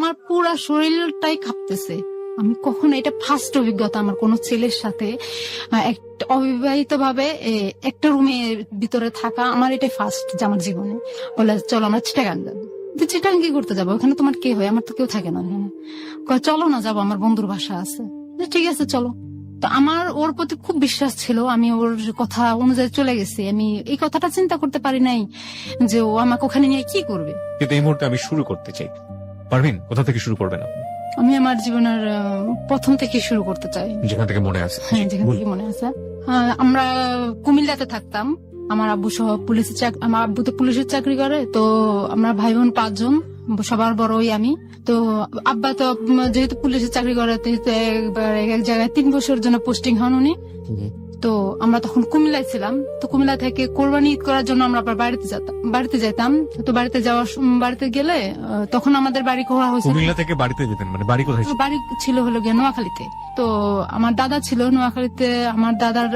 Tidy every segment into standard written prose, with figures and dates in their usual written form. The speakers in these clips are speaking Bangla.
আমার পুরা শরীরটাই কাঁপতেছে। আমি কখনো, এটা ফার্স্ট অভিজ্ঞতা আমার কোনো ছেলের সাথে অবিবাহিত ভাবে একটা রুমের ভিতরে থাকা, আমার এটাই ফার্স্ট আমার জীবনে। বলে চলো আমরা চিটাগাং যাবো। চিটাগাং কি করতে যাবো, ওখানে তোমার কে হয়, আমার তো কেউ থাকে না ওখানে। চলো না যাবো, আমার বন্ধুর বাসা আছে। ঠিক আছে চলো। তো আমার ওর প্রতি খুব বিশ্বাস ছিল, আমি ওর কথা অনুযায়ী চলে গেছি। আমি এই কথাটা চিন্তা করতে পারি নাই যে ও আমাকে ওখানে নিয়ে কি করবে। কিন্তু এই মুহূর্তে আমি শুরু করতে চাই। পারবেন, কোথা থেকে শুরু করবেন আপনি? আমি আমার জীবনের প্রথম থেকে শুরু করতে চাই, যেখান থেকে মনে আছে। হ্যাঁ, যেখান থেকে মনে আছে। আমরা কুমিল্লাতে থাকতাম। আমার আব্বু সহ আমার আব্বু তো পুলিশের চাকরি করে। তো আমরা ভাই বোন 5 জন, সবার বড়ই আমি। তো আব্বা তো যেহেতু পুলিশের চাকরি করে, এক জায়গায় 3 বছরের জন্য পোস্টিং হন উনি। তো আমরা তখন কুমিল্লায় ছিলাম। তো কুমিল্লা থেকে কোরবানি ঈদ করার জন্য আমরা আবার বাড়িতে যেতাম। তো বাড়িতে গেলে তখন আমাদের বাড়ি করা হয়েছে। কুমিল্লা থেকে বাড়িতে যেতেন, মানে বাড়ি কোথায় ছিল? বাড়ি ছিল হলো গিয়ে নোয়াখালীতে। তো আমার দাদা ছিল নোয়াখালীতে। আমার দাদার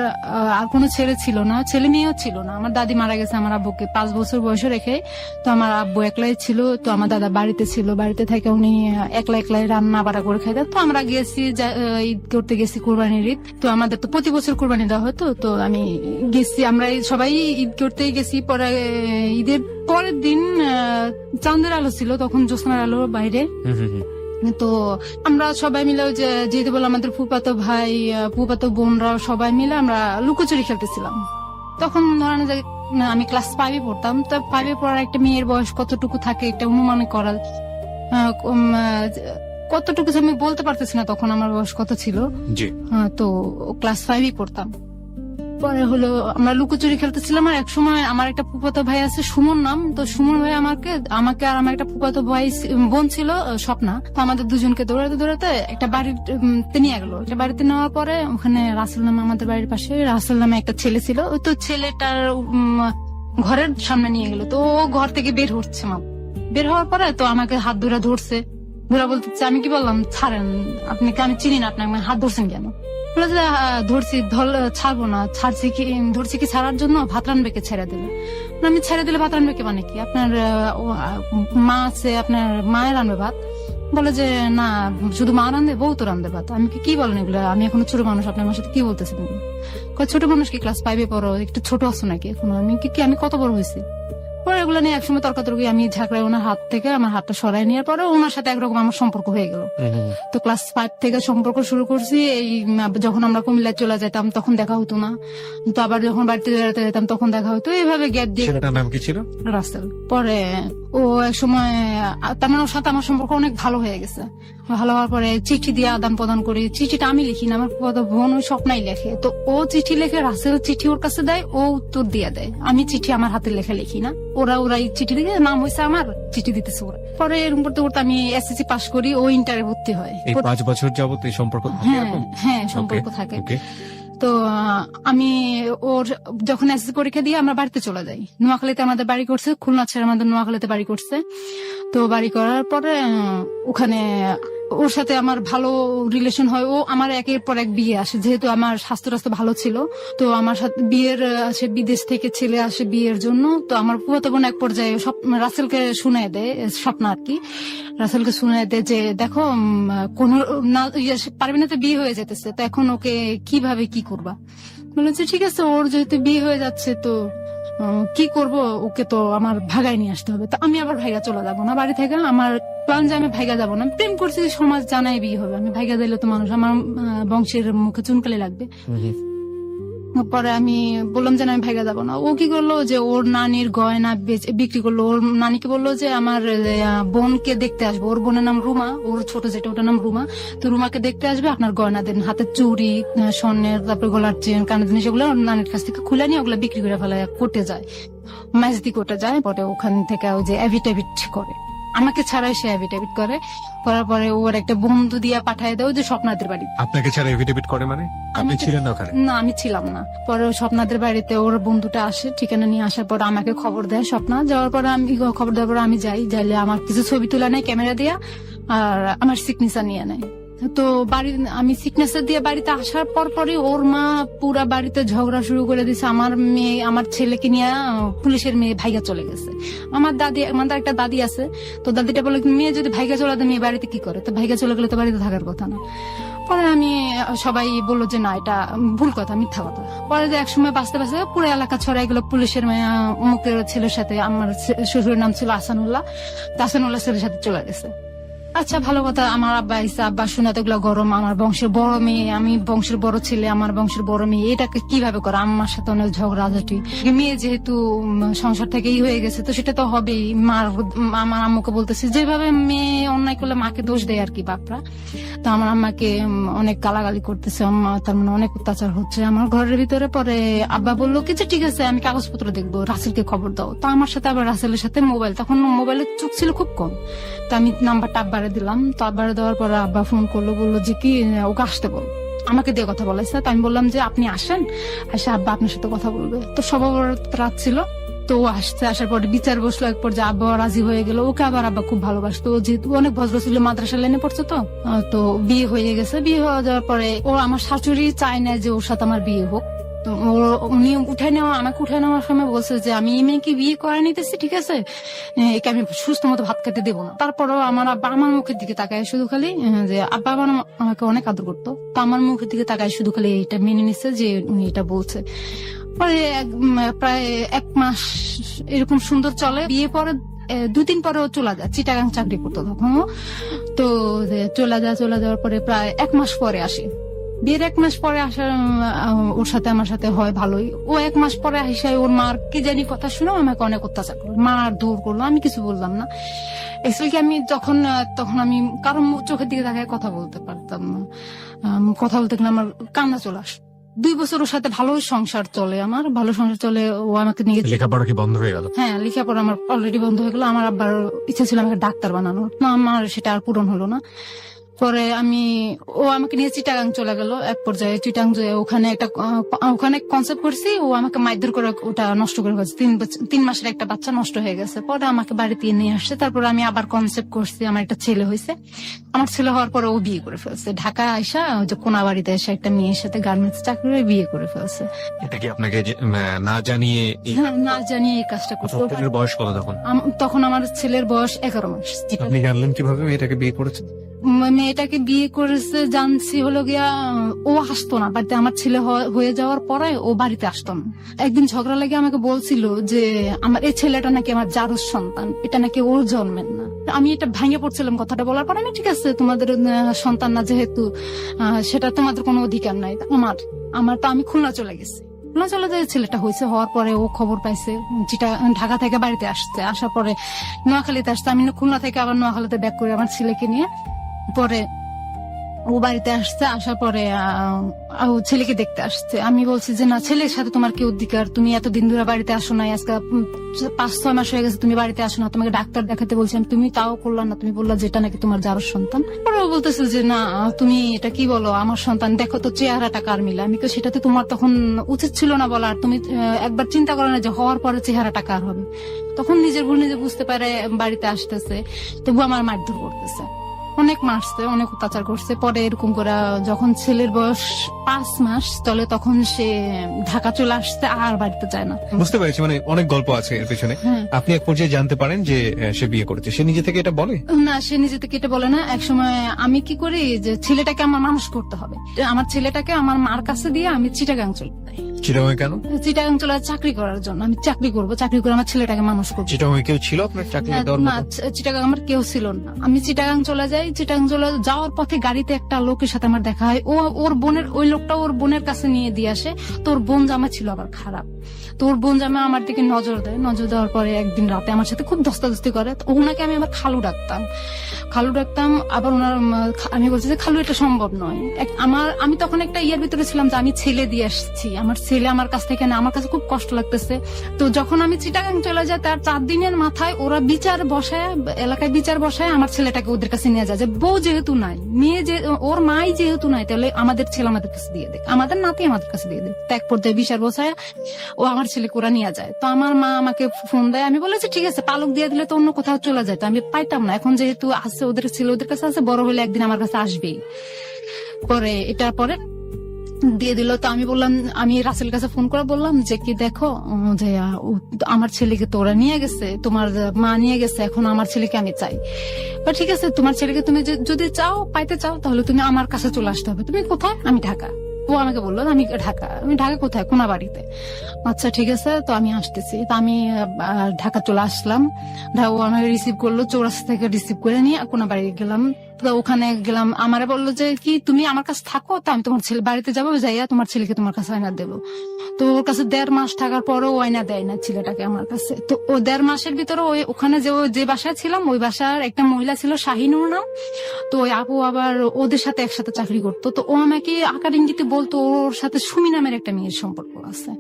আর কোনো ছেলে ছিল না, ছেলে মেয়েও ছিল না। আমার দাদি মারা গেছে আমার আব্বুকে 5 বছর বয়সে রেখে। তো আমার আব্বু একলাই ছিল। তো আমার দাদা বাড়িতে ছিল, বাড়িতে থেকে উনি একলাই রান্না বাড়া করে খাইতেন। তো আমরা গেছি ঈদ করতে গেছি, কোরবানির ঈদ। তো আমাদের তো প্রতি বছর কোরবানি দেওয়া হতো। তো আমি গেছি, আমরা সবাই ঈদ করতে গেছি। পরে ঈদের পরের দিন চাঁদের আলো ছিল, তখন জ্যোৎস্নার আলো বাইরে। তো আমরা সবাই মিলে যেহেতু বলে আমাদের ফুফাতো ভাই ফুফাতো বোনরা সবাই মিলে আমরা লুকোচুরি খেলতেছিলাম। তখন ধরেন যে আমি ক্লাস 5-এ পড়তাম। তো 5-এ পড়ার একটা মেয়ের বয়স কতটুকু থাকে এটা অনুমান করা, কতটুকু আমি বলতে পারতেছি না তখন আমার বয়স কত ছিল। তো ক্লাস 5-এ পড়তাম। পরে হলো আমরা লুকোচুরি খেলতেছিলাম। আর এক সময় আমার একটা ফুফাতো ভাই আছে, সুমন নাম। তো সুমন ভাই আমাকে আর আমার একটা ফুফাতো ভাই বোন ছিল স্বপ্না। তো আমাদের দুজনকে দৌড়াতে একটা বাড়িতে নিয়ে গেলো। একটা বাড়িতে নেওয়ার পরে ওখানে রাসেল নামে, আমাদের বাড়ির পাশে রাসেল নামে একটা ছেলে ছিল। ওই তো ছেলেটার ঘরের সামনে নিয়ে গেলো। তো ও ঘর থেকে বের হচ্ছে, বের হওয়ার পরে তো আমাকে হাত ধরছে। বলতেছে, আমি কি বললাম ছাড়েন, আপনাকে আমি চিনি না, আপনাকে হাত ধরছেন কেন? ধরছি, ছাড়বো না। ধরছি কি ছাড়ার জন্য? ভাত রানবেকে ছেড়ে দিলে। আমি ছেড়ে দিলে ভাত রানবে কে মানে কি? আপনার মা আছে, আপনার মায়ের রানবে ভাত? বলে যে না, শুধু মা রান্ধে, বউ তো রান্ধে ভাত। আমি কি বলেন এগুলো? আমি এখন ছোট মানুষ, আপনার আমার সাথে কি বলতেছেন? ছোট মানুষ কি ক্লাস 5-এ পড়ো, একটু ছোট আছো নাকি এখন? আমি কত বড় হয়েছি? পরে এগুলো নিয়ে একসময় তর্কাতর্কি, আমি ঝাঁকড়ায় ওনার হাত থেকে আমার হাতটা সরাই নেওয়ার পরে ওনার সাথে একরকম আমার সম্পর্ক হয়ে গেল। তো ক্লাস 5 থেকে সম্পর্ক শুরু করছি। এই যখন আমরা কুমিল্লায় চলে যেতাম তখন দেখা হতো না। তো আবার যখন বাড়িতে বেড়াতে যেতাম তখন দেখা হতো। এইভাবে গ্যাপ দিয়ে। ছেলেটার নাম কি ছিল? রাসেল। পরে ও এক সময়, তার মানে ওর সাথে আমার সম্পর্ক অনেক ভালো হয়ে গেছে। ভালো হওয়ার পরে চিঠি দিয়ে আদান প্রদান করি। চিঠিটা আমি লিখি না, আমার বোন ওই স্বপ্নাই লেখে। তো ও চিঠি লেখে, রাসেল চিঠি ওর কাছে দেয়, ও উত্তর দিয়ে দেয়। আমি চিঠি আমার হাতের লেখা লিখি না, ওরাই চিঠি লিখে, নাম হয়েছে আমার, চিঠি দিতেছে ওরা। পরে এরকম করতে করতে আমি এসএসসি পাস করি, ও ইন্টারে ভর্তি হয়। 5 বছর যাবত এই সম্পর্ক? হ্যাঁ, সম্পর্ক থাকে। তো আমি ওর যখন এসএসসি পরীক্ষা দিয়ে আমরা বাড়িতে চলে যাই। নোয়াখালীতে আমাদের বাড়ি করছে, খুলনা ছেড়ে আমাদের নোয়াখালীতে বাড়ি করছে। তো বাড়ি করার পরে ওখানে ওর সাথে আমার ভালো রিলেশন হয়। ও আমার একের পর এক বিয়ে আসে, যেহেতু আমার স্বাস্থ্য ভালো ছিল। তো আমার সাথে বিয়ের আসে, বিদেশ থেকে ছেলে আসে বিয়ের জন্য। তো আমার ফুফাতো বোন এক পর্যায়ে রাসেলকে শুনে দেয়, স্বপ্ন আর কি, রাসেলকে শুনে দেয় যে দেখো কোন পারবে না, তো বিয়ে হয়ে যেতেছে, তো এখন ওকে কিভাবে কি করবা? বলেছে ঠিক আছে, ওর যেহেতু বিয়ে হয়ে যাচ্ছে তো কি করব, ওকে তো আমার ভাগায় নিয়ে আসতে হবে। তো আমি আবার ভাইগা চলে যাবো না বাড়ি থেকে। আমার প্ল্যান যে আমি ভাইগা যাবো না, প্রেম করছি, সমাজ জানাই বিয়ে হবে, আমি ভাইগা দিলে তো মানুষ আমার বংশের মুখে চুনকালি লাগবে। পরে আমি বললাম যে আমি ভাইগা যাবো না। ও কি করলো যে ওর নানির গয়না বিক্রি করলো। ওর নানিকে বললো যে আমার বোনকে দেখতে আসবো, ওর বোনের নাম রুমা, ওর ছোট যেটা ওটার নাম রুমা। তো রুমাকে দেখতে আসবে, আপনার গয়না দেন, হাতের চুড়ি, স্বর্ণের, তারপরে গলার চেন, কানের জিনিস, এগুলো ওর নানির কাছ থেকে খুলে নিয়ে ওগুলো বিক্রি করে ফেলে, কোর্টে যায়, ম্যাজদি কোর্টে যায়। পরে ওখান থেকে ওই যে অ্যাভিডেভিট করে, আমাকে ছাড়াই সে অ্যাভিডেভিট করার পরে ওর একটা বন্ধু দিয়ে পাঠায় দেয় যে স্বপ্নাদের বাড়ি। আপনাকে ছাড়া এফিডেভিট করে মানে? আপনি ছিলেন না ওখানে? না, আমি ছিলাম না। পরে স্বপ্নাদের বাড়িতে ওর বন্ধুটা আসে, ঠিকানা নিয়ে আসার পর আমাকে খবর দেয় স্বপ্না। যাওয়ার পরে আমি খবর দেওয়ার পর আমি যাইলে আমার কিছু ছবি তুলে নেয় ক্যামেরা দিয়া, আর আমার সিগনেচার নিয়ে নেয়। তো বাড়ি আমি সিকনেসের দিয়ে বাড়িতে আসার পরই ওর মা পুরা বাড়িতে ঝগড়া শুরু করে দিয়েছে। আমার ছেলেকে নিয়ে পুলিশের মেয়ে ভাইগা চলে গেছে। আমাদের একটা দাদি আছে, তো দাদিটা বলে মেয়ে যদি ভাইগা চলে যায় মেয়ে বাড়িতে কি করে, তো ভাইগা চলে গেলে তো বাড়িতে থাকার কথা না। পরে সবাই বললো যে না এটা ভুল কথা, মিথ্যা কথা। পরে যে একসময় বাঁচতে বাঁচতে পুরো এলাকা ছড়াই গেলো পুলিশের মুখের ছেলের সাথে। আমার শ্বশুরের নাম ছিল আসানুল্লাহ, আসানুল্লাহ ছেলের সাথে চলে গেছে। আচ্ছা ভালো কথা, আমার আব্বা আইসা, আব্বা শুনে তো এগুলো গরম, আমার বংশের বড় মেয়ে, আমি বংশের বড় ছেলে, আমার বংশের বড় মেয়ে, এটাকে কিভাবে করে? আমার সাথে অনেক ঝগড়াঝাটি। মেয়ে যেহেতু সংসার থেকে হয়ে গেছে তো সেটা তো হবেই। আমার আম্মুকে বলতেছে যেভাবে মেয়ে অন্যায় করলে মাকে দোষ দেয় আর কি বাপরা। তো আমার আম্মাকে অনেক গালাগালি করতেছে, আম্মা তার মানে অনেক অত্যাচার হচ্ছে আমার ঘরের ভিতরে। পরে আব্বা বললো কি যে ঠিক আছে আমি কাগজপত্র দেখবো, রাসেলকে খবর দাও। তো আমার সাথে আবার রাসেলের সাথে মোবাইল, তখন মোবাইলের চোখ ছিল খুব কম, তো আমি নাম্বারটা আব্বারে দিলাম। তো আব্বারে দেওয়ার পরে আব্বা ফোন করলো, বললো যে কি ওকে আসতে বল, আমাকে দিয়ে কথা বলাইছে। তো আমি বললাম যে আপনি আসেন, আসে আব্বা আপনার সাথে কথা বলবে। তো সবার রাত ছিল, তো ও আসছে, আসার পরে বিচার বসলো। এক পর্যায়ে আব্বা রাজি হয়ে গেল, ওকে আবার আব্বা খুব ভালোবাসতো, যেহেতু অনেক ভদ্র ছিল, মাদ্রাসা লাইনে পড়ছে। তো বিয়ে হয়ে গেছে। বিয়ে হয়ে যাওয়ার পরে ও আমার শাশুড়ি চায় না যে ওর সাথে আমার বিয়ে হোক। তো উনি আমাকে উঠে নেওয়ার সময় বলছে যে আমি এই মেয়েকে বিয়ে করে নিতেছি, ঠিক আছে, একে আমি সুস্থ মতো ভাত খেতে দেবো না। তারপরেও আমার আব্বা আমার মুখের দিকে তাকায় শুধু খালি, যে আব্বা আমাকে অনেক আদর করতো, তো আমার মুখের দিকে তাকায় শুধু খালি এটা মেনে নিচ্ছে যে উনি এটা বলছে। পরে প্রায় 1 মাস এরকম সুন্দর চলে। বিয়ে পরে 2 দিন পরে ও চলে যায়, চিটাগাং চাকরি করতো তখন। তো চলে যাওয়ার পরে প্রায় 1 মাস পরে আসে। বিয়ের 1 মাস পরে আসার ওর সাথে আমার সাথে হয় ভালোই। ও 1 মাস পরে আসে ওর মার কি জানি কথা শুনে আমাকে অনেক অত্যাচার করলো, মার দৌড় করলো। আমি কিছু বললাম না। এক্সুয়ালি আমি তখন আমি কারো চোখের দিকে তাকায় কথা বলতে পারতাম না। কথা বলতে গেলে আমার কান্না চলে আসে। 2 বছর ওর সাথে ভালো সংসার চলে, আমার ভালো সংসার চলে। ও আমাকে নিয়ে লেখাপড়া কি বন্ধ হয়ে গেল? হ্যাঁ, লেখাপড়া আমার অলরেডি বন্ধ হয়ে গেল। আমার আব্বার ইচ্ছা ছিল আমাকে ডাক্তার বানানোর, না আমার সেটা আর পূরণ হলো না। পরে ও আমাকে নিয়ে চিটাগাং চলে গেল। এক পর্যায়ে চিটাগাং ওখানে কনসেপ্ট করছি, ও আমাকে মারধর করে ওটা নষ্ট করে ফেলছে। 3 মাসের একটা বাচ্চা নষ্ট হয়ে গেছে। পরে আমাকে বাড়িতে নিয়ে আসছে। তারপরে আমি আবার কনসেপ্ট করছি, আমার একটা ছেলে হয়েছে। আমার ছেলে হওয়ার পরে ও বিয়ে করে ফেলছে। ঢাকায় আইসা যে কোনাবাড়িতে এসে একটা মেয়ের সাথে গার্মেন্টস চাকরি করে বিয়ে করে ফেলছে। এটা কি আপনাকে না জানিয়ে না জানিয়ে এই কাজটা করছে। ছেলের বয়স কত তখন? তখন আমার ছেলের বয়স 11 মাস। আপনি জানলেন কিভাবে মেয়েটাকে বিয়ে করেছে? মেয়েটাকে বিয়ে করেছে জানছি হলো গিয়া, ও আসতো না বাড়িতে। আমার ছেলে হয়ে যাওয়ার পরে ও বাড়িতে আসতো না। একদিন ঝগড়া লাগে আমাকে বলছিল যে আমার এই ছেলেটা নাকি আমার জারুর সন্তান, এটা নাকি ওর জন্মের না। আমি এটা ভেঙে পড়ছিলাম কথাটা বলার পর। আমি ঠিক আছে তোমাদের সন্তান না যেহেতু, সেটা তোমাদের কোনো অধিকার নাই। আমি খুলনা চলে গেছি। খুলনা চলে যায়, ছেলেটা হয়েছে। হওয়ার পরে ও খবর পাইছে, যেটা ঢাকা থেকে বাড়িতে আসছে। আসার পরে নোয়াখালীতে আসছে। আমি খুলনা থেকে আবার নোয়াখালীতে ব্যাক করে আমার ছেলেকে নিয়ে। পরে ও বাড়িতে আসছে। আসার পরে ছেলেকে দেখতে আসছে। আমি বলছি যে না, ছেলের সাথে তোমার কি অধিকার? তুমি এতদিন ধরে বাড়িতে আসো না, আজকে 5-6 মাস হয়ে গেছে তুমি বাড়িতে আসো না। তোমাকে ডাক্তার দেখাতে বলছিলাম, তুমি তাও করলা না। তুমি বললা যেটা নাকি তোমার যার সন্তান। পরে ও বলতেছে যে না, তুমি এটা কি বলো, আমার সন্তান, দেখো তো চেহারাটা কার মিলে। আমি তো সেটাতে তোমার তখন উচিত ছিল না বলার। তুমি একবার চিন্তা করো না যে হওয়ার পরে চেহারাটা কার হবে। তখন নিজের ভুল নিজে বুঝতে পারে, বাড়িতে আসতেছে, তবু আমার মারধর করতেছে, অনেক মারছে, অনেক অত্যাচার করছে। পরে এরকম করে যখন ছেলের বয়স 5 মাস চলে তখন সে ঢাকা চলে আসছে, আর বাড়িতে যায় না। বুঝতে পেরেছি, মানে অনেক গল্প আছে এর পেছনে। আপনি এক পর্যায়ে জানতে পারেন যে সে বিয়ে করেছে। সে নিজে থেকে এটা বলে না, সে নিজে থেকে এটা বলে না। একসময় আমি কি করি যে ছেলেটাকে আমার মানুষ করতে হবে, আমার ছেলেটাকে আমার মার কাছে দিয়ে আমি চিটাগাং চলে যাই। চিটাগাং কেন? চিটাগাং চলে চাকরি করার জন্য। আমি চাকরি করে আমার ছেলেটাকে মানুষ করবো। চিটাগাং কেউ ছিল আপনার চাকরি দেওয়ার না, চিটাগাং আমার কেউ ছিল না। আমি চিটাগাং চলে যাই। চিটাগাং চলে যাওয়ার পথে গাড়িতে একটা লোকের সাথে আমার দেখা হয়। ওই লোকটা ওর বোনের কাছে নিয়ে দিয়ে আসে। তোর বোন জামা ছিল আবার খারাপ। তোর বোন জামা আমার দিকে নজর দেয়। নজর দেওয়ার পরে একদিন রাতে আমার সাথে খুব ধস্তাধস্তি করে। ওনাকে আমি আবার খালু ডাকতাম। আবার আমি বলছি যে খালু এটা সম্ভব নয়। আমি তখন একটা ইয়ের ভিতরে ছিলাম যে আমি ছেলে দিয়ে আসছি, আমার ছেলে আমার কাছ থেকে না, আমার কাছে খুব কষ্ট লাগতেছে। তো যখন আমি চিটাগাং চলে যাই, তার 4 দিনের মাথায় ওরা এলাকায় বিচার বসায় আমার ছেলেটাকে ওদের কাছে নিয়ে যায়, যে বউ যেহেতু নাই, মেয়ে যে ওর মাই যেহেতু নাই, তাহলে আমাদের ছেলে আমাদের কাছে দিয়ে দেয়, আমাদের নাতি আমাদের কাছে দিয়ে দেয়। ত্যাগ পর্যায়ে বিচার বসায় ও আমার ছেলেকে ওরা নিয়ে যায়। তো আমার মা আমাকে ফোন দেয়, আমি বলেছি ঠিক আছে, পালক দিয়ে দিলে তো অন্য কোথাও চলে যায়, তো আমি পাইতাম না। এখন যেহেতু আছে, ওদের ছেলে ওদের কাছে আছে, বড় হলে একদিন আমার কাছে আসবেই। পরে এটার পরে দিয়ে দিল। তো আমি বললাম, আমি রাসেল কাছে ফোন করে বললাম যে কি দেখো, যে আমার ছেলেকে তো ওরা নিয়ে গেছে, তোমার মা নিয়ে গেছে, এখন আমার ছেলেকে আমি চাই। ঠিক আছে, তোমার ছেলেকে তুমি যদি পাইতে চাও, তাহলে তুমি আমার কাছে চলে আসতে হবে। তুমি কোথায়? আমি ঢাকা। ও আমাকে বললো আমি ঢাকা কোথায়? কোনা বাড়িতে। আচ্ছা ঠিক আছে, তো আমি আসতেছি। তো আমি ঢাকা চলে আসলাম। ও আমাকে রিসিভ করলো, চৌরাস্তা থেকে রিসিভ করে নিয়ে কোনা বাড়ি গেলাম। তো ওখানে গেলাম, আমারে বললো যে কি তুমি আমার কাছে থাকো, তো আমি তোমার ছেলে বাড়িতে যাবো, যাইয়া তোমার ছেলেকে তোমার কাছে আয়না দেবো। তো ওর কাছে 1.5 মাস থাকার পরও আয়না দেয় না ছেলেটাকে আমার কাছে। তো ও 1.5 মাসের ভিতরে ওখানে যে বাসায় ছিলাম, ওই বাসার একটা মহিলা ছিল শাহিনুর নাম। তো ওই আপু আবার ওদের সাথে একসাথে চাকরি করতো। তো ও আমাকে আকার ইঙ্গিতে বলতো ওর সাথে সুমি নামের একটা মেয়ের সম্পর্ক আছে।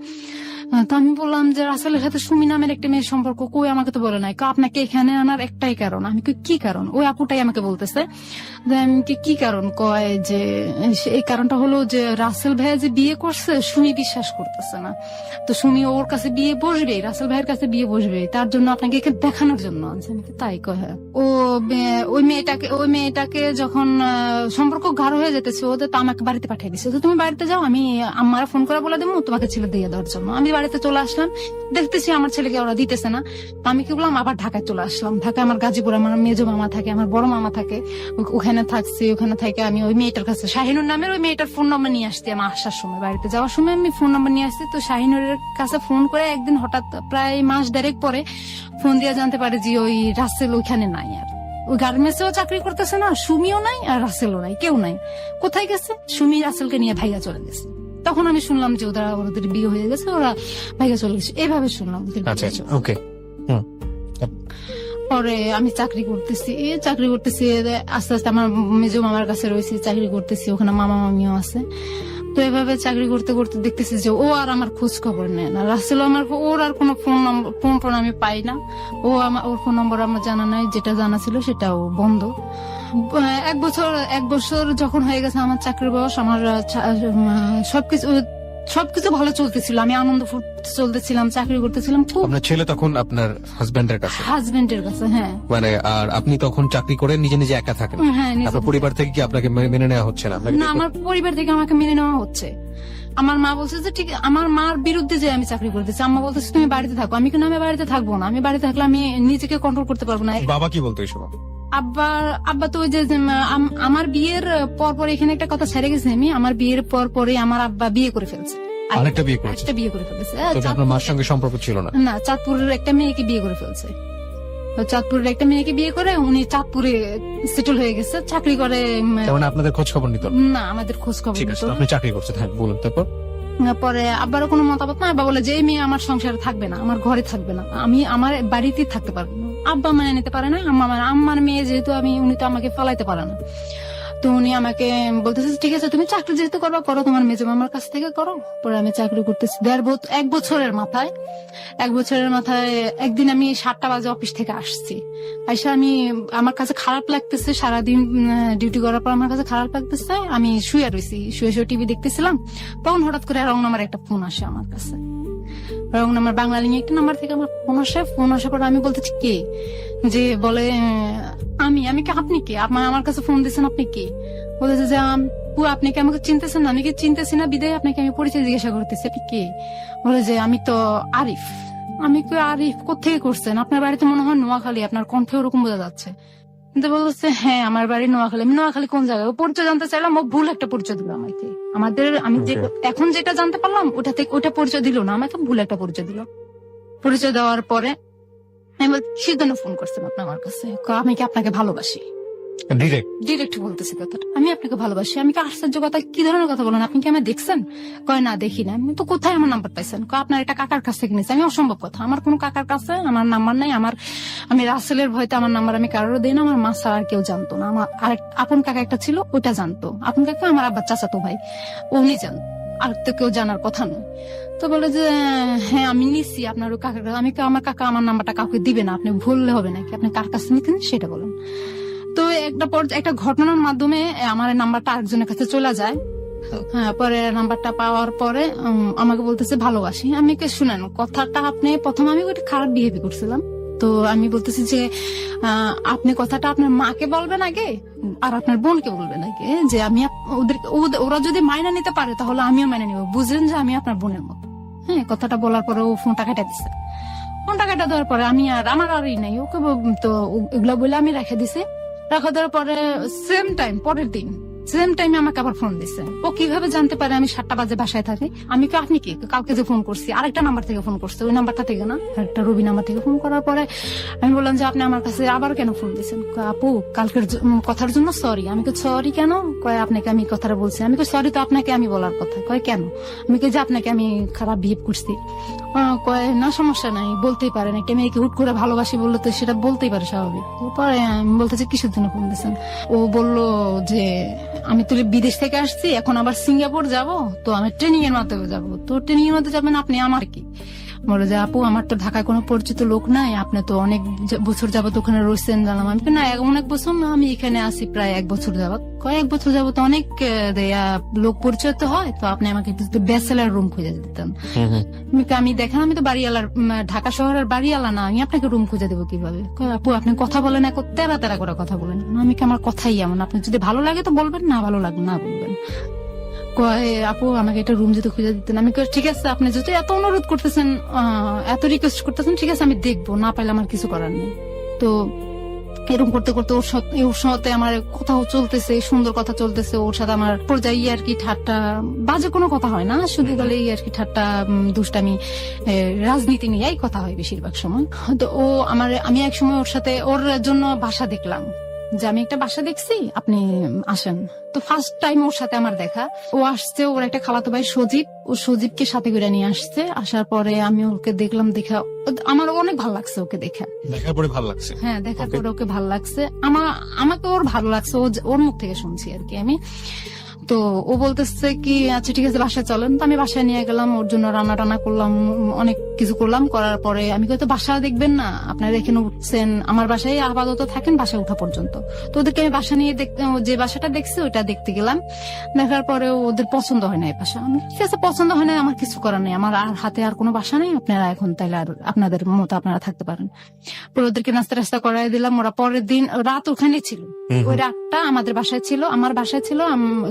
তো আমি বললাম যে রাসেলের সাথে সুমি নামের একটা মেয়ের সম্পর্ক কই, আমাকে তো বলে নাই। আপনাকে এখানে আনার একটাই কারণ। আমি কি কারণ? ওই আপুটাই আমাকে বলতেছে। আমি কি কারণ? কয় যে এই কারণটা হলো যে রাসেল ভাইয়া যে বিয়ে করছে, সুমি বিশ্বাস করতেছে না। তো সুমি ওর কাছে বিয়ে বসবে, রাসেল ভাইয়ের কাছে বিয়ে বসবে, তার জন্য আপনাকে এখানে দেখানোর জন্য আনছে। তাই কয়। হ্যাঁ। ওই মেয়েটাকে যখন সম্পর্ক গাঢ় হয়ে যেতেছে ওদের, তো আমাকে বাড়িতে পাঠিয়ে দিচ্ছে। তো তুমি বাড়িতে যাও, আমি আমার ফোন করে বলে দেবো তোমাকে ছেলে দিয়ে দেওয়ার জন্য। আমি বাড়িতে চলে আসলাম, দেখতেছি আমার ছেলেকে ওরা দিতেছে না। আমি কি বললাম, আবার ঢাকায় চলে আসলাম। ঢাকায় আমার গাজীপুর আমার মেজো মামা থাকে, আমার বড় মামা থাকে, ওখানে থাকছি। ওখানে থেকে আমি ওই মেয়েটার কাছে, শাহিনুর নামের ওই মেয়েটার ফোন নম্বর নিয়ে আসছি। আমার আসার সময়, বাড়িতে যাওয়ার সময় আমি ফোন নম্বর নিয়ে আসছি। তো শাহিনুরের কাছে ফোন করে একদিন হঠাৎ প্রায় মাস 1.5 পরে ফোন দিয়ে জানতে পারে যে ওই রাসেল ওইখানে নাই। আর ওই গার্মেন্টসেও চাকরি করতেছে না, সুমিও নাই আর রাসেলও নাই, কেউ নাই। কোথায় গেছে? সুমি রাসেলকে নিয়ে ভাইয়া চলে গেছে। তখন আমি শুনলাম যে ওদের বিয়ে হয়ে গেছে, ওরা ভাইয়া চলে গেছে, এভাবে শুনলাম। আচ্ছা, ওকে। পরে আমি চাকরি করতেছি আস্তে আস্তে আমার মেজো মামার কাছে রয়েছি, চাকরি করতেছি, ওখানে মামা মামিও আছে। তো এভাবে চাকরি করতে করতে দেখতেছি যে ও আর আমার খোঁজ খবর নেয় না। রাসেল ওর আর কোনো ফোন আমি পাই না। ওর ফোন নম্বর আমার জানা নাই, যেটা জানা ছিল সেটাও বন্ধ। 1 বছর যখন হয়ে গেছে আমার চাকরির বয়স, আমার সবকিছু ভালো চলতেছিল, আমি আনন্দ ফুর্তি চলতেছিলাম, চাকরি করতেছিলাম। খুব। আপনার ছেলে তখন আপনার হাজবেন্ডের কাছে? হ্যাঁ। মানে আর আপনি তখন চাকরি করে নিজে নিজে একা থাকেন? হ্যাঁ। আপনার পরিবার থেকে কি আপনাকে মেনে নেওয়া হচ্ছে না? না, আমার পরিবার থেকে আমাকে মেনে নেওয়া হচ্ছে। আমার মা বলছে যে ঠিক, আমার মার বিরুদ্ধে যে আমি চাকরি করতেছি। আম্মা বলতেছে তুমি বাড়িতে থাকো। আমি কিন্তু আমি বাড়িতে থাকবো না, আমি বাড়িতে থাকলে আমি নিজেকে কন্ট্রোল করতে পারবো না। বাবা কি বলতো এই সময়? আব্বা তো ওই যে আমার বিয়ের পর এখানে একটা কথা ছেড়ে গেছে, আমি আমার বিয়ের পরে আমার আব্বা বিয়ে করে ফেলছে, আরেকটা বিয়ে করেছে। বিয়ে করে ফেলছে। আপনার মার সঙ্গে সম্পর্ক ছিল না? না, চাঁদপুরের একটা মেয়েকে বিয়ে করে ফেলছে। চাঁদপুরের একটা মেয়েকে বিয়ে করে উনি চাঁদপুরে সেটেল হয়ে গেছে, চাকরি করে। আপনাদের খোঁজ খবর নিত না? আমাদের খোঁজ খবর নিত। আপনি চাকরি করছেন, হ্যাঁ বলুন। তারপর পরে আব্বারও কোনো মতামত না। আব্বা বলে যে এই মেয়ে আমার সংসারে থাকবে না, আমার ঘরে থাকবে না, আমি আমার বাড়িতেই থাকতে পারবো না। আব্বা মেনে নিতে পারে না। আম্মার মেয়ে যেহেতু, উনি তো আমাকে ফেলাইতে পারে না। তো উনি আমাকে বলতেছে ঠিক আছে তুমি চাকরি যেহেতু করো, তোমার মেজো মামার কাছ থেকে করো। পরে আমি চাকরি করতেছি 1 বছরের মাথায় একদিন আমি 7টা বাজে অফিস থেকে আসছি। আমার কাছে খারাপ লাগতেছে, সারাদিন ডিউটি করার পর আমার কাছে খারাপ লাগতেছে। আমি শুয়ে রয়েছি, শুয়ে টিভি দেখতেছিলাম। তখন হঠাৎ করে রং নাম্বার একটা ফোন আসে আমার কাছে। রং নাম্বার, বাংলা লিঙ্গে একটা নাম্বার থেকে আমার ফোন আসার পর আমি বলতেছি কে, যে বলে আমি কি, আপনি কি, আমার কাছে ফোন দিয়েছেন, আপনি কি? বলেছে যে আপনি কি আমাকে চিনতেছেন না? আমি কি চিনতেছি না, বিদায় আপনাকে আমি পরিচয় জিজ্ঞাসা করতেছি, আপনি কে? বলে যে আমি তো আরিফ। আমি কি, আরিফ কোথেকে করছেন? আপনার বাড়িতে মনে হয় নোয়াখালী, আপনার কণ্ঠে ওরকম বোঝা যাচ্ছে। কিন্তু বলছে হ্যাঁ আমার বাড়ি নোয়াখালী। আমি নোয়াখালী কোন জায়গায়? পরিচয় জানতে চাইলাম, ও ভুল একটা পরিচয় দিল আমাকে। আমি এখন যেটা জানতে পারলাম ওটা পরিচয় দিল না, আমাকে ভুল একটা পরিচয় দিল। পরিচয় দেওয়ার পরে আমি বলছি সেজন্য ফোন করছেন আপনি আমার কাছে? আমি কি আপনাকে ভালোবাসি? ডিরেক্ট বলতেছি কথাটা, আমি আপনাকে ভালোবাসি। আমি কি আশ্চর্য কথা, কি ধরনের কথা বলেন? আপনি কি আমায় দেখছেন? কয় না দেখি না। আমি তো কোথায় আমার নাম্বার পাইছেন? আপনার একটা কাকার কাছ থেকে নিয়েছি। আমি অসম্ভব কথা, আমার কোনো কাকার কাছে আমার নাম্বার নাই। আমি রাসেলের ভয়তে আমার নাম্বার আমি কারোর দিই না। আমার মা ছাড়া আর কেউ জানতো না। আমার আরেক আপন কাকা একটা ছিল, ওটা জানতো। আপন কাকা আমার আব্বার চাচাতো ভাই, উনি জানতো। আর তো কেউ জানার কথা নয়। তো বলে যে হ্যাঁ আমি নিচ্ছি আপনার ওই কাকার কাছে। আমার কাকা আমার নাম্বারটা কাউকে দিবে না, আপনি ভুললে হবে নাকি, আপনি কার কাছে নিতেন সেটা বলেন। তো একটা ঘটনার মাধ্যমে আমার নাম্বারটা আরেকজনের কাছে চলে যায়। হ্যাঁ, পরে নাম্বারটা পাওয়ার পরে আমাকে বলতেছে ভালোবাসি। আমি শুনেন কথাটা, আপনি প্রথম আমি একটা খারাপ বিহেভ করছিলাম, তো আমি বলতেছি যে আপনি কথাটা আপনার মাকে বলবেন আগে আর আপনার বোনকে বলবেন আগে, যে আমি ওরা যদি মাইনা নিতে পারে তাহলে আমিও মাইনা নিব, বুঝলেন যে আমি আপনার বোনের মতো। হ্যাঁ, কথাটা বলার পরে ও ফোনটা কেটে দিচ্ছে। ফোনটা কেটে দেওয়ার পরে আমি আর আমার আর নাই ওকে, তো এগুলা বলে আমি রেখে দিছি। রাখা দেওয়ার পরে পরের দিন সেম টাইমে আমাকে আবার ফোন দিছে। ও কিভাবে জানতে পারে আমি 7টা বাজে বাসায় থাকি? আমি কি আপনি কি কালকে যে ফোন করছি আরেকটা নাম্বার থেকে ফোন করছে, ওই নাম্বারটা থেকে না, একটা রবি নাম্বার থেকে ফোন করার পরে আমি বললাম যে আপনি আমার কাছে আবার কেন ফোন দিচ্ছেন? আপু কালকের কথার জন্য সরি। আমি সরি কেন? কয় আপনাকে আমি কথাটা বলছি। আমি সরি তো আপনাকে আমি বলার কথা। কয় কেন? আমি যে আপনাকে আমি খারাপ বিহেভ করছি। কয় না সমস্যা নাই, বলতেই পারেন, একটা মেয়েকে হুট করে ভালোবাসি বললে তো সেটা বলতেই পারে, স্বাভাবিক। পরে আমি বলতেছি কিসের জন্য ফোন দিচ্ছেন? ও বললো যে আমি তো বিদেশ থেকে আসছি, এখন আবার সিঙ্গাপুর যাব, তো আমি ট্রেনিং এর মাধ্যমে যাবো। তো ট্রেনিং এর মধ্যে যাবেন আপনি, আমার কি? বলে যে আপু আমার তো ঢাকায় কোনো পরিচিত লোক নাই, আপনি তো অনেক বছর যাবত ওখানে রয়েছেন জানলাম। আমি না অনেক বছর না, আমি এখানে আসি প্রায় 1 বছর যাবত। কয়েক বছর যাবত অনেক লোক পরিচিত হয়, তো আপনি আমাকে ব্যাচেলার রুম খুঁজে দিতেন। আমি দেখেন আমি তো বাড়িওয়ালার, ঢাকা শহরের বাড়িওয়ালা না, আমি আপনাকে রুম খুঁজে দেবো কিভাবে? আপু আপনি কথা বলেন, তেরা তেরা করে কথা বলেন। আমি কি আমার কথাই এমন? আপনি যদি ভালো লাগে তো বলবেন, না ভালো লাগবে না বলবেন। আপু আমাকে একটা রুম যদি খুঁজে দিতেন। আমি ঠিক আছে, আপনি যদি এত অনুরোধ করতেছেন, এত রিকোয়েস্ট করতেছেন, ঠিক আছে আমি দেখবো, না পাইলে আমার কিছু করার নেই। তো এরকম করতে করতে ওর সাথে আমার কথাও চলতেছে, সুন্দর কথা চলতেছে। ওর সাথে আমার পর্যায়ে আর কি ঠাট্টা, বাজে কোনো কথা হয় না, শুধু বলে আর কি ঠাট্টা, দুষ্টামি, রাজনীতি নিয়েই কথা হয় বেশিরভাগ সময়। তো আমি এক সময় ওর সাথে, ওর জন্য বাসা দেখলাম, যে আমি একটা বাসা দেখছি, আপনি আসেন। তো ফার্স্ট টাইম ওর সাথে আমার দেখা। ও আসছে, ওর একটা খালাতো ভাই সজীব, ও সজীবকে সাথে করে নিয়ে আসছে। আসার পরে আমি ওকে দেখলাম, দেখা আমার অনেক ভালো লাগছে ওকে দেখে। দেখার পরে ভালো লাগছে? হ্যাঁ, দেখার পরে ওকে ভালো লাগছে, আমাকে ওর ভালো লাগছে, ওর মুখ থেকে শুনছি আর কি আমি। তো ও বলতেছে কি আচ্ছা ঠিক আছে বাসায় চলেন। তো আমি বাসায় নিয়ে গেলাম, ওর জন্য রান্না টান্না করলাম, অনেক কিছু করলাম। করার পরে আমি হয়তো বাসা দেখবেন না, আপনারা এখানে উঠছেন, আমার বাসায় আপাতত থাকেন বাসায় উঠা পর্যন্ত। তো ওদেরকে আমি বাসা নিয়ে যে বাসাটা দেখছি ওইটা দেখতে গেলাম। দেখার পরে ওদের পছন্দ হয় না এই বাসা। আমি ঠিক আছে পছন্দ হয় না, আমার কিছু করার নেই, আমার আর হাতে আর কোনো বাসা নেই, আপনারা এখন তাইলে আর আপনাদের মতো আপনারা থাকতে পারেন। পরে ওদেরকে নাস্তা টাস্তা করাই দিলাম। ওরা পরের দিন রাত ওখানে ছিল, ওই রাতটা আমাদের বাসায় ছিল। আমার বাসায় ছিল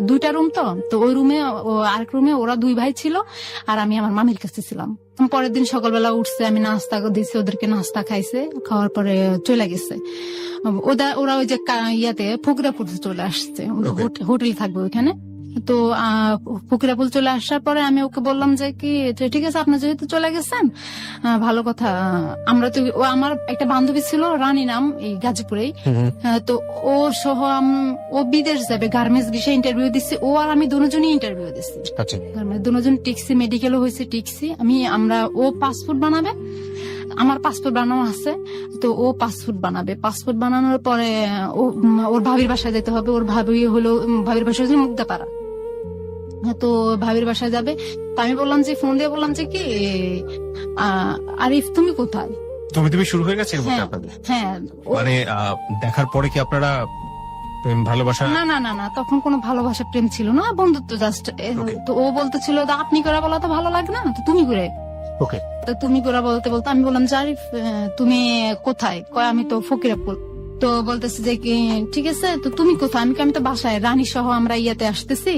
2টা রুম, তো ওই রুমে, আরেক রুমে ওরা 2 ভাই ছিল, আর আমি আমার মামির কাছে ছিলাম। পরের দিন সকালবেলা উঠছে, আমি নাস্তা দিয়েছি, ওদেরকে নাস্তা খাইছে, খাওয়ার পরে চলে গেছে। ওরা ওই যে ইয়াতে ফকিরাপুর চলে আসছে, হোটেল থাকবে ওইখানে। তো ফকিরাপুর চলে আসার পরে আমি ওকে বললাম যে কি ঠিক আছে আপনি যেহেতু চলে গেছেন ভালো কথা, আমরা তো আমার একটা বান্ধবী ছিল রানী নাম, এই গাজীপুরেই। তো ও সহ ও বিদেশ যাবে, গার্মেন্টস বিষয়ে ইন্টারভিউ দিচ্ছি, ও আর আমি দুজনই ইন্টারভিউ দিচ্ছি। দুজন টিকসি, মেডিকেলও হয়েছে টিকসি। ও পাসপোর্ট বানাবে, আমার পাসপোর্ট বানানো আছে, তো ও পাসপোর্ট বানাবে। পাসপোর্ট বানানোর পরে ওর ভাবির বাসায় যেতে হবে। ওর ভাবির বাসায় হচ্ছে মুগ্ধাপাড়া। তো ভাবির বাসায় যাবে। তো আমি বললাম যে, ফোন দিয়ে বললাম যে কি আরিফ তুমি কোথায়? তুমি শুরু হয়ে গেছে আপনাদের? হ্যাঁ, মানে দেখার পরে কি আপনারা প্রেম ভালোবাসা? না না না না, তখন কোনো ভালোবাসা প্রেম ছিল না, বন্ধুত্ব জাস্ট। তো ও বলতেছিল আপনি করে বলা তো ভালো লাগে না, তো তুমি করে। ওকে, তো তুমি করে বলতে বলতে আমি বললাম যে আরিফ তুমি কোথায়? কয় আমি তো ফকিরাপুর। তো বলতেছে যে কি ঠিক আছে, তো তুমি কোথায়? আমি তো বাসায়, রানী সহ আমরা ইয়াতে আসতেছি,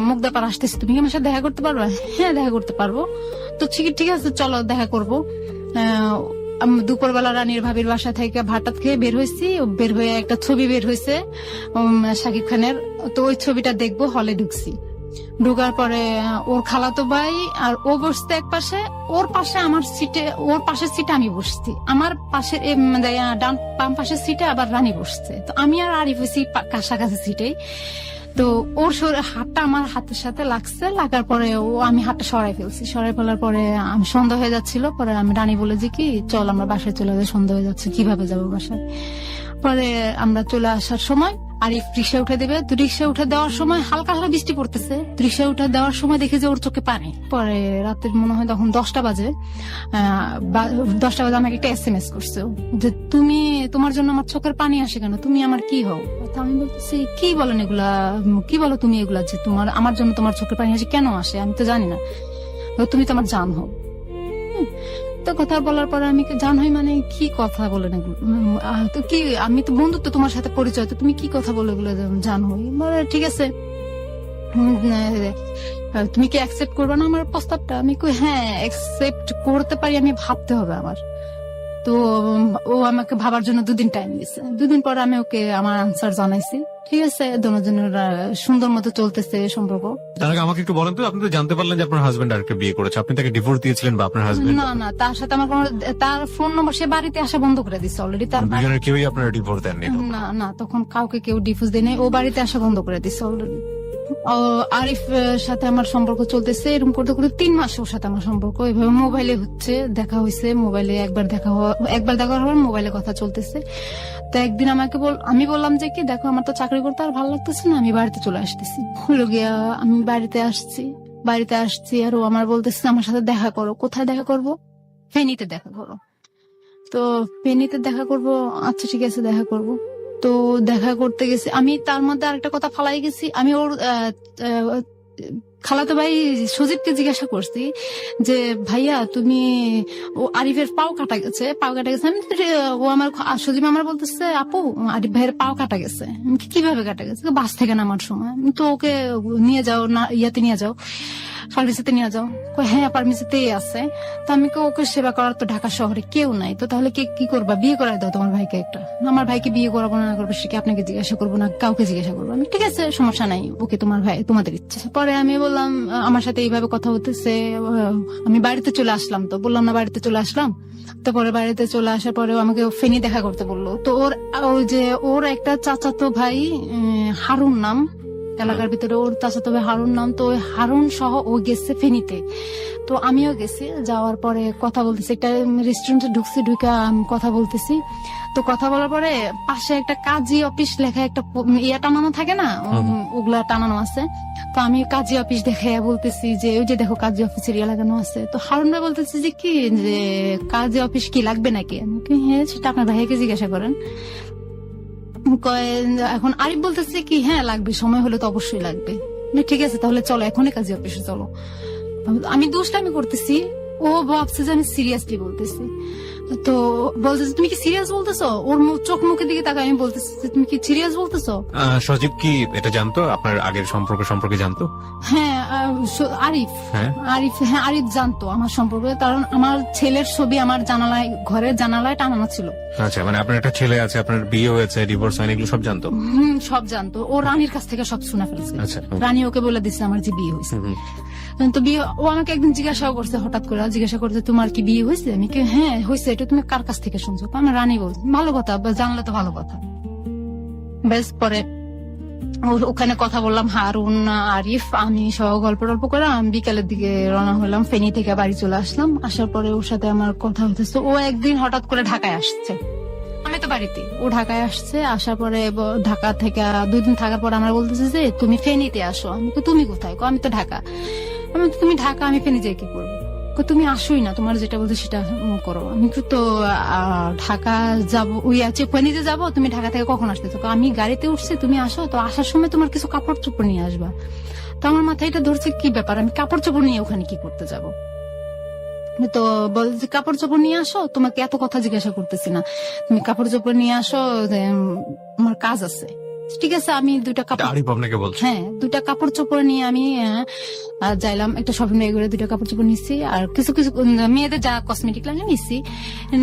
মুগ্ধাপাড়া আসতেছি, তুমি কি আমার সাথে দেখা করতে পারবে? হ্যাঁ দেখা করতে পারবো। তো ঠিক আছে চলো দেখা করবো। দুপুরবেলা রানীর ভাবির বাসা থেকে ভাতটাত খেয়ে বের হয়েছি। বের হয়ে একটা ছবি বের হয়েছে শাকিব খানের, তো ওই ছবিটা দেখবো হলে ঢুকছি। ঢোকার পরে ওর খালাতো ভাই আর ও বসতে এক পাশে, ওর পাশে আমার সিটে, ওর পাশের সিটে আমি বসছি, আমার পাশের ডান বাম পাশের সিটে আবার রানী বসছে। তো আমি আর আরিফ হয়েছি কাছাকাছি সিটে। তো ওর হাতটা আমার হাতের সাথে লাগছে, লাগার পরে আমি হাতটা সরাই ফেলছি। সরাই ফেলার পরে আমি সন্ধ্যা হয়ে যাচ্ছিল। পরে আমি রানী বলে যে কি চল আমরা বাসায় চলে যাই, সন্ধ্যা হয়ে যাচ্ছে, কিভাবে যাবো বাসায়? পরে আমরা চলে আসার সময় আরিফ রিক্সা উঠে দেবে, তো রিক্সা উঠে দেওয়ার সময় হালকা হালকা বৃষ্টি পড়তেছে, রিক্সা উঠে দেওয়ার সময় দেখে যে ওর চোখে পানি পরে। রাতের মনে হয় তখন 10টা বাজে, 10টা বাজে আমাকে একটা SMS করছে ও, যে তুমি, তোমার জন্য আমার চোখের পানি আসে কেন, তুমি আমার কি হও? তো আমি বলতেছি কি বলেন এগুলা, কি বলো তুমি এগুলা, যে তোমার আমার জন্য তোমার চোখের পানি আসে কেন আসে, আমি তো জানি না, তুমি তো আমার জান হও। তো কথা বলার পরে আমি জান হই মানে কি কথা বলে না, তো কি আমি তো বন্ধুত্ব তোমার সাথে পরিচয়, তো তুমি কি কথা বলে বলে জান হই? বলে ঠিক আছে, তুমি কি অ্যাকসেপ্ট করবে না আমার প্রস্তাবটা? আমি কই হ্যাঁ অ্যাকসেপ্ট করতে পারি, আমি ভাবতে হবে আমার। তো ও আমাকে ভাবার জন্য 2 দিন টাইম দিছে। 2 দিন পরে আমি ওকে আমার আনসার জানাইছি। ঠিক আছে, দুজনের সুন্দর মতো চলতেছে সম্পর্ক। তার আগে আমাকে একটু বলেন তো, আপনি তো জানতে পারলেন যে আপনার হাজবেন্ড আরেকটা বিয়ে করেছে, আপনি তাকে ডিভোর্স দিয়েছিলেন বা আপনার হাজবেন্ড? না না, তার সাথে আমার কোনো, তার ফোন নম্বর সে বাড়িতে আসা বন্ধ করে দিচ্ছে অলরেডি। তার দুজনের কেউই আপনার ডিভোর্স দেননি তো? না না, তখন কাউকে কেউ ডিভোর্স দেয় নাই, ও বাড়িতে আসা বন্ধ করে দিচ্ছে অলরেডি। আরিফ সাথে আমার সম্পর্ক চলতেছে, এরকম করতে করতে 3 মাস ওর সাথে আমার সম্পর্ক এভাবে মোবাইলে হচ্ছে, দেখা হয়েছে মোবাইলে, একবার দেখা হওয়ার মোবাইলে কথা চলতেছে। তো একদিন আমাকে আমি বললাম যে কি দেখো আমার তো চাকরি করতে আর ভালো লাগতেছে না, আমি বাড়িতে চলে আসতেছি। হলো গিয়া আমি বাড়িতে আসছি আর ও আমার বলতেছে আমার সাথে দেখা করো। কোথায় দেখা করব? ফেনীতে দেখা করো। তো ফেনীতে দেখা করব, আচ্ছা ঠিক আছে দেখা করব। তো দেখা করতে গেছি আমি, তার মধ্যে আরেকটা কথা ফালাই গেছি, আমি ওর খালাতো ভাই সজীবকে জিজ্ঞাসা করছি যে ভাইয়া তুমি, ও আরিফের পাও কাটা গেছে। ও আমার সজীব আমার বলতেছে আপু আরিফ ভাইয়ের পাও কাটা গেছে। আমি কি, কিভাবে কাটা গেছে? বাস থেকে নামার সময়। তো ওকে নিয়ে যাও না, ইয়াতে নিয়ে যাও, ফার্মেসিতে নিয়ে যাও। হ্যাঁ ফার্মেসিতেই আছে। তো আমি ওকে সেবা করার তো ঢাকা শহরে কেউ নাই, তো তাহলে কি করবা? বিয়ে করাই দাও তোমার ভাইকে একটা। আমার ভাইকে বিয়ে করাবো না করবো সে কি আপনাকে জিজ্ঞাসা করবো না কাউকে জিজ্ঞাসা করবো? আমি ঠিক আছে সমস্যা নাই, ওকে তোমার ভাই তোমাদের ইচ্ছে। পরে আমি বললাম আমার সাথে এইভাবে কথা হতেছে, আমি বাড়িতে চলে আসলাম। তো বললাম না বাড়িতে চলে আসলাম। তারপরে বাড়িতে চলে আসার পরে আমাকে ফেনী দেখা করতে বললো। তো ওর একটা চাচাতো ভাই হারুন নাম, এলাকার ভিতরে ওর চাচাতো ভাই হারুন নাম। তো ওই হারুন সহ ও গেছে ফেনীতে। তো আমিও গেছি, যাওয়ার পরে কথা বলতেছি, একটা রেস্টুরেন্টে ঢুকছি, ঢুকে কথা বলতেছি। তো কথা বলার পরে পাশে একটা কাজী অফিস লেখা একটা ইয়া টানানো থাকে না, ওগুলা টানানো আছে। তো আমি কাজী অফিস দেখে বলতেছি যে ওই যে দেখো কাজী অফিসের ইয়া লাগানো আছে। তো হারুন ভাই বলতেছি যে কি, যে কাজী অফিস কি লাগবে নাকি? আমি হ্যাঁ সেটা আপনার ভাইকে জিজ্ঞাসা করেন। এখন আরিফ বলতেছে কি হ্যাঁ লাগবে, সময় হলে তো অবশ্যই লাগবে। ঠিক আছে তাহলে চলো এখনই কাজী অফিসে চলো। আমি দুষ্টামি করতেছি, ও ভাবছে যে আমি সিরিয়াসলি বলতেছি। তো বলতেছে তুমি কি সিরিয়াস বলতেছো? ওর চোখ মুখের দিকে তাকায় আমি বলতেছি তুমি কি সিরিয়াস বলতেছো? সজীব কি এটা জানতো, আপনার আগের সম্পর্কে জানতো? হ্যাঁ আরিফ জানতো আমার সম্পর্কে, কারণ আমার ছেলের ছবি আমার ঘরের জানালায় টানানো ছিল। আচ্ছা, মানে আপনার একটা ছেলে আছে, আপনার বিয়ে হয়েছে, ডিভোর্স হয়নি, এগুলো সব জানতো? সব জানতো। ও রানীর কাছ থেকে সব শোনা ফেলছে। আচ্ছা, রানী ওকে বলে দিচ্ছে আমার যে বিয়ে হয়েছে। তো বিয়ে, ও আমাকে একদিন জিজ্ঞাসা করছে, হঠাৎ করে জিজ্ঞাসা করছে তোমার কি বিয়ে হয়েছে? আমি কি হ্যাঁ হয়েছে। এটা তুমি কার কাছ থেকে শুনছো? আমার রানী বল। ভালো কথা, জানলে তো ভালো কথা। বেশ পরে ওখানে কথা বললাম হারুন আরিফ আমি সহ গল্প করে আমি বিকালের দিকে রওনা হলাম। ফেনী থেকে বাড়ি চলে আসলাম। আসার পরে ওর সাথে আমার কথা হতেছে। ও একদিন হঠাৎ করে ঢাকায় আসছে, আমি তো বাড়িতে, ও ঢাকায় আসছে। আসার পরে ঢাকা থেকে 2 দিন থাকার পর আমার বলতেছে যে তুমি ফেনীতে আসো। আমি তুমি কোথায়? আমি তো ঢাকা। আমি তুমি ঢাকা, আমি ফেনী যাই কি করবো? তুমি আসোই না, তোমার যেটা বলছো সেটা করো। আমি তো ঢাকা যাবো, ওই আছে ফেনীতে যাবো, তুমি ঢাকা থেকে কখন আসতেছো? আমি গাড়িতে উঠছি, তুমি আসো। তো আসার সময় তোমার কিছু কাপড় চোপড় নিয়ে আসবা। তো আমার মাথায় এটা ধরছে কি ব্যাপার, আমি কাপড় চোপড় নিয়ে ওখানে কি করতে যাবো? তো বল যে কাপড় চোপড় নিয়ে আসো, তোমাকে এত কথা জিজ্ঞাসা করতেছি না, তুমি কাপড় চোপড় নিয়ে আসো, আমার কাজ আছে। ঠিক আছে আমি 2টা কাপড়, আপনাকে বলছি হ্যাঁ 2টা কাপড় চোপড় নিয়ে আমি যাইলাম একটা শপিং মলে ঘুরে 2টা কাপড় চোপড় নিচ্ছি আর কিছু মেয়েদের যা কসমেটিক লাগে নিচ্ছি,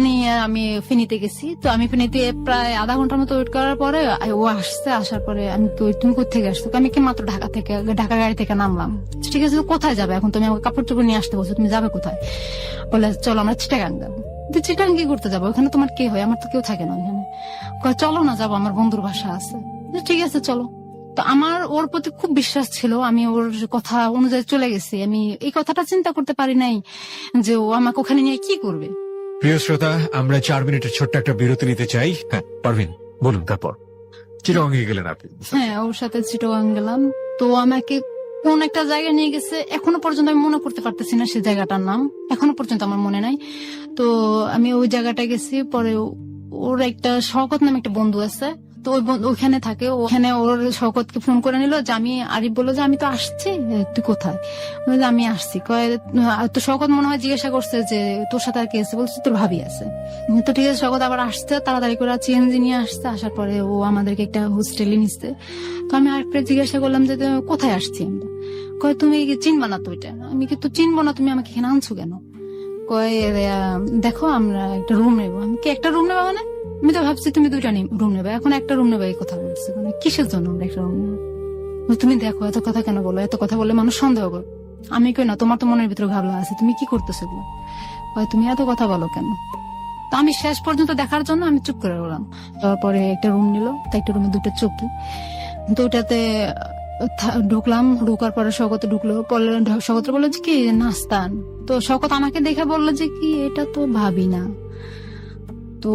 নিয়ে আমি ফেনীতে গেছি। তো আমি ফেনীতে প্রায় আধা ঘন্টার মতো ওয়েট করার পরে ও আসছে। আসার পরে আমি তুমি কোথেকে আসছো? আমি কি মাত্র ঢাকা গাড়ি থেকে নামলাম। ঠিক আছে তো কোথায় যাবে এখন? তুমি আমাকে কাপড় চোপড় নিয়ে আসতে বলছো, তুমি যাবে কোথায়? বলে চলো আমরা চিটাগাং যাবো। চিটাগাং কি করতে যাবো? ওখানে তোমার কে হয়? আমার তো কেউ থাকে না ওখানে। চলো না যাবো, আমার বন্ধুর বাসা আছে। ঠিক আছে চলো। তো আমার ওর প্রতি খুব বিশ্বাস ছিল, আমি ওর কথা অনুযায়ী চলে গেছি। আমি এই কথাটা চিন্তা করতে পারি নাই যে ও আমাকে ওখানে নিয়ে কি করবে। প্রিয় শ্রোতা, আমরা 4 মিনিটের ছোট্ট একটা বিরতি নিতে চাই। হ্যাঁ পারভিন বলুন তারপর। চিটাগাং এ গেলেন আপনি? হ্যাঁ, ওর সাথে চিটাগাং গেলাম। তো আমাকে কোন একটা জায়গায় নিয়ে গেছে, এখনো পর্যন্ত আমি মনে করতে পারতেছি না সে জায়গাটার নাম, এখনো পর্যন্ত আমার মনে নাই। তো আমি ওই জায়গাটা গেছি, পরে ওর একটা শওকত নামে একটা বন্ধু আছে, তো ওইখানে থাকে। ওখানে ওর শওকতকে ফোন করে নিল যে আমি, আরিফ বললো যে আমি তো আসছি, তুই কোথায়? বললো আমি আসছি। কয় তো শওকত মনে হয় জিজ্ঞাসা করছে যে তোর সাথে আর কে আছে? বলছে তোর ভাবি আছে। তো ঠিক আছে, শওকত আবার আসছে, তাড়াতাড়ি করে সিএনজি নিয়ে আসছে। আসার পরে ও আমাদেরকে একটা হোস্টেলে নিচ্ছে। তো আমি আরেকটা জিজ্ঞাসা করলাম যে কোথায় আসছি আমরা? কয় তুমি কি চিনবা না তো এটা? আমি কিন্তু চিনবো না, তুমি আমাকে এখানে আনছো কেন? কয় দেখো আমরা একটা রুম নেবো। আমি কি একটা রুম নেবো? মানে আমি তো ভাবছি তুমি দুইটা রুম নেবে, এখন একটা রুম নেবে এই কথা বলছে। মানে কিসের জন্য আমরা একটা রুম নেবো? তুমি দেখো এত কথা কেন বলো? এত কথা বলে মানুষ সন্দেহ করে। আমি কই না, তোমার তো মনের ভিতরে ঘাবলা আছে, তুমি কি করতেছো এগুলো? কয় তুমি এত কথা বলো কেন? তো আমি শেষ পর্যন্ত দেখার জন্য আমি চুপ করে রইলাম। তারপরে একটা রুম নিল, তাই একটা রুমে দুটো চৌকি। তো ওটাতে ঢুকলাম। ঢুকার পরে শওকত ঢুকলো, শওকত বললো যে কি নাস্তান। তো শওকত আমাকে দেখে বললো যে কি এটা তো ভাবি না। তো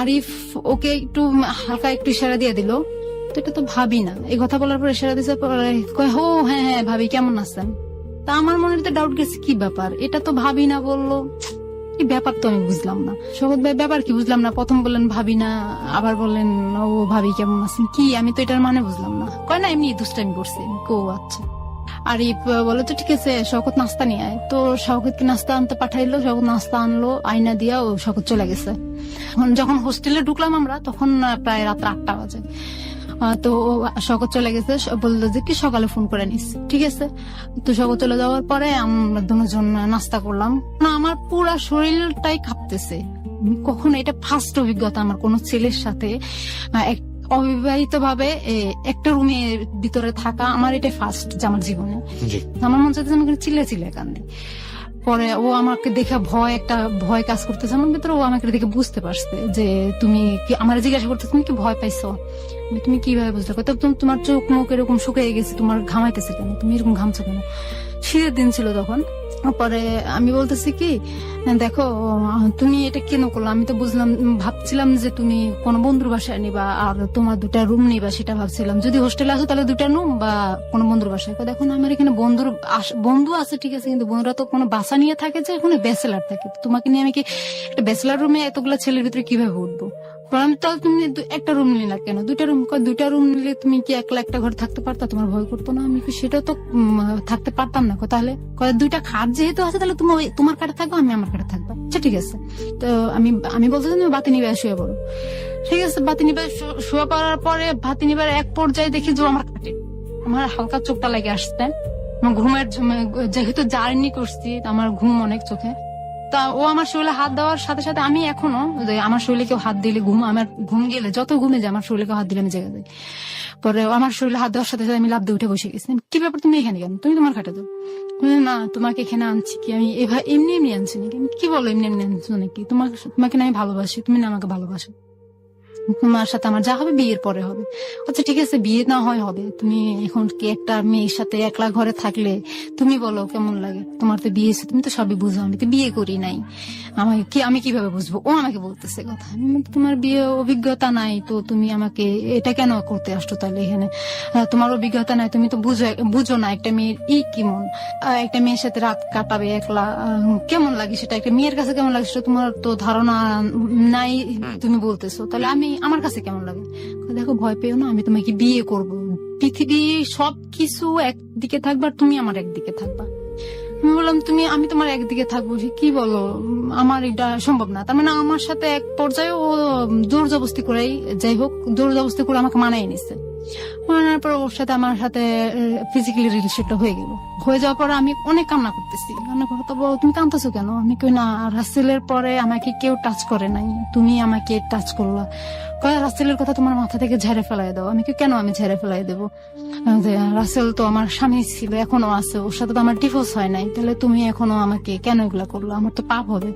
আরিফ ওকে একটু হালকা একটু ইশারা দিয়ে দিল, তো এটা তো ভাবি না। এই কথা বলার পর ইশারা দিছে, কয় হো হ্যাঁ হ্যাঁ ভাবি কেমন আছেন? তা আমার মনে ডাউট গেছে, কি ব্যাপার, এটা তো ভাবি না বললো, কি ব্যাপার তো আমি বুঝলাম না। শওকত ভাই ব্যাপার কি বুঝলাম না, প্রথম বললেন ভাবি না, আবার বললেন ও ভাবি কেমন আছেন, কি আমি তো এটার মানে বুঝলাম না। কয় না এমনি দুষ্টামি করছি। ও আচ্ছা। আরিফ বলে তো ঠিক আছে শওকত নাস্তা নিয়ে আয়। তো শওকতকে নাস্তা আনতে পাঠাইলো, শওকত নাস্তা আনলো, আয়না দিয়া ও শওকত চলে গেছে। যখন হোস্টেলে ঢুকলাম আমরা, তখন প্রায় রাত 8টা বাজে। তো শওকত চলে গেছে, বললো যে কি সকালে ফোন করে নিস। ঠিক আছে। তো শওকত চলে যাওয়ার পরে আমরা দুজন নাস্তা করলাম। না আমার পুরা শরীরটাই কাঁপতেছে। কখনো এটা ফার্স্ট অভিজ্ঞতা আমার কোন ছেলের সাথে অবিবাহিত ভাবে একটা রুমের ভিতরে থাকা, আমার এটা ফার্স্ট যে আমার জীবনে। আমার মনে চাইছে আমি চিল্লে চিল্লে কান্দি। পরে ও আমাকে দেখে ভয় কাজ করতেছে আমার ভিতরে। ও আমাকে দেখে বুঝতে পারছে যে তুমি কি, আমার জিজ্ঞাসা করতেছে তুমি কি ভয় পাইছো? তুমি কিভাবে বুঝলে? তোমার চোখ মুখ এরকম শুকিয়ে গেছে, তোমার ঘামাইতেছে কেন, তুমি এরকম ঘামছো কেন? শীতের দিন ছিল তখন। পরে আমি বলতেছি কি দেখো তুমি এটা কেন করলো? আমি তো ভাবছিলাম যে তুমি কোন বন্ধুর বাসায় নিবা আর তোমার 2টা রুম নিবা, সেটা ভাবছিলাম। যদি হোস্টেলে আসো তাহলে 2টা রুম বা কোনো বন্ধুর বাসায়। দেখো না আমার এখানে বন্ধু আছে ঠিক আছে, কিন্তু বন্ধুরা তো কোনো বাসা নিয়ে থাকে, যে এখানে ব্যাচেলার থাকে। তোমাকে নিয়ে আমি কি একটা ব্যাচেলার রুমে এতগুলা ছেলের ভিতরে কিভাবে উঠবো? তাহলে তুমি একটা রুম নিলা কেন? 2টা রুম। 2টা রুম নিলে তুমি কি একলা একটা ঘর থাকতে পারতা? তোমার ভয় করতো না? আমি কি সেটা তো থাকতে পারতাম না। তাহলে 2টা খাট যেহেতু আছে, তাহলে তুমি তোমার কাটে থাকবো, আমি আমার কাটে থাকবো। আচ্ছা ঠিক আছে। তো আমি বলতে তুমি বাতি নিবে শুয়ে পড়ো। ঠিক আছে, বাতি নিবে শুয়ে পড়ার পরে বাতি নিবার এক পর্যায়ে দেখি যে আমার কাটে, আমার হালকা চোখটা লেগে আসছে। আমার ঘুমের যেহেতু জার্নি করছি, আমার ঘুম অনেক চোখে। তা ও আমার শরীরে হাত দেওয়ার সাথে সাথে আমি এখনো আমার শরীরে কেউ হাত দিলে আমার ঘুম গেলে যত ঘুমে যায়, আমার শরীরে কেউ হাত দিলে আমি জেগে যাই। পরে আমার শরীরে হাত দেওয়ার সাথে সাথে আমি লাফ দিয়ে উঠে বসে গেছি। কি ব্যাপার, তুমি এখানে কেন? তুমি তোমার খাটে যাও। না তোমাকে এখানে আনছি কি আমি এমনি এমনি আনছি নাকি? কি বলো এমনি এমনি আনছো নাকি? তোমাকে না আমি ভালোবাসি, তুমি না আমাকে ভালোবাসো। তোমার সাথে আমার যা হবে বিয়ের পরে হবে। আচ্ছা ঠিক আছে, বিয়ে না হয় হবে। তুমি এখন কি একটা মেয়ের সাথে একলা ঘরে থাকলে তুমি বলো কেমন লাগে? তোমার তো বিয়ে, তুমি তো সবই বুঝো, আমি তো বিয়ে করি নাই, আমি কিভাবে বুঝবো? ও আমাকে বলতেছে কথা, তোমার বিয়ে অভিজ্ঞতা নাই তো তুমি আমাকে এটা কেন করতে আসছো? তাহলে এখানে তোমার অভিজ্ঞতা নাই, তুমি তো বুঝো না একটা মেয়ের কেমন, একটা মেয়ের সাথে রাত কাটাবে একলা, কেমন লাগে সেটা, একটা মেয়ের কাছে কেমন লাগে সেটা তোমার তো ধারণা নাই, তুমি বলতেছো। তাহলে আমার কাছে কেমন লাগে? দেখো ভয় পেও না, আমি তোমাকে বিয়ে করব, পৃথিবী সবকিছু একদিকে থাকবা, তুমি আমার একদিকে থাকবা। আমি বললাম আমি তোমার একদিকে থাকবো, কি বলো? আমার এটা সম্ভব না। তার মানে আমার সাথে এক পর্যায়ে ও জোর জবরদস্তি করেই, যাই হোক জোর জবরদস্তি করে আমাকে মানাই নিচ্ছে। মানার পর ওর সাথে আমার সাথে ফিজিক্যালি রিলেশনটা হয়ে গেল। হয়ে যাওয়ার পর আমি অনেক কান্না করতেছি। কান্না করতে বলো তুমি কাঁদতেছো কেন? আমি কই না, রাসেলের পরে আমাকে কেউ টাচ করে নাই, তুমি আমাকে টাচ করলা। রাসেলের কথা তোমার মাথা থেকে ঝেড়ে ফেলাই দাও। আমি কেন আমি ঝেড়ে ফেলাই দেবো? রাসেল তো আমার স্বামী ছিল, এখনো আছে, ওর সাথে তো আমার ডিভোর্স হয় নাই, তাহলে তুমি এখনো আমাকে কেন এগুলা করলো? আমার তো পাপ হবে।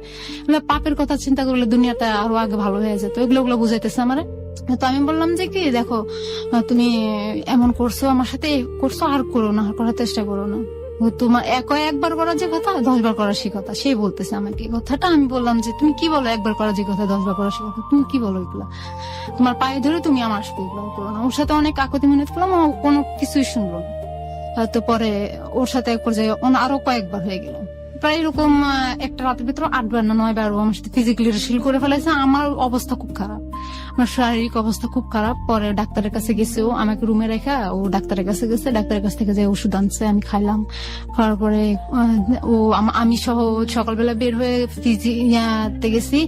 পাপের কথা চিন্তা করলে দুনিয়াটা আরো আগে ভালো হয়ে যেত। এগুলো বুঝাইতেছে আমারে। তো আমি বললাম যে কি দেখো তুমি এমন করছো, আমার সাথে করছো, আর করো না, আর করার চেষ্টা করো না। ও তোমার একবার করা যে কথা 10 বার করা সে কথা, সেই বলতেছে আমাকে এই কথাটা। আমি বললাম যে তুমি কি বলো, একবার করা যে কথা 10 বার করা সে কথা, তুমি কি বলো এগুলা? তোমার পায়ে ধরে তুমি আমার সাথে এগুলো করো না। ওর সাথে অনেক কাকুতি মিনতি করলাম, ও কোনো কিছুই শুনলো না। তো পরে ওর সাথে এক পর্যায়ে আরো কয়েকবার হয়ে গেল, প্রায় এরকম একটা রাতের ভিতরে 8 বার না 9 বার ও আমার সাথে ফিজিক্যালি রিলেশন করে ফেলেছে। আমার অবস্থা খুব খারাপ, আমার শারীরিক অবস্থা খুব খারাপ। পরে ডাক্তারের কাছে গেছে, ও আমাকে রুমে রেখা ও ডাক্তারের কাছে গেছে, ডাক্তারের কাছ থেকে যে ওষুধ আনছে আমি খাইলাম। খাওয়ার পরে ও আমি সহ সকালবেলা বের হয়ে ইয়াতে গেছি,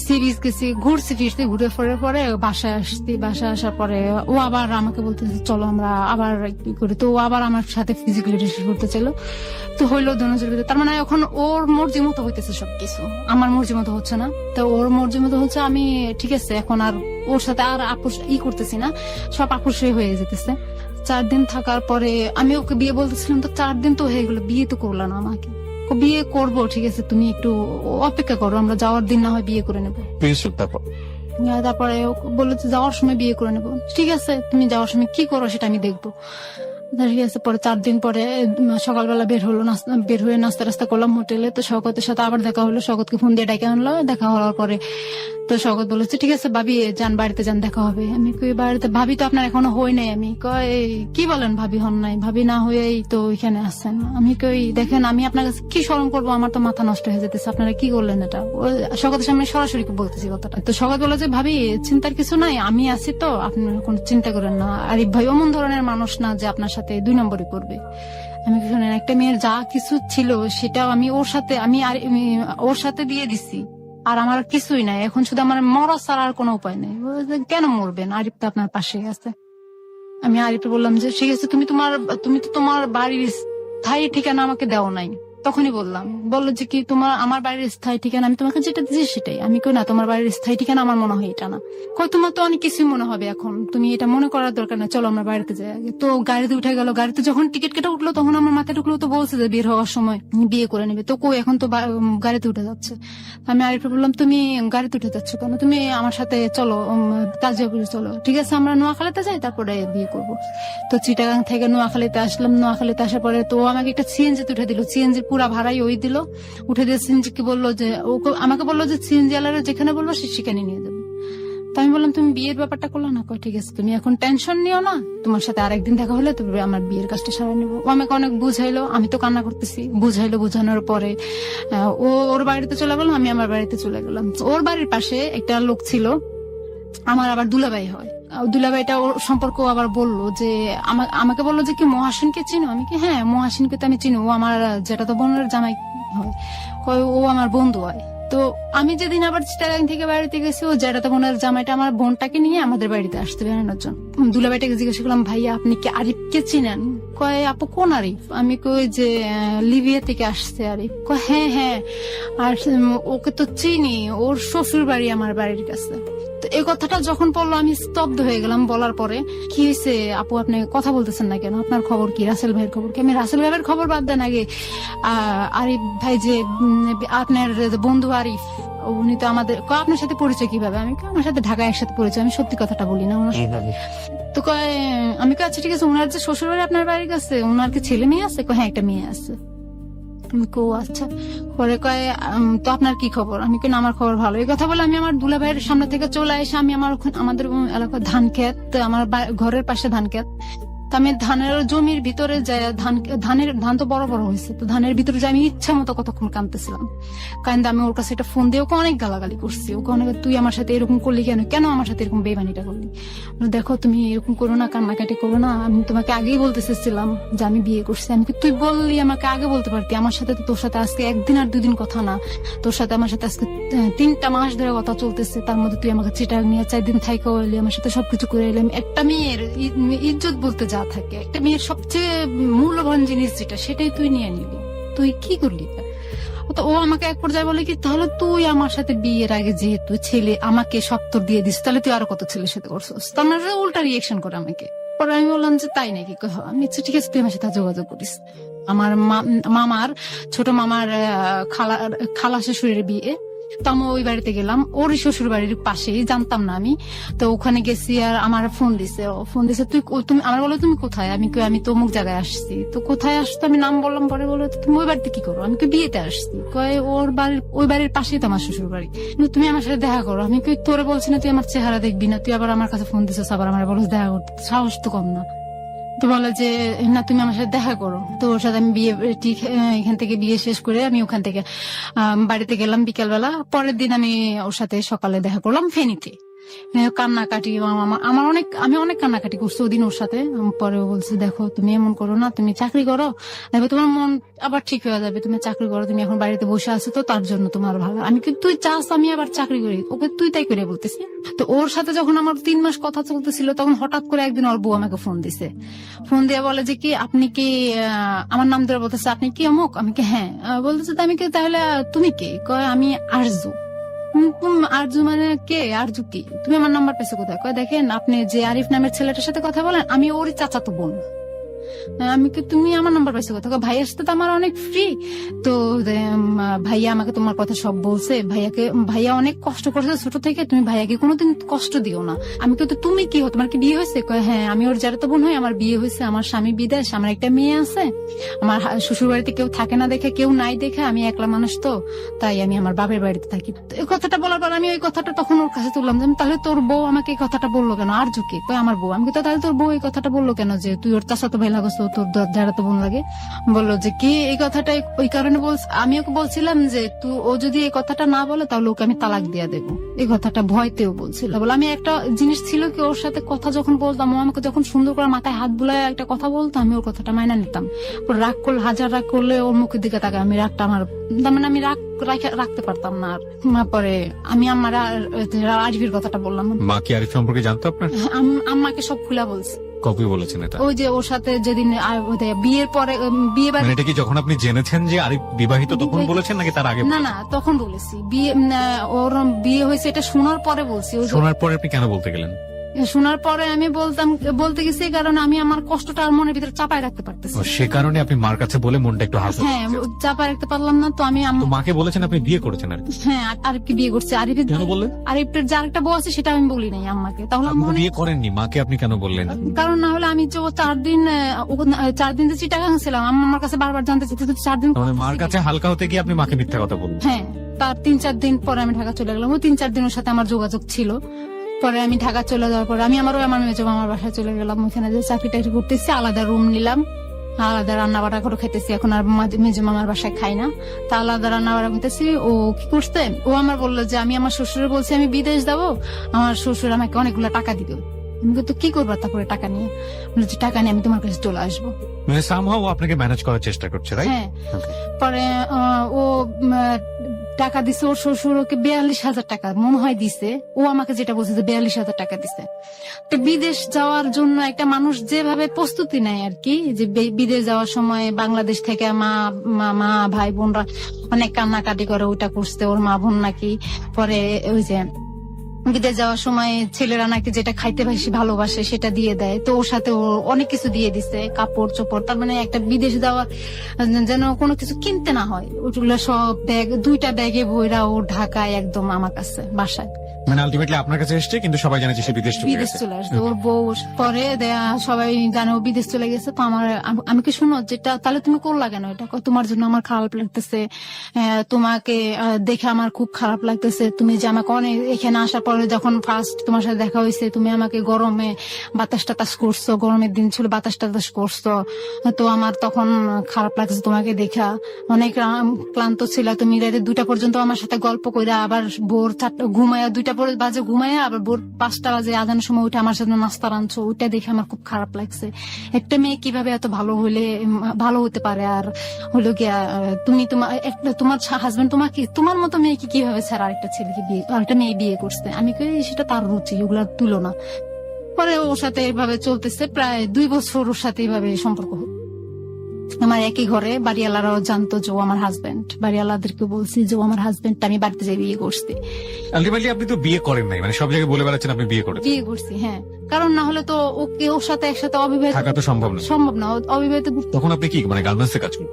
সিরিজ গেছি, ঘুরছি ফিরছি, ঘুরে পরে বাসায় আসছি। বাসায় আসার পরে ও আবার আমাকে বলতেছে চলো আমরা আবার কি করি। তো ও আবার আমার সাথে ফিজিক্যালি রিলেশন করতে চাইলো। তো হইলো দুজনের ভিতরে, তার মানে এখন ওর মর্জি মতো হইতেছে সবকিছু, আমার মর্জি মতো হচ্ছে না। তো ওর মর্জি মতো হচ্ছে, আমি ঠিক আছে এখন আর ওর সাথে আর আপোষ করতেছি না, সব আপোষই হয়ে যেতেছে। 4 দিন থাকার পরে আমি ওকে বিয়ে বলতেছিলাম, তো 4 দিন তো হয়ে গেলো, বিয়ে তো করলো না আমাকে। ও বিয়ে করবো, ঠিক আছে তুমি একটু অপেক্ষা করো, আমরা যাওয়ার দিন না হয় বিয়ে করে নেবো। তারপর তারপরে ও বললো যে যাওয়ার সময় বিয়ে করে নেবো। ঠিক আছে তুমি যাওয়ার সময় কি করো সেটা আমি দেখবো। ঠিক আছে। পরে 4 দিন পরে সকালবেলা বের হয়ে নাস্তা রাস্তা করলাম হোটেলে। তো শওকতের সাথে আবার দেখা হলো, শওকতকে ফোন দিয়ে ডেকে আনলো। দেখা হওয়ার পরে তো শওকত বলেছে ঠিক আছে ভাবি যান, বাড়িতে যান, দেখা হবে। আমি কই বাড়িতে ভাবি তো আপনার এখনো হই নাই। আমি কই কি বলেন ভাবি হন নাই? ভাবি না হয়েই তো ওইখানে আসছেন। আমি কই দেখেন আমি আপনার কাছে কি স্মরণ করবো, আমার তো মাথা নষ্ট হয়ে যেতেছে, আপনারা কি করলেন এটা? শওকতের সামনে সরাসরি বলতেছি কথাটা। তো শওকত বলে যে ভাবি চিন্তার কিছু নাই, আমি আছি তো, আপনার কোনো চিন্তা করেন না। আরিফ ভাই অমন ধরনের মানুষ না যে আপনার সাথে 2 নম্বরই করবে। আমি শোনেন, একটা মেয়ের যা কিছু ছিল সেটাও আমি ওর সাথে দিয়ে দিছি, আর আমার কিছুই নাই এখন, শুধু আমার মরা ছাড়া আর কোনো উপায় নেই। কেন মরবেন, আরিফ তো আপনার পাশেই আছে। আমি আরিফকে বললাম যে ঠিক আছে তুমি তো তোমার বাড়ির স্থায়ী ঠিকানা আমাকে দেও নাই। তখনই বললো যে কি আমার বাড়ির স্থায়ী ঠিকানা আমি তোমাকে যেটা দিচ্ছি সেটাই। আমি কই না, তোমার বাড়ির স্থায়ী ঠিকানা আমার মনে হয় এটা না। কই তোমার তো অনেক কিছুই মনে হবে এখন, তুমি এটা মনে করার দরকার না, চলো আমরা বাড়িতে যাই আগে। তো গাড়িতে উঠে গেল। গাড়িতে যখন টিকিট কেটে উঠলো তখন আমার মাথায় ঢুকলো, তো বলছে যে বের হওয়ার সময় বিয়ে করে নেবে। তো কই এখন তো গাড়িতে উঠে যাচ্ছে। আমি আরিফকে বললাম তুমি গাড়িতে উঠে যাচ্ছ কেন, তুমি আমার সাথে চলো, কাজিয়াপুরে চলো। ঠিক আছে আমরা নোয়াখালীতে যাই, তারপরে বিয়ে করবো। তো চিটাগাং থেকে নোয়াখালীতে আসলাম। নোয়াখালীতে আসার পরে তো আমাকে একটা সিএনজিতে উঠে দিল, সিএনজির পুরা ভাড়াই ওই দিল। উঠে দিয়ে সিএনজি কি বললো যে আমাকে বললো যে সিএনজি আলারা যেখানে বলবো সেখানে নিয়ে যাবে। তো আমি বললাম তুমি বিয়ের ব্যাপারটা করলো না? কয় ঠিক আছে তুমি এখন টেনশন নিও না, তোমার সাথে আরেকদিন দেখা হলে তবে আমার বিয়ের কাজটা সারা নেবো। ও আমাকে অনেক বুঝাইলো, আমি তো কান্না করতেছি। বুঝানোর পরে ওর বাড়িতে চলে গেলাম, আমি আমার বাড়িতে চলে গেলাম। ওর বাড়ির পাশে একটা লোক ছিল, আমার আবার দুলাভাই হয়। দুলাভাইটা ওর সম্পর্ক আবার বললো যে আমাকে বললো যে কি মহাসিনকে চিনো? আমি কি হ্যাঁ মহাসিনকে তো আমি চিনি, ও আমার যেটা তো বোনের জামাই হয়। কয় ও আমার বন্ধু হয়। তো আমি যেদিন আবার চিটাগাং থেকে বাড়িতে গেছি, ও যেটা তো বোনের জামাইটা আমার বোনটাকে নিয়ে আমাদের বাড়িতে আসতে বেড়ানোর জন্য। দুলাভাইটাকে জিজ্ঞাসা করলাম ভাইয়া আপনি কি আরিফকে চিনেন? কয় আপু কোন আরিফ? আমি কই যে লিবিয়া থেকে আসছে আরিফ। কয় হ্যাঁ আর ওকে তো চিনি, ওর শ্বশুর বাড়ি আমার বাড়ির কাছে। তো এই কথাটা যখন বললো আমি স্তব্ধ হয়ে গেলাম। বলার পরে কি হয়েছে আপু আপনি কথা বলতেছেন না কেন, আপনার খবর কি, রাসেল ভাইয়ের খবর কি? আমি রাসেল ভাইয়ের খবর বাদ দেন, আগে আরিফ ভাই যে আপনার বন্ধু আরিফ, উনি তো আমাদের আপনার সাথে পরিচয় কিভাবে? আমি আমার সাথে ঢাকায় একসাথে পরিচয়, আমি সত্যি কথাটা বলি না ওনার সাথে। তো কয় আমি কই আচ্ছা ঠিক আছে, ওনার যে শ্বশুর বাড়ি আপনার বাড়ির কাছে, ওনার কি ছেলে মেয়ে আছে? হ্যাঁ একটা মেয়ে আছে। আচ্ছা। পরে কয় তো আপনার কি খবর? আমি কেন আমার খবর ভালো। এই কথা বলে আমি আমার দুলা ভাইয়ের সামনে থেকে চলে এসে আমি আমাদের এলাকার ধান ক্ষেত, আমার ঘরের পাশে ধান ক্ষেত, তো আমি ধানের জমির ভিতরে যাই, ধান তো বড় বড় হয়েছে, তো ধানের ভিতরে যাই আমি ইচ্ছা মতো কতক্ষণ কাঁদতেছিলাম। কারণ আমি ওর কাছে একটা ফোন দিয়ে ওকে অনেক গালাগালি করছি। ওকে অনেক তুই আমার সাথে এরকম করলি কেন আমার সাথে এরকম বেইমানিটা করলি? দেখো তুমি এরকম করো না, কান্নাকাটি করো না, আমি তোমাকে আগেই বলতে চেয়েছিলাম যে আমি বিয়ে করছি। আমি তুই বললি আমাকে আগে বলতে পারতি, আমার সাথে তো তোর সাথে আজকে 1 দিন আর 2 দিন কথা না, তোর সাথে আমার সাথে আজকে 3টা মাস ধরে কথা চলতেছে। তার মধ্যে তুই আমাকে চিটাগাং নিয়ে 4 দিন থাইকা এলি, আমার সাথে সবকিছু করে এলাম। একটা মেয়ের ইজ্জত বলতে যা থাকে, একটা মেয়ের সবচেয়ে মূল্যবান জিনিস যেটা, সেটাই তুই নিয়ে নিলি, তুই কি করলি? তো ও আমাকে এক পর্যায়ে বলে কি তাহলে তুই আমার সাথে বিয়ের আগে যেহেতু ছেলে আমাকে সত্তর দিয়ে দিস, তাহলে তুই আরো কত ছেলের সাথে করছিস? তো আমার উল্টা রিয়েকশন করে আমাকে। পরে আমি বললাম যে তাই নাকি? আমি ঠিক আছে তুই আমার সাথে যোগাযোগ করিস। আমার মামার ছোট মামার খালা শ্বশুরের বিয়ে, তো আমি ওই বাড়িতে গেলাম, ওর শ্বশুর বাড়ির পাশেই, জানতাম না আমি। তো ওখানে গেছি, আর আমার ফোন দিছে, ও ফোন দিছে, তুমি আমার বলো তুমি কোথায়, আমি কই আমি তো অমুক জায়গায় আসছি। তো কোথায় আসতো আমি নাম বললাম, পরে বলো তুমি ওই বাড়িতে কি করো, আমি কই বিয়েতে আসছি। কয় ওর বাড়ির ওই বাড়ির পাশেই তো আমার শ্বশুর বাড়ি, কিন্তু তুমি আমার সাথে দেখা করো। আমি কই তোরে বলছি না তুই আমার চেহারা দেখবি না, তুই আবার আমার কাছে ফোন দিছিস, আবার আমার বলো দেখা করতে, সাহস তো কম না। তো বলে যে না তুমি আমার সাথে দেখা করো। তো ওর সাথে আমি বিয়ে ঠিক এখান থেকে বিয়ে শেষ করে আমি ওখান থেকে বাড়িতে গেলাম বিকেলবেলা। পরের দিন আমি ওর সাথে সকালে দেখা করলাম ফেনীতে। কান্নাকাটি আমি অনেক কান্নাকাটি করছি ওদিন ওর সাথে। পরে ও বলছে দেখো তুমি এমন করো না, তুমি চাকরি করো, দেখো তোমার মন আবার ঠিক হয়ে যাবে, তুমি চাকরি করো, তুমি এখন বাড়িতে বসে আছো তো তার জন্য তোমার ভালো। আমি কি তুই চাস আমি আবার চাকরি করি, ওকে তুই তাই করে বলতেছি। তো ওর সাথে যখন আমার 3 মাস কথা চলতেছিল, তখন হঠাৎ করে একদিন ওর বউ আমাকে ফোন দিছে। ফোন দিয়ে বলে যে কি আপনি কি আমার নাম ধরে বলতেছে আপনি কি অমুক, আমি কি হ্যাঁ। বলতেছে আমি কি তাহলে তুমি কে, কয় আমি আরজু। আরজু মানে কে, আরজু কি, তুমি আমার নাম্বার পেয়েছো কোথায়, কয় দেখেন আপনি যে আরিফ নামের ছেলেটার সাথে কথা বলেন আমি ওরই চাচাতো বোন। আমি কি তুমি আমার নাম্বার পাইছো কোথায়, ভাইয়ার সাথে তো আমার অনেক ফ্রি। তো ভাইয়া আমাকে তোমার কথা সব বলছে, ভাইয়া অনেক কষ্ট করছে ছোট থেকে, তুমি ভাইয়াকে কোনোদিন কষ্ট দিও না। আমি কিন্তু তুমি কি হো, তোমার কি বিয়ে হয়েছে, কয় হ্যাঁ আমি ওর যারা তো বোন হয়, আমার বিয়ে হয়েছে, আমার স্বামী বিদেশ, আমার একটা মেয়ে আছে, আমার শ্বশুর বাড়িতে কেউ থাকে না দেখে, কেউ নাই দেখে, আমি একলা মানুষ তো তাই আমি আমার বাপের বাড়িতে থাকি। তো এই কথাটা বলার পর আমি ওই কথাটা তখন ওর কাছে তুললাম যে তাহলে তোর বউ আমাকে এই কথাটা বললো কেন, আর ঝুঁকে কয় আমার বউ। আমি তো তাহলে তোর বউ এই কথাটা বললো কেন যে তুই ওর চাচাতো ভাই লাগছ, তোর যারা তো বোন লাগে। বললো যে কি এই কথাটা ওই কারণে বলছে, আমি ওকে বলছিলাম যে তুই ও যদি এই কথাটা না বলে তাহলে ওকে আমি তালাক দিয়ে দেবো, এই কথাটা ভয়তেও বলছিল। বলে আমি একটা জিনিস ছিল কি ওর সাথে কথা যখন বলতাম, ও আমাকে যখন সুন্দর করে মাথায় হাত বুলায় একটা কথা বলতো, আমি ওর কথাটা মাইনা নিতাম। রাগ করলে, হাজার রাগ করলে ওর মুখের দিকে তাকে আমি রাগটা আমার মানে আমি রাখতে পারতাম না। আর পরে আমি আমার আরিফের কথাটা বললাম। মা কি আরিফ সম্পর্কে জানতো আপনার? আম্মাকে সব খুলা বলছে। কবে বলেছেন এটা? ওই যে ওর সাথে যেদিন বিয়ের পরে বিয়ে বাড়ি, মানে এটা কি যখন আপনি জেনেছেন যে আরিফ বিবাহিত তখন বলেছেন নাকি তার আগে? না তখন বলেছি, বিয়ে ওর বিয়ে হয়েছে এটা শোনার পরে বলছি। শোনার পরে আপনি কেন বলতে গেলেন? শোনার পরে আমি বলতে গেছি কারণ আমি আমার কষ্টটা আর মনের ভিতরে চাপায় রাখতে পারতেছি। সে কারণে আপনি মার কাছে বলে মনটা একটু হালকা? হ্যাঁ চাপায় রাখতে পারলাম না, তো আমি তো মাকে বলেছেন আপনি বিয়ে করেছেন আর? হ্যাঁ আরিফকে বিয়ে করছে। আরিফের কেন বললেন? আরিফের যে আরেকটা বউ আছে সেটা আমি বলি নাই আম্মাকে। তাহলে আপনি বিয়ে করেননি, মাকে আপনি কেন বললেন? কারণ না হলে আমি যে 4 দিন যে চিটাগাং ছিলাম, আম্মা আমার কাছে বারবার জানতে চাইছে 4 দিন মানে মার কাছে হালকা হতে গিয়ে আপনি মাকে মিথ্যা কথা বললেন? হ্যাঁ, তার 3-4 দিন পরে আমি ঢাকা চলে গেলাম। ওই 3-4 দিনের সাথে আমার যোগাযোগ ছিল। পরে আমি ঢাকা চলে যাওয়ার পরে আমি আমার মেজো মামার বাসায় চলে গেলাম। ওখানে যে চাকরি টাকরি করতেছি, আলাদা রুম নিলাম, আলাদা রান্না বাড়া করে খাইতেছি। এখন আর মেজো মামার বাসায় খাই না, তা আলাদা রান্না বাড়া করতেছি। ও কি করছে, ও আমার বললো যে আমি আমার শ্বশুরে বলছি আমি বিদেশ যাবো, আমার শ্বশুর আমাকে অনেকগুলো টাকা দিবে। আমি তো কি করবো তারপরে টাকা নিয়ে, বলছি টাকা নিয়ে আমি তোমার কাছে চলে আসবো। মানে সামহাও আপনাকে ম্যানেজ করার চেষ্টা করছে, রাইট? হ্যাঁ। পরে ও টাকা দিছে, ওর শ্বশুর ওকে 42,000 টাকা মনে হয় দিছে। ও আমাকে যেটা বলছে যে 42,000 টাকা দিছে। তো বিদেশ যাওয়ার জন্য একটা মানুষ যেভাবে প্রস্তুতি নেয় আর কি, যে বিদেশ যাওয়ার সময় বাংলাদেশ থেকে মা ভাই বোনরা অনেক কান্নাকাটি করে, ওইটা করছে ওর মা বোন নাকি। পরে ওই যে বিদেশ যাওয়ার সময় ছেলেরা নাকি যেটা খাইতে বেশি ভালোবাসে সেটা দিয়ে দেয়, তো ওর সাথে ও অনেক কিছু দিয়ে দিছে, কাপড় চোপড়। তার মানে একটা বিদেশ যাওয়ার যেন কোনো কিছু কিনতে না হয়, ওগুলো সব ব্যাগ 2টা ব্যাগে বইরা ও ঢাকায় একদম আমার কাছে বাসায়। মানে আলটিমেটলি আপনার কাছে এসছে, কিন্তু সবাই জানে যে সে বিদেশ চলে আসছে। ওর বউ পরে সবাই জানে ও বিদেশ চলে গেছে। তো আমি কি শুনো যেটা তাহলে তুমি করলা কেন এটা, তোমার জন্য আমার খারাপ লাগতেছে, তোমাকে দেখে আমার খুব খারাপ লাগতেছে। তুমি যে আমাকে অনেক এখানে আসার পরে যখন ফার্স্ট তোমার সাথে দেখা হয়েছে, তুমি আমাকে গরমে বাতাস টাতাস করছো, গরমের দিন ছিল বাতাস টাতাস করছো, তো আমার তখন খারাপ লাগছে তোমাকে দেখা। অনেক ক্লান্ত ছিল, তুমি রাতে 2টা পর্যন্ত আমার সাথে গল্প কইরা আবার ভোর 4টা ঘুমাইয়া 2টা বাজে ঘুমাইয়া আবার ভোর 5টা বাজে আজানের সময় উঠে আমার সাথে নাস্তা রাঁধছো, ওইটা দেখে আমার খুব খারাপ লাগছে। একটা মেয়ে কিভাবে এত ভালো হতে পারে, আর হলো গিয়া তুমি তোমার হাজবেন্ড তোমাকে তোমার মতো মেয়েকে কিভাবে ছাড়া আরেকটা ছেলেকে আরেকটা মেয়ে বিয়ে করছে। আমি কই সেটা তার রুচি, ওগুলা তুলো না। পরে ওর সাথে এভাবে চলতেছে প্রায় 2 বছর, ওর সাথে এইভাবে সম্পর্ক। আমার একই ঘরে বাড়িওয়ালারাও জানতো যে ও আমার হাজবেন্ড, বাড়িওয়ালাদেরকে বলছি যে ও আমার হাজবেন্ড, আমি বাড়িতে যাই বিয়ে করছি। আলটিমেটলি আপনি তো বিয়ে করেন নাই, মানে সব জায়গায় বলে বেড়াচ্ছেন আপনি বিয়ে করেছেন। বিয়ে করছি, হ্যাঁ, কারণ না হলে তো ওকে ওর সাথে একসাথে অবিবাহিত থাকা তো সম্ভব না। অবিবাহিত। তখন আপনি কি মানে গার্মেন্টসে কাজ করেন?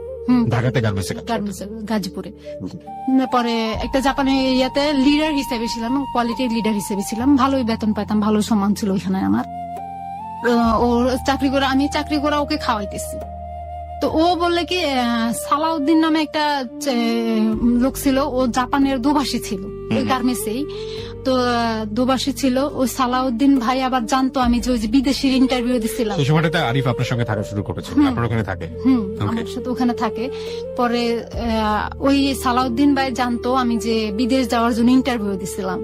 ঢাকাতে গার্মেন্টসে গাজীপুরে। পরে একটা জাপানি ইয়াতে লিডার হিসেবে ছিলাম, কোয়ালিটি লিডার হিসেবে ছিলাম, ভালোই বেতন পাইতাম, ভালো সম্মান ছিল ওইখানে আমার। ও চাকরি করে, আমি চাকরি করে ওকে খাওয়াইতেছি। তো ও বললে কি সালাউদ্দিন নামে একটা লোক ছিল, ও জাপানের দুভাষী ছিল ওই গার্মেন্টসেই। তো দুভাষী ছিল ওই সালাউদ্দিন ভাই আবার জানতো আমি যে ওই যে বিদেশির ইন্টারভিউ দিছিলাম। সেই সময়টাতে আরিফ আপনার সঙ্গে থাকা শুরু করেছে, আপনার ওখানে থাকে? আমার সাথে ওখানে থাকে। পরে ওই সালাউদ্দিন ভাই জানতো আমি যে বিদেশ যাওয়ার জন্য ইন্টারভিউ দিছিলাম,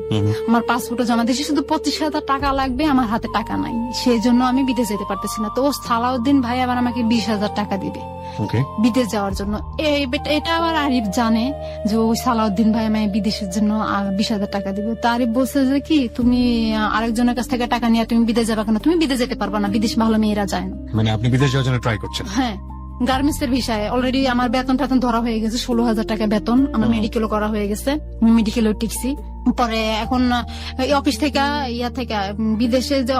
আমার পাসপোর্টে জমা দিয়েছি, শুধু 25,000 টাকা লাগবে, আমার হাতে টাকা নাই, সেই জন্য আমি বিদেশ যেতে পারতেছি না। তো ও সালাউদ্দিন ভাই আবার আমাকে 20,000 টাকা দিবে বিদেশ যাওয়ার জন্য। এটা আবার আরিফ জানে যে ওই সালাউদ্দিন ভাই আমায় বিদেশের জন্য 20,000 টাকা দিবে। তো আরিফ বলছে যে কি তুমি আরেকজনের কাছ থেকে টাকা নিয়ে তুমি বিদেশ যাবে কেন, তুমি বিদেশ যেতে পারবা না, বিদেশ ভালো মেয়েরা যায় না। মানে আপনি বিদেশ যাওয়ার জন্য ট্রাই করছেন? হ্যাঁ, গার্মেন্টস এর বিষয়ে অলরেডি আমার বেতন টেতন ধরা হয়ে গেছে, 16,000 টাকা বেতন, আমার মেডিকেলও করা হয়ে গেছে, মেডিকেলও টিকছি। পরে এখন অফিস থেকে বিদেশে যে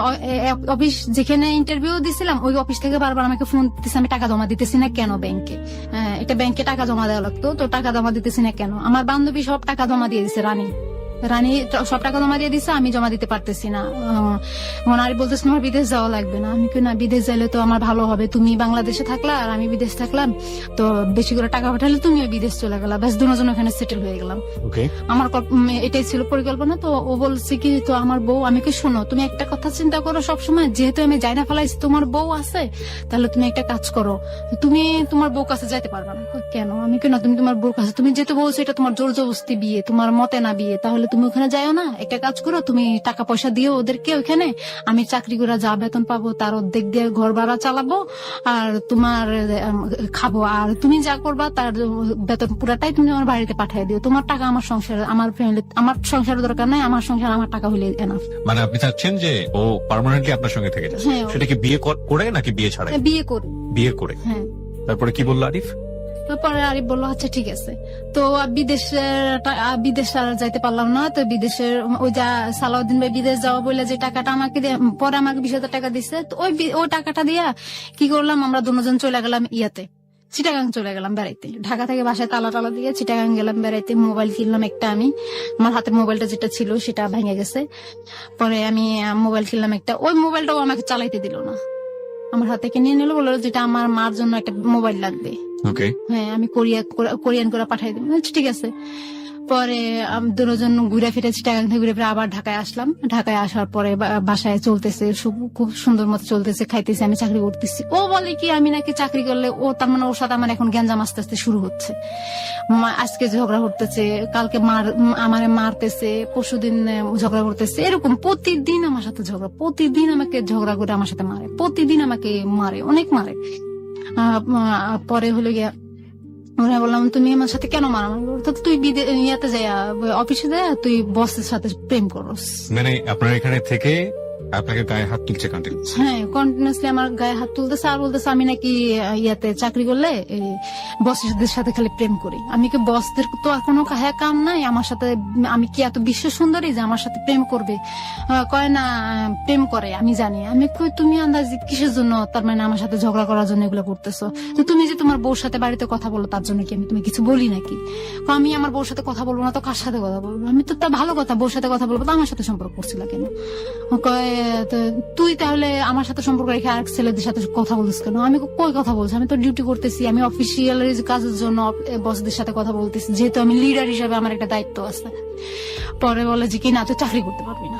অফিস যেখানে ইন্টারভিউ দিছিলাম ওই অফিস থেকে বারবার আমাকে ফোন দিতেছে, আমি টাকা জমা দিতেছি না কেন ব্যাংকে, এটা ব্যাংকে টাকা জমা দেওয়া লাগতো, তো টাকা জমা দিতেছি না কেন। আমার বান্ধবী সব টাকা জমা দিয়ে দিছে, রানী সব টাকা জমা দিয়ে দিচ্ছে, আমি জমা দিতে পারতেছি না। আরিফ বলতেছে আমার বিদেশ যাওয়া লাগবে না। আমি না, বিদেশ যাইলে তো আমার ভালো হবে, তুমি বাংলাদেশে থাকলা আর আমি বিদেশ থাকলাম, তো বেশি করে টাকা পাঠালে তুমিও বিদেশ চলে গেলা, ব্যাস দুজন ওখানে সেটেল হয়ে গেলাম। আমার এটাই ছিল পরিকল্পনা। তো ও বলছে কি, তো আমার বউ, আমি কি শোনো, তুমি একটা কথা চিন্তা করো সবসময়, যেহেতু আমি যাই না ফেলাইছি, তোমার বউ আছে, তাহলে তুমি একটা কাজ করো, তুমি তোমার বউ কাছে যাইতে পারবে না। কেন? আমি কেন, তুমি তোমার বউ কাছে, তুমি যেহেতু বলছো এটা তোমার জোর জবরদস্তি বিয়ে, তোমার মতে না বিয়ে, তাহলে তুমি ওখানে যাও না, একটা কাজ করো, তুমি টাকা পয়সা দিও ওদেরকে ওইখানে, আমি চাকরি করে যা বেতন পাবো তার অর্ধেক দিয়ে ঘর ভাড়া চালাবো আর তোমার খাবো, আর তুমি যা করবা তার বেতন পুরাটাই তুমি আমার বাড়িতে পাঠিয়ে দিও, তোমার টাকা আমার সংসার, আমার ফ্যামিলি, আমার সংসারের দরকার নাই, আমার সংসার আমার টাকা হইলে এনাফ। মানে আপনি চাচ্ছেন যে ও পার্মানেন্টলি আপনার সঙ্গে থেকে যাচ্ছে? সেটা কি বিয়ে করে নাকি বিয়ে ছাড়া? বিয়ে করে। হ্যাঁ। তারপরে কি বললো আরিফ? পরে আরিফ বললো আচ্ছা ঠিক আছে। তো বিদেশ আর যাইতে পারলাম না। তো বিদেশের ওই যা সালাউদ্দিন ভাই বিদেশ যাওয়া বলে যে টাকাটা আমাকে পরে আমাকে 20,000 টাকা দিচ্ছে, তো ওই টাকাটা দিয়া কি করলাম, আমরা দুজন চলে গেলাম চিটাগাং চলে গেলাম বেড়াইতে। ঢাকা থেকে বাসায় তালা দিয়ে চিটাগাং গেলাম বেড়াইতে। মোবাইল কিনলাম একটা, আমি আমার হাতে মোবাইলটা যেটা ছিল সেটা ভেঙে গেছে। পরে আমি মোবাইল কিনলাম একটা, ওই মোবাইলটাও আমাকে চালাইতে দিল না, আমার হাত থেকে নিয়ে নিল, বললো যেটা আমার মার জন্য একটা মোবাইল লাগবে। হ্যাঁ, আমি কোরিয়ান করে পাঠাই দিলাম, ঠিক আছে। পরে দুজন ঘুরে ফিরে চিটাগাং থেকে ঘুরে ফিরে আবার ঢাকায় আসলাম। ঢাকায় আসার পরে বাসায় চলতেছে, খুব সুন্দর মতো চলতেছে, খাইতেছি, আমি চাকরি করতেছি। ও বলে কি আমি নাকি চাকরি করলে ও, তার মানে ওর সাথে আমার এখন গ্যাঞ্জাম আস্তে আস্তে শুরু হচ্ছে। আজকে ঝগড়া করতেছে, কালকে আমারে মারতেছে, পরশুদিন ঝগড়া করতেছে, এরকম প্রতিদিন আমার সাথে ঝগড়া, প্রতিদিন আমাকে ঝগড়া করে আমার সাথে মারে, প্রতিদিন আমাকে মারে, অনেক মারে। পরে হলো গিয়া বললাম তুমি আমার সাথে কেন মারামারি করো, তুই ইয়াতে যায় অফিসে যায় তুই বসের সাথে প্রেম করস। মানে আপনার এখানে থেকে আপনাকে গায়ে হাত তুলছে কন্টিনিউয়াসলি? হ্যাঁ, কন্টিনিউয়াসলি আমার গায়ে হাত তুলতেছে আর বলতেছে আমি নাকি ইয়াতে চাকরি করলে বসদের সাথে খালি প্রেম করি। আমি কি বসদের তো আর কোনো কাম নাই আমার সাথে, আমি কি এত বিশ্ব সুন্দরী যে আমার সাথে প্রেম করবে? কয় না প্রেম করে, আমি জানি। আমি কই তুমি আন্দাজি কিসের জন্য, তার মানে আমার সাথে ঝগড়া করার জন্য এগুলো করতেছো? তো তুমি যে তোমার বউর সাথে বাড়িতে কথা বলো তার জন্য কি আমি তুমি কিছু বলি নাকি? আমি আমার বউর সাথে কথা বলবো না তো কার সাথে কথা বলবো? আমি তো তা ভালো কথা, বউর সাথে কথা বলবো, তো আমার সাথে সম্পর্ক করছিল কেন? কয় তুই তাহলে আমার সাথে সম্পর্ক রেখে আরেক ছেলেদের সাথে কথা বলছিস কেন? আমি কই কথা বলছি, আমি তো ডিউটি করতেছি, আমি অফিসিয়াল কাজের জন্য বসদের সাথে কথা বলতেছি, যেহেতু আমি লিডার হিসেবে আমার একটা দায়িত্ব আছে। পরে বলে যে কি না তুই চাকরি করতে পারবি না।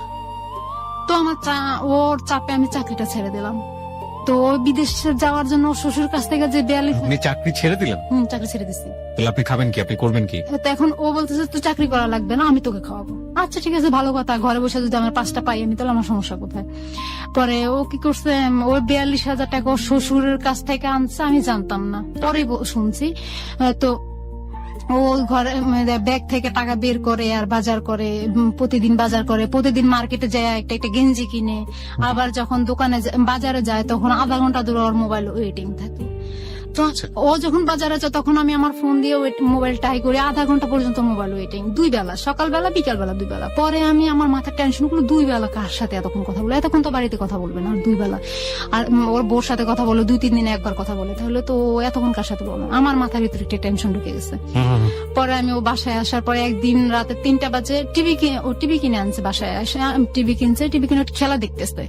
তো আমার ওর চাপে আমি চাকরিটা ছেড়ে দিলাম। তো বিদেশে যাওয়ার জন্য শ্বশুর কাছ থেকে যে 42 চাকরি ছেড়ে দিলেন? চাকরি ছেড়ে দিচ্ছি। তাহলে আপনি খাবেন কি, আপনি করবেন কি? তো এখন ও বলতেছে তুই চাকরি করা লাগবে না, আমি তোকে খাওয়াবো। আচ্ছা ঠিক আছে, ভালো কথা, ঘরে বসে যদি আমার 5টা পাই আমি, তাহলে আমার সমস্যা কোথায়? পরে ও কি করছে, ওই 42,000 টাকা ওর শ্বশুরের কাছ থেকে আনছে, আমি জানতাম না, পরে শুনছি। তো ও ঘরে ব্যাগ থেকে টাকা বের করে আর বাজার করে, প্রতিদিন বাজার করে, প্রতিদিন মার্কেটে যায় একটা গেঞ্জি কিনে, আবার যখন দোকানে বাজারে যায় তখন আধা ঘন্টা ধরে ওর মোবাইল ওয়েটিং থাকে। তো ও যখন বাজারে যায় তখন আমি আমার ফোন দিয়ে মোবাইল ট্রাই করি, আধা ঘন্টা পর্যন্ত মোবাইল ওয়েটিং, 2 বেলা, সকালবেলা বিকালবেলা 2 বেলা। পরে আমি আমার মাথার টেনশন গুলো 2 বেলা কার সাথে এতক্ষণ কথা বলে, এতক্ষণ তো বাড়িতে কথা বলবে না, 2 বেলা। আর ওর বোর সাথে কথা বলে 2-3 দিনে একবার কথা বলে, তাহলে তো এতক্ষণ কার সাথে বলো। আমার মাথার ভিতরে একটা টেনশন ঢুকে গেছে। পরে আমি ও বাসায় আসার পরে একদিন রাতে 3টা বাজে ও টিভি কিনে আনছে, বাসায় আসে টিভি কিনে খেলা দেখতেছে।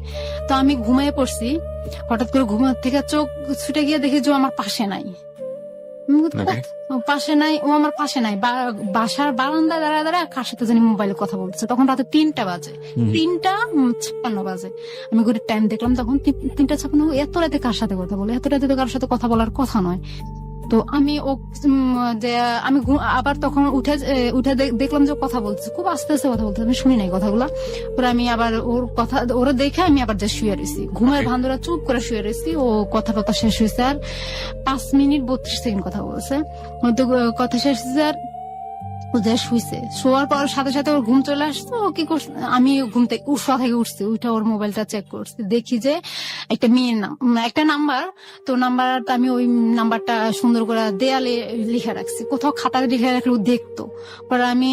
তো আমি ঘুমিয়ে পড়ছি, হঠাৎ করে ঘুমার থেকে চোখ ছুটে গিয়ে দেখি যে ও আমার পাশে নাই। পাশে নাই, ও আমার পাশে নাই, বাসার বারান্দায় দাঁড়ায় দাঁড়ায় কার সাথে জানি মোবাইলে কথা বলতেছে। তখন রাতে 3টা বাজে, 3:56 বাজে। আমি ঘড়ির টাইম দেখলাম, তখন 3:56। এত রাতে কার সাথে কথা বলে? এত রাতে তো কার সাথে কথা বলার কথা নয়। তো আমি আবার তখন উঠে দেখলাম যে কথা বলতেছে, খুব আস্তে আস্তে কথা বলতেছে, আমি শুনি নাই কথাগুলা। পরে আমি আবার ওরা দেখে আমি আবার যে শুয়ে রয়েছি, ঘুমের ভান্দরা চুপ করে শুয়ে রয়েছি। ও কথা শেষ হয়েছে আর 5 মিনিট 32 সেকেন্ড কথা বলছে। কথা শেষ হয়েছে আর ও যে শুইছে, শোয়ার পর সাথে সাথে ওর ঘুম চলে আসছে। ও কি করছে, আমি ঘুম থেকে উঠছি, উঠে ওর মোবাইলটা চেক করছি, দেখি যে একটা মেয়ের একটা নাম্বার। তো নাম্বারটা আমি ওই নাম্বারটা সুন্দর করে দেয়ালে লিখে রাখছি, কোথাও খাতায় লিখে রাখলে ও দেখতো। পরে আমি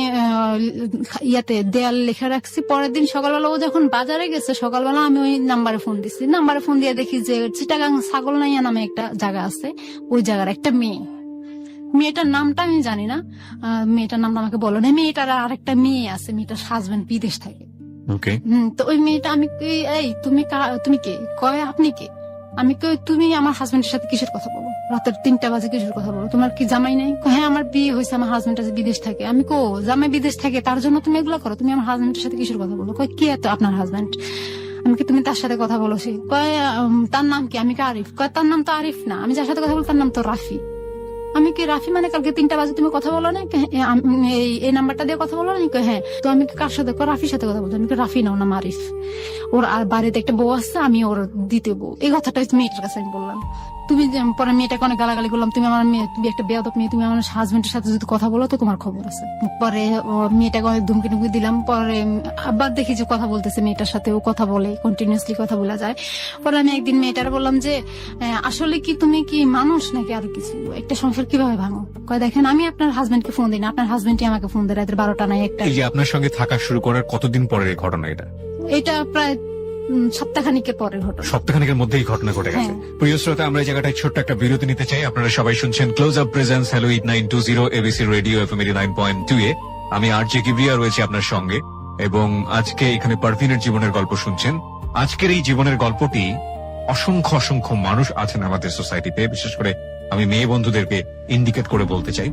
দেয়ালে লিখে রাখছি। পরের দিন সকালবেলা ও যখন বাজারে গেছে, সকালবেলা আমি ওই নাম্বারে ফোন দিচ্ছি। নাম্বারে ফোন দিয়ে দেখি যে চিটাগাং ছাগলনাইয়া নামে একটা জায়গা আছে, ওই জায়গার একটা মেয়েটার নামটা আমি জানি না, মেয়েটার নামটা আমাকে বলো না। মেয়েটার আরেকটা মেয়ে আছে, মেয়েটার হাজবেন্ড বিদেশ থাকে। তো ওই মেয়েটা আমি, এই তুমি কে? কয় আপনি কে? আমি কই তুমি আমার হাজবেন্ডের সাথে কিসের কথা বলো? রাতের 3টা বাজে কিসের কথা বলো? তোমার কি জামাই নাই? হ্যাঁ আমার বিয়ে হয়েছে, আমার হাজবেন্ড আছে বিদেশ থাকে। আমি কো জামাই বিদেশ থাকে তার জন্য তুমি এগুলো করো? তুমি আমার হাজবেন্ডের সাথে কিসের কথা বলো? কয় কে এত আপনার হাজবেন্ড? আমি কি তুমি তার সাথে কথা বলো? সে কয় তার নাম কি? আমি কি আরিফ? কয় তার নাম তো আরিফ না, আমি যার সাথে কথা বলো তার নাম তো রাফি। আমি কি রাফি মানে কালকে 3টা বাজে তুমি কথা বলো না, এই নাম্বারটা দিয়ে কথা বলো না? হ্যাঁ। তো আমি কার সাথে? রাফির সাথে কথা বলছি। আমি রাফি নাও, নাম আরিফ। ওর আর বাড়িতে একটা বউ আছে, আমি ওর দ্বিতীয় বউ। এই কথাটা মেয়েটার কাছে আমি বললাম। তুমি পরে মেয়েটাকে অনেক গালাগালি করলাম, তুমি আমার মেয়ে, তুমি একটা বেয়াদব মেয়ে, তুমি আমার হাজবেন্ডের সাথে যদি কথা বলো তো তোমার খবর আছে। পরে মেয়েটাকে অনেক ধুমকি দিলাম। পরে আবার দেখি যে কথা বলতেছে মেয়েটার সাথে, ও কথা বলে, কন্টিনিউসলি কথা বলা যায়। পরে আমি একদিন মেয়েটার বললাম যে আসলে কি তুমি কি মানুষ নাকি আরো কিছু? একটা সংসার কিভাবে ভাঙো? কয় দেখেন আমি আপনার হাজবেন্ডকে ফোন দিই না, আপনার হাজবেন্ডই আমাকে ফোন দেয় রাতের 12টা নাই 1টা। এই যে আপনার সঙ্গে থাকা শুরু করার কতদিন পরের ঘটনা এটা? এটা প্রায় সপ্তাহখানিকের পরের ঘটনা। সপ্তাহখানিকের মধ্যেই ঘটনা ঘটে গেছে। প্রিয় শ্রোতা, আমরা এই জায়গাটায় ছোট্ট একটা বিরতি নিতে চাই। আপনারা সবাই শুনছেন close up presence hello 8920 ABC radio FM 89.2 এ। আমি আরজে কিবরিয়া রয়েছি আপনার সঙ্গে, এবং আজকে এখানে পারভিনের জীবনের গল্প শুনছেন। আজকের এই জীবনের গল্পটি অসংখ্য অসংখ্য মানুষ আছেন আমাদের সোসাইটিতে, বিশেষ করে আমি মেয়ে বন্ধুদেরকে ইন্ডিকেট করে বলতে চাই,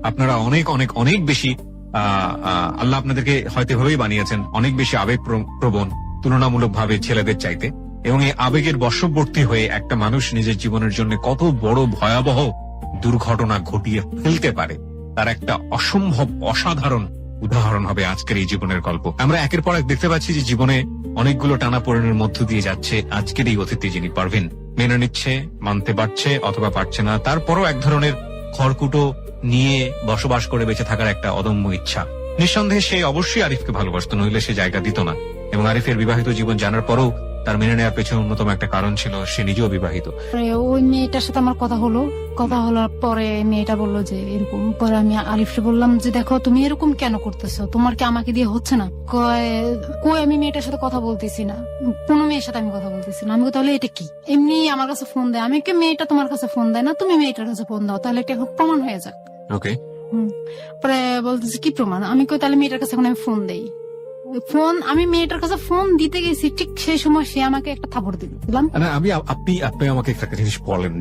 আপনারা অনেক অনেক অনেক বেশি আল্লাহ আপনাদেরকে হয়তো ভাবেই বানিয়েছেন অনেক বেশি আবেগ প্রবণ তুলনামূলকভাবে ছেলেদের চাইতে, এবং এই আবেগের বশবর্তী হয়ে একটা মানুষ নিজের জীবনের জন্য কত বড় ভয়াবহ দুর্ঘটনা ঘটিয়ে ফেলতে পারে তার একটা অসম্ভব অসাধারণ উদাহরণ হবে আজকের এই জীবনের গল্প। আমরা একের পর এক দেখতে পাচ্ছি যে জীবনে অনেকগুলো টানাপোড়েনের মধ্য দিয়ে যাচ্ছে আজকের এই অতিথি, যিনি পারভিন। মেনে নিচ্ছে, মানতে পারছে অথবা পারছে না, তারপরও এক ধরনের খড়কুটো নিয়ে বসবাস করে বেঁচে থাকার একটা অদম্য ইচ্ছা। নিঃসন্দেহে সে অবশ্যই আরিফকে ভালোবাসত, নইলে সে জায়গা দিত না। এবং আরিফের বিবাহিত জীবন জানার পরেও তার মেনে নেওয়ার পেছনে অন্যতম একটা কারণ ছিল সে নিজেও বিবাহিত। ওই মেয়েটার সাথে আমার কথা হলোর পরে মেয়েটা বললো যে এরকম। পরে আমি আরিফকে বললাম যে দেখো তুমি এরকম কেন করতেছো, তোমার কি আমাকে দিয়ে হচ্ছে না? কই আমি মেয়েটার সাথে কথা বলতেছি না, কোনো মেয়ের সাথে আমি কথা বলতেছি না। আমি তাহলে এটা কি? এমনি আমার কাছে ফোন দেয়। আমি কি মেয়েটা তোমার কাছে ফোন দেয় না, তুমি মেয়েটার কাছে ফোন দাও, তাহলে এটা প্রমাণ হয়ে যাক। ওকে। পরে বলতেছে কি প্রমাণ? আমি কই তাহলে মেয়েটার কাছে এখন আমি ফোন দেই। আমি মেয়েটার কাছে ফোন দিতে গেছি, ঠিক সেই সময় সে আমাকে একটা থাপড় দিলাম। আপনি আমাকে একটা জিনিস বলেন,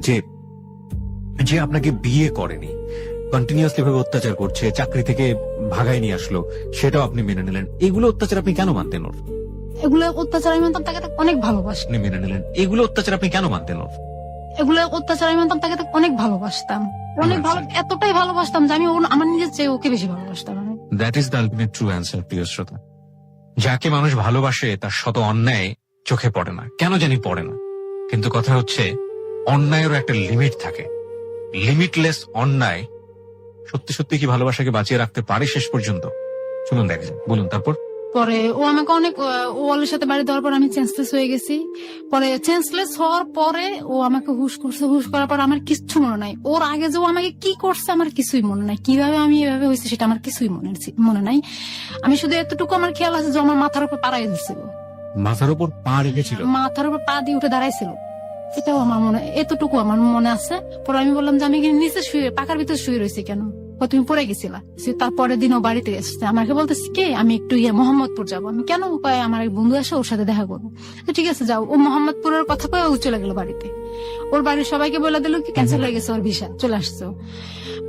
যে আপনাকে বিয়ে করেনি, কন্টিনিউয়াসলি ভাবে অত্যাচার করছে, চাকরি থেকে ভাগায় নিয়ে আসলো, সেটাও আপনি মেনে নিলেন। এগুলো অত্যাচার আপনি কেন মানতেন ওর? এগুলো অত্যাচার আমি মানতাম, তাকে অনেক ভালোবাসতাম। আপনি মেনে নিলেন। এগুলো অত্যাচার আপনি কেন মানতেন ওর? এগুলো অত্যাচার আমি মানতাম, তাকে অনেক ভালোবাসতাম, অনেক ভালো, এতটাই ভালোবাসতাম যে আমি আমার নিজের চেয়ে ওকে বেশি ভালোবাসতাম। That is the ultimate true answer. প্রিয় শ্রোতা, যাকে মানুষ ভালোবাসে তার শত অন্যায় চোখে পড়ে না, কেন জানি পড়ে না। কিন্তু কথা হচ্ছে অন্যায়েরও একটা লিমিট থাকে। লিমিটলেস অন্যায় সত্যি সত্যি কি ভালোবাসাকে বাঁচিয়ে রাখতে পারে শেষ পর্যন্ত? শুনুন, দেখেন, বলুন তারপর। পরে ও আমাকে অনেক ওয়ালের সাথে বাড়ি দেওয়ার পর আমি চেঞ্জলেস হয়ে গেছি। পরে চেঞ্জলেস হওয়ার পরে ও আমাকে হুশ করছে, হুশ করার পর আমার কিচ্ছু মনে নাই। ওর আগে যে ও আমাকে কি করছে আমার কিছুই মনে নাই, কিভাবে আমি এভাবে হয়েছে সেটা আমার কিছুই মনে নাই। আমি শুধু এতটুকু আমার খেয়াল আছে যে আমার মাথার উপর পাড়াই দিচ্ছিল, মাথার উপর পা রেখেছিল, মাথার উপর পা দিয়ে উঠে দাঁড়াইছিল, এটাও আমার মনে, এতটুকু আমার মনে আছে। পরে আমি বললাম যে আমি এখানে নিচে শুয়ে, পাকার ভিতরে শুয়ে রয়েছি কেন? তুমি পড়ে গেছিলা। তারপরের দিন ও বাড়িতে এসছে, আমাকে বলতেছে কে আমি একটু মোহাম্মদপুর যাবো। আমি কেন? কয় আমার এক বন্ধু আসে, ওর সাথে দেখা করবো। তো ঠিক আছে যাও। ও মোহাম্মদপুরের কথা কয়ে ও চলে গেল বাড়িতে। ওর বাড়ির সবাইকে বলে দিল কি ক্যান্সেল হয়ে গেছে, ওর ভিসা চলে আসছে।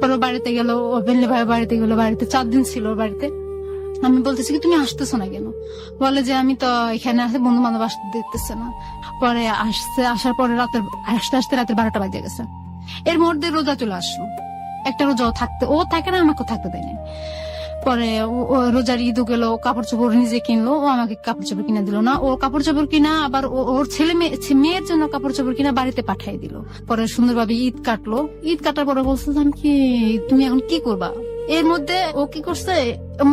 পরে ও বাড়িতে গেল, ও বেনলি ভাই বাড়িতে গেল, বাড়িতে 4 দিন ছিল ওর বাড়িতে। আমি বলতেছি কি তুমি আসতেছো না কেন? বলে যে আমি তো এখানে আসে বন্ধু বান্ধব আসতে দেখতেছে না। পরে আসছে, আসার পরে আসতে আসতে রাতের 12টা বাজে গেছে। এর মধ্যে রোজা চলে আসলো, একটা রোজাও থাকতে ও থাকে না, আমাকে থাকতে দেয়নি। পরে ও রোজার ঈদ গেল, কাপড় চোপড় নিজে কিনলো, ও আমাকে কাপড় চোপড় কিনে দিল না। ওর কাপড় চোপড় কিনা আবার ওর ছেলে মেয়ের জন্য কাপড় চোপড় কিনা বাড়িতে পাঠিয়ে দিল। পরে সুন্দরভাবে ঈদ কাটলো। ঈদ কাটার পরে বলছে আমি কি, তুমি এখন কি করবা? এর মধ্যে ও কি করছে,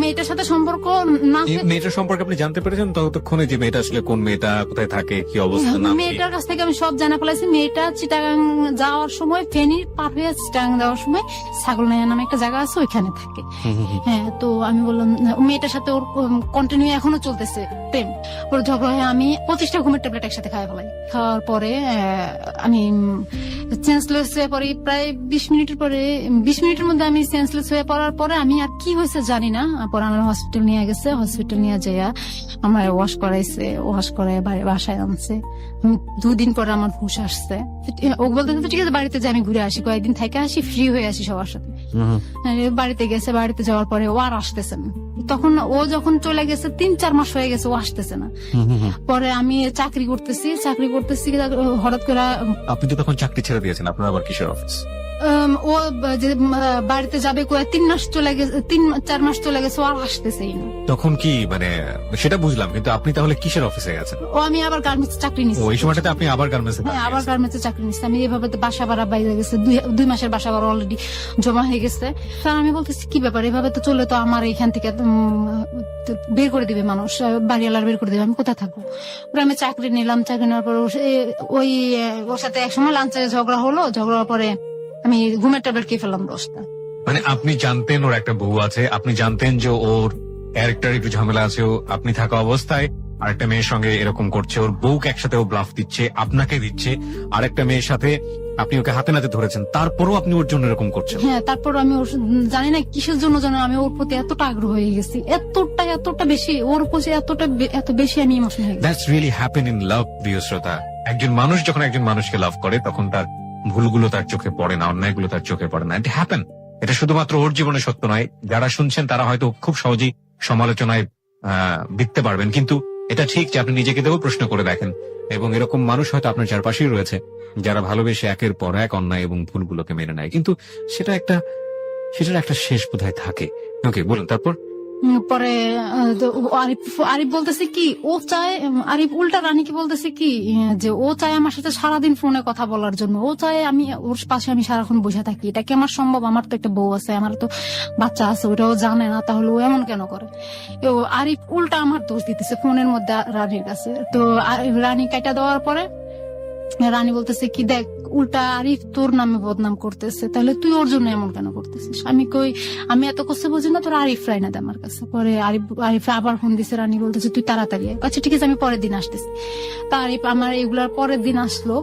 মেয়েটার সাথে সম্পর্ক না, মেয়েটার সম্পর্কে আপনি জানতে পেরেছেন ততক্ষণে যে মেয়েটা আসলে কোন মেয়েটা, কোথায় থাকে, কি অবস্থা, নাম কি? মেয়েটার কাছ থেকে আমি সব জানা ফেলাইছি। মেয়েটা চিটাগাং যাওয়ার সময়, ফেনীর পার হয়ে চিটাগাং যাওয়ার সময় ছাগলনাইয়া নামে একটা জায়গা আছে, ওইখানে থাকে। হ্যাঁ, তো আমি বললাম মেয়েটার সাথে ওর কন্টিনিউ এখনো চলতেছে প্রেম। ওর ঝগড়া হয়ে আমি 25টা ঘুমের ট্যাবলেট একসাথে খাওয়া ফেলাই। খাওয়ার পরে আমি সেন্সলেস হয়ে পড়ি। প্রায় 20 মিনিটের মধ্যে আমি সেন্সলেস হয়ে পড়ার পরে আমি আর কি হয়েছে জানি না। পরে আমার হসপিটাল নিয়ে গেছে, হসপিটাল নিয়ে যাইয়া আমার ওয়াশ করাইছে, ওয়াশ করে বাসায় আনছে। 2 দিন পরে আমার হুশ আসছে। ও বলতে ঠিক আছে বাড়িতে যে আমি ঘুরে আসি, কয়েকদিন থেকে আসি, ফ্রি হয়ে আসি সবার সাথে। বাড়িতে গেছে, বাড়িতে যাওয়ার পরে ও আর আসতেছে না। তখন ও যখন চলে গেছে 3-4 মাস হয়ে গেছে, ও আসতেছে না। পরে আমি চাকরি করতেছি, হঠাৎ করে। আপনি তো তখন চাকরি ছেড়ে দিয়েছেন, আপনার আবার কিসের অফিস? ও যে বাড়িতে যাবে 3 মাস চলে গেছে, 3-4 মাস চলে গেছে, ও আর আসতেছেই না। তখন কি মানে সেটা বুঝলাম, কিন্তু আপনি তাহলে কিসের অফিসে গেছেন? ও আমি আবার গার্মেন্টস চাকরি নিচ্ছি। ওই সময়টাতে আপনি আবার গার্মেন্টসে? হ্যাঁ, আবার গার্মেন্টসে চাকরি নিচ্ছি আমি। এভাবে তো বাসা ভাড়া বাইরে গেছে, 2 মাসের বাসা ভাড়া অলরেডি জমা হয়ে গেছে। স্যার আমি বলতেছি কি ব্যাপার, এভাবে তো চলে তো আমার এখান থেকে বের করে দিবে মানুষ, বাড়িওয়ালার বের করে দিবে, আমি কোথায় থাকবো? পরে আমি চাকরি নিলাম। চাকরি নেওয়ার পর ওই ওর সাথে একসময় লাঞ্চে ঝগড়া হলো। ঝগড়ার পরে আমি ঘুমের ট্যাবলেট খেয়ে ফেললাম 10টা। মানে আপনি জানতেন ওর একটা বউ আছে, আপনি জানতেন যে ওর ক্যারেক্টার একটু ঝামেলা আছে, আপনি থাকা অবস্থায় আরেকটা মেয়ের সঙ্গে এরকম করছে, ওর বউকে একসাথে ও ব্লাফ দিচ্ছে, আপনাকে দিচ্ছে, আরেকটা মেয়ের সাথে আপনি ওকে হাতে নাতে ধরেছেন, তারপরও আপনি ওর জন্য এরকম করছেন? হ্যাঁ, তারপর আমি ওর জানি না কিসের জন্য জানো আমি ওর প্রতি এতটা আগ্রহ হয়ে গেছি, এতটা বেশি ওর প্রতি এত বেশি আমি ইমোশনাল হয়ে গেছি। That's really happen in love, প্রিয় শ্রোতা। একজন মানুষ যখন একজন মানুষকে লাভ করে তখন তার ভুলগুলো তার চোখে পড়ে না, অন্যায়গুলো তার চোখে পড়ে না। It happen. এটা শুধুমাত্র ওর জীবনে সত্য নয়, যারা শুনছেন তারা হয়তো খুব সহজেই সমালোচনায় দিতে পারবেন, কিন্তু এটা ঠিক যে আপনি নিজেকে দেও প্রশ্ন করে দেখেন, এবং এরকম মানুষ হয়তো আপনার চারপাশেই রয়েছে যারা ভালোবেসে একের পর এক অন্যায় এবং ভুলগুলোকে মেনে নেয়, কিন্তু সেটার একটা শেষ বোধহয় থাকে। ওকে, বলুন তারপর। পরে আরিফ বলতেছে কি ও চায়, আরিফ উল্টা রানীকে বলতেছে কি যে ও চায় আমার সাথে সারাদিন ফোনে কথা বলার জন্য, ও চায় আমি ওর পাশে আমি সারাক্ষণ বসে থাকি। এটা কি আমার সম্ভব? আমার তো একটা বউ আছে, আমার তো বাচ্চা আছে, ওটাও জানে না, তাহলে ও এমন কেন করে? আরিফ উল্টা আমার দোষ দিতেছে ফোনের মধ্যে রানীর কাছে। তো রানী কাটা দেওয়ার পরে রানী বলতেছে কি দেখ উল্টা আরিফ তোর নামে বদনাম করতেছে, তাহলে তুই ওর জন্য এমন কেন করতেছিস? আমি এত কষ্ট বুঝি না, তোর আরিফ রায় না দে আমার কাছে। পরে আরিফ আবার ফোন দিছে, রানী বলতেছে তুই তাড়াতাড়ি আয়। আচ্ছা ঠিক আছে আমি পরের দিন আসতেছি। তা আরিফ আমার এগুলার পরের দিন আসলো।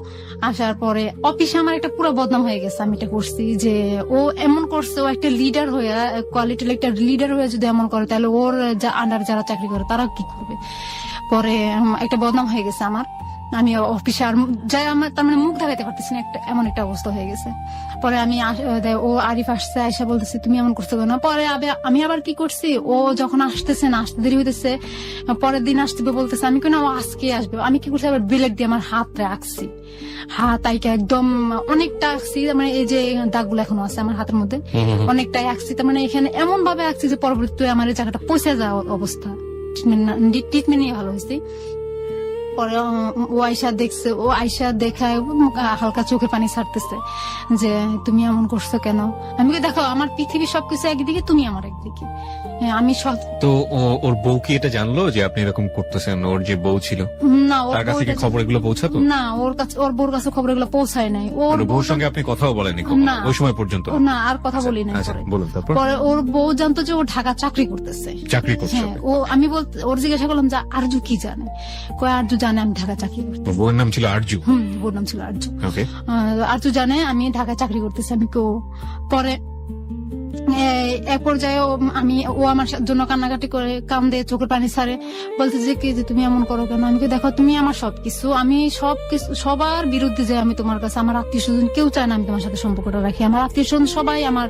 আসার পরে অফিসে আমার একটা পুরো বদনাম হয়ে গেছে, আমি এটা করছি যে ও এমন করছে, ও একটা লিডার হয়ে, কোয়ালিটির একটা লিডার হয়ে যদি এমন করে তাহলে ওর আন্ডার যারা চাকরি করে তারা কি করবে? পরে একটা বদনাম হয়ে গেছে আমার। আমি অফিসে আর যাই আমার তার মানে মুখ দেখাতে পারতেছি না, এমন একটা অবস্থা হয়ে গেছে। পরে ও আরিফ আসছে, আয়সা বলতেছে তুমি এমন করছো কেন? পরে আমি আবার কি করছি, ও যখন আসতেছে না, আসতে দেরি হইতেছে, পরের দিন আসতে বলতেছে, আমি কেন ও আজকে আসবে। আমি কি করছি, আবার ব্লেড দিয়ে আমার হাত রাখছি, হাত আইকে একদম অনেকটা আঁকছি, মানে এই যে দাগগুলো এখনো আছে আমার হাতের মধ্যে, অনেকটাই আঁকছি। তার মানে এখানে এমন ভাবে আঁকছি যে পরবর্তীতে আমার এই জায়গাটা পচে যাওয়ার অবস্থা, ট্রিটমেন্ট নিয়ে ভালো হয়েছি। পরে ও আয়সা দেখছে, ও আয়সা দেখায় হালকা চোখে পানি ছাড়তেছে যে তুমি এমন করছো কেন। আমি বলি, দেখো আমার পৃথিবী সবকিছু একদিকে, তুমি আমার একদিকে। আমি সব তো ওর বউ কি এটা জানলো যে আপনি এরকম করতেছেন? ওর যে বউ ছিল না, তার কাছে কি খবর এগুলো পৌঁছাতো? না, ওর কাছে, ওর বউর কাছে খবর এগুলো পৌঁছায় নাই। ওর মানে বউর সঙ্গে আপনি কথাও বলেনি কখনো না। ওই সময় পর্যন্ত? না, আর কথা বলি না। আচ্ছা, বলুন তারপর। পরে ওর বউ জানতো যে ও ঢাকা চাকরি করতেছে। চাকরি করছে? হ্যাঁ, ও আমি বলতে ওর জিজ্ঞাসা করলাম যে আরজু কি জানে, কয় আরজু জানে আমি ঢাকা চাকরি করতেছি। ওর বউয়ের নাম ছিল আরজু? ওর নাম ছিল আরজু। ওকে। আরজু জানে আমি ঢাকা চাকরি করতেছি। আমি কেউ পরে এক পর্যায়ে ও আমার জন্য কান্নাকাটি করে, কান্দে, চোখের পানি ছাড়ে, বলতে যে কি যে তুমি এমন করো কেন। আমি দেখো তুমি আমার সবকিছু, আমি সবকিছু সবার বিরুদ্ধে যে আমি তোমার কাছে, আমার আত্মীয় স্বজন কেউ চায় না আমি তোমার সাথে সম্পর্কটা রাখি। আমার আত্মীয় স্বজন সবাই আমার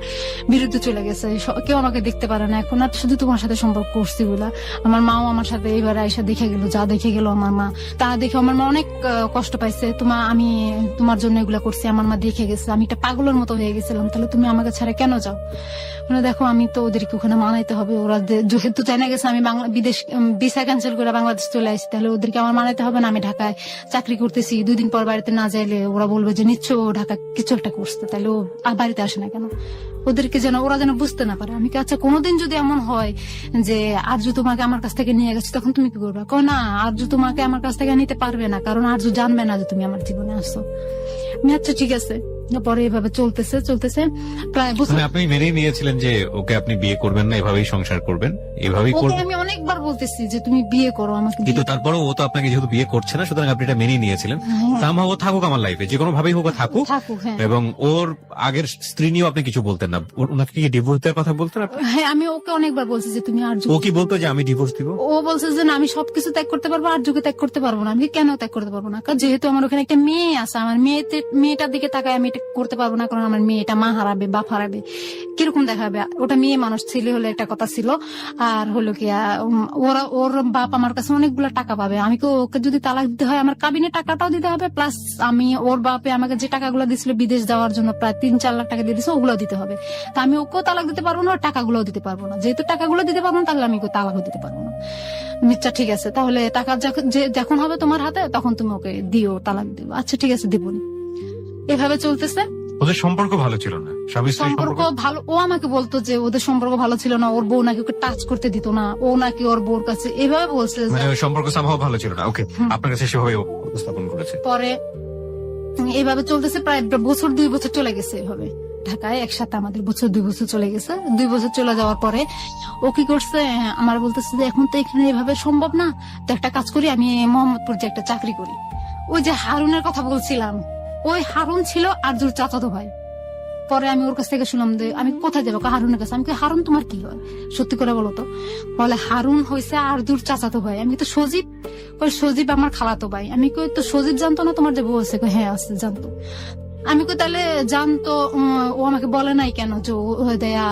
বিরুদ্ধে চলে গেছে, কেউ আমাকে দেখতে পারে না এখন, আর শুধু তোমার সাথে সম্পর্ক করছি বলে। আমার মাও আমার সাথে এইবার আয়সা দেখে গেল, যা দেখে গেল আমার মা, তা দেখে আমার মা অনেক কষ্ট পাইছে। আমি তোমার জন্য এগুলা করছি, আমার মা দেখে গেছে আমি একটা পাগলের মতো হয়ে গেছিলাম, তাহলে তুমি আমাকে ছাড়া কেন যাও। মানে দেখো আমি তো ওদেরকে ওখানে মানাইতে হবে, ওরা যেহেতু জানা গেছে আমি বিদেশ ভিসা ক্যান্সেল করে বাংলাদেশ চলে আসছি, তাহলে ওদেরকে আমার মানাইতে হবে না আমি ঢাকায় চাকরি করতেছি। 2 দিন পর বাড়িতে না যাইলে ওরা বলবে যে নিশ্চয় ও ঢাকা কিছু একটা করছে, তাহলে ও বাড়িতে আসে না কেন। ওদেরকে যেন ওরা যেন বুঝতে না পারে। আমি কি আচ্ছা কোনোদিন যদি এমন হয় যে আরজু তোমাকে আমার কাছ থেকে নিয়ে গেছে, তখন তুমি কি করবে? না, আরজু তোমাকে আমার কাছ থেকে নিতে পারবে না, কারণ আরজু জানবে না যে তুমি আমার জীবনে আসছো। আমি আচ্ছা ঠিক আছে। পরে এভাবে চলতেছে প্রায় বছর। মানে আপনি মেনেই নিয়েছিলেন যে ওকে আপনি বিয়ে করবেন না, এভাবেই সংসার করবেন, এভাবেই ওকে করবেন? আমি অনেকবার বলতেছি যে তুমি বিয়ে করো আমাকে। কিন্তু তারপরেও ও তো আপনাকে যেহেতু বিয়ে করছে না, সুতরাং আপনি এটা মেনেই নিয়েছিলেন। তাহলে ও থাকুক আমার লাইফে, যে কোনো ভাবেই হোক ও থাকুক। হ্যাঁ। এবং ওর আগের স্ত্রী নিয়েও আপনি কিছু বলতেন না? ওনাকে কি ডিভোর্স দেওয়ার কথা বলতেন আপনি? হ্যাঁ, আমি ওকে অনেকবার বলছি যে তুমি আর ও কি বলতো যে আমি ডিভোর্স দিব? ও বলছে যে না, আমি সবকিছু ত্যাগ করতে পারবো, আর যুগে ত্যাগ করতে পারবো না। আমি কেন ত্যাগ করতে পারবো না? কারণ যেহেতু আমার ওখানে একটা মেয়ে আছে, আমার মেয়েটার দিকে তাকায় আমি এটা করতে পারবো না, কারণ আমার মেয়েটা মা হারাবে, বাপ হারাবে, কিরকম দেখাবে। ওটা মেয়ে মানুষ ছিল হলে একটা কথা ছিল, আর হলো কি ওর বাপ আমার কাছে অনেকগুলো টাকা পাবে। আমি ওকে যদি তালাক দিতে হয় আমার কাবিনে টাকাটাও দিতে হবে, প্লাস আমি ওর বাপে আমাকে যে টাকাগুলো দিছিল বিদেশ যাওয়ার জন্য প্রায় 3-4 লাখ টাকা দিয়ে দিচ্ছে, ওগুলো দিতে হবে। তা আমি ওকেও তালাক দিতে পারবো না, টাকাগুলোও দিতে পারবো না। যেহেতু টাকাগুলো দিতে পারবো না, তাহলে আমি ওকে তালাকও দিতে পারবো না। আচ্ছা ঠিক আছে, তাহলে টাকা যখন হবে তোমার হাতে তখন তুমি ওকে দিও, তালাক দিও। আচ্ছা ঠিক আছে, দিব না। এভাবে চলতেছে। ওদের সম্পর্ক ভালো ছিল না? স্বামী স্ত্রীর সম্পর্ক ভালো, ও আমাকে বলতো যে ওদের সম্পর্ক ভালো ছিল না, ওর বউ নাকি ওকে টাচ করতে দিত না, ও নাকি ওর বউর কাছে এভাবে বলছে। মানে সম্পর্ক সামহাও ভালো ছিল না? ওকে, আপনার কাছে সেভাবে উপস্থাপন করেছে। পরে এভাবে চলতেছে প্রায় 2 বছর চলে গেছে এভাবে ঢাকায় একসাথে, আমাদের 2 বছর চলে গেছে। 2 বছর চলে যাওয়ার পরে ও কি করছে, আমার বলতেছে যে এখন তো এখানে এভাবে সম্ভব না, তো একটা কাজ করি, আমি মোহাম্মদপুর যে একটা চাকরি করি। ওই যে হারুনের কথা বলছিলাম, ওই হারুন ছিল আরজুর চাচাতো ভাই। পরে আমি ওর কাছ থেকে শুনলাম যে আমি কোথায় যাবো, হারুনের কাছে। আমি হারুন তোমার কি হয়, সত্যি করে বলো তো। বলে হারুন হয়েছে আরজুর চাচাতো ভাই। আমি তো সজীব, ওই সজীব আমার খালাতো ভাই। আমি কই তো সজীব জানতো না তোমার যে বউ আছে? হ্যাঁ আছে, জানতো। আমি কই তাহলে জানতো, ও আমাকে বলে নাই কেন যে দেয়া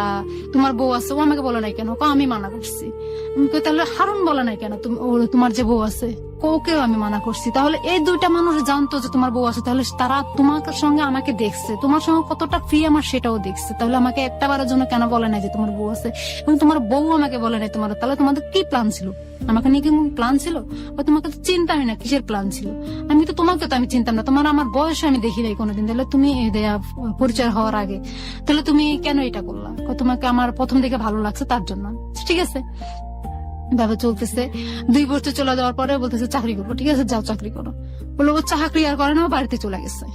তোমার বউ আছে? ও আমাকে বলে নাই কেন? আমি মানা করছি। আমি কই তাহলে হারুন বলে নাই কেন তোমার যে বউ আছে? ওকেও আমি মানা করছি। তাহলে এই 2টা মানুষ জানতো যে তোমার বউ আছে, তাহলে তারা তোমার সঙ্গে আমাকে দেখছে, তোমার সঙ্গে কতটা ফ্রি আমার সেটাও দেখছে, তাহলে আমাকে একটা বারের জন্য কেন বলে নাই যে তোমার বউ আছে? এবং তোমার বউ আমাকে বলে নাই তোমার, তাহলে তোমাদের কি প্ল্যান ছিল? আমাকে নিয়ে কি প্ল্যান ছিল? বা তোমাকে তো চিন্তামই না, কিসের প্ল্যান ছিল? আমি তো তোমাকে তো আমি চিনতাম না, তোমার আমার বয়সে আমি দেখি নাই কোনোদিন। তাহলে তুমি পরিচয় হওয়ার আগে তাহলে তুমি কেন এটা করলা? তোমাকে আমার প্রথম দিকে ভালো লাগছে তার জন্য। ঠিক আছে, ভাবে চলতেছে। 2 বছর চলে যাওয়ার পরে বলতেছে চাকরি করবো। ঠিক আছে, যাও চাকরি করো। বললো ও চাকরি আর করে না, ও বাড়িতে চলে গেছে।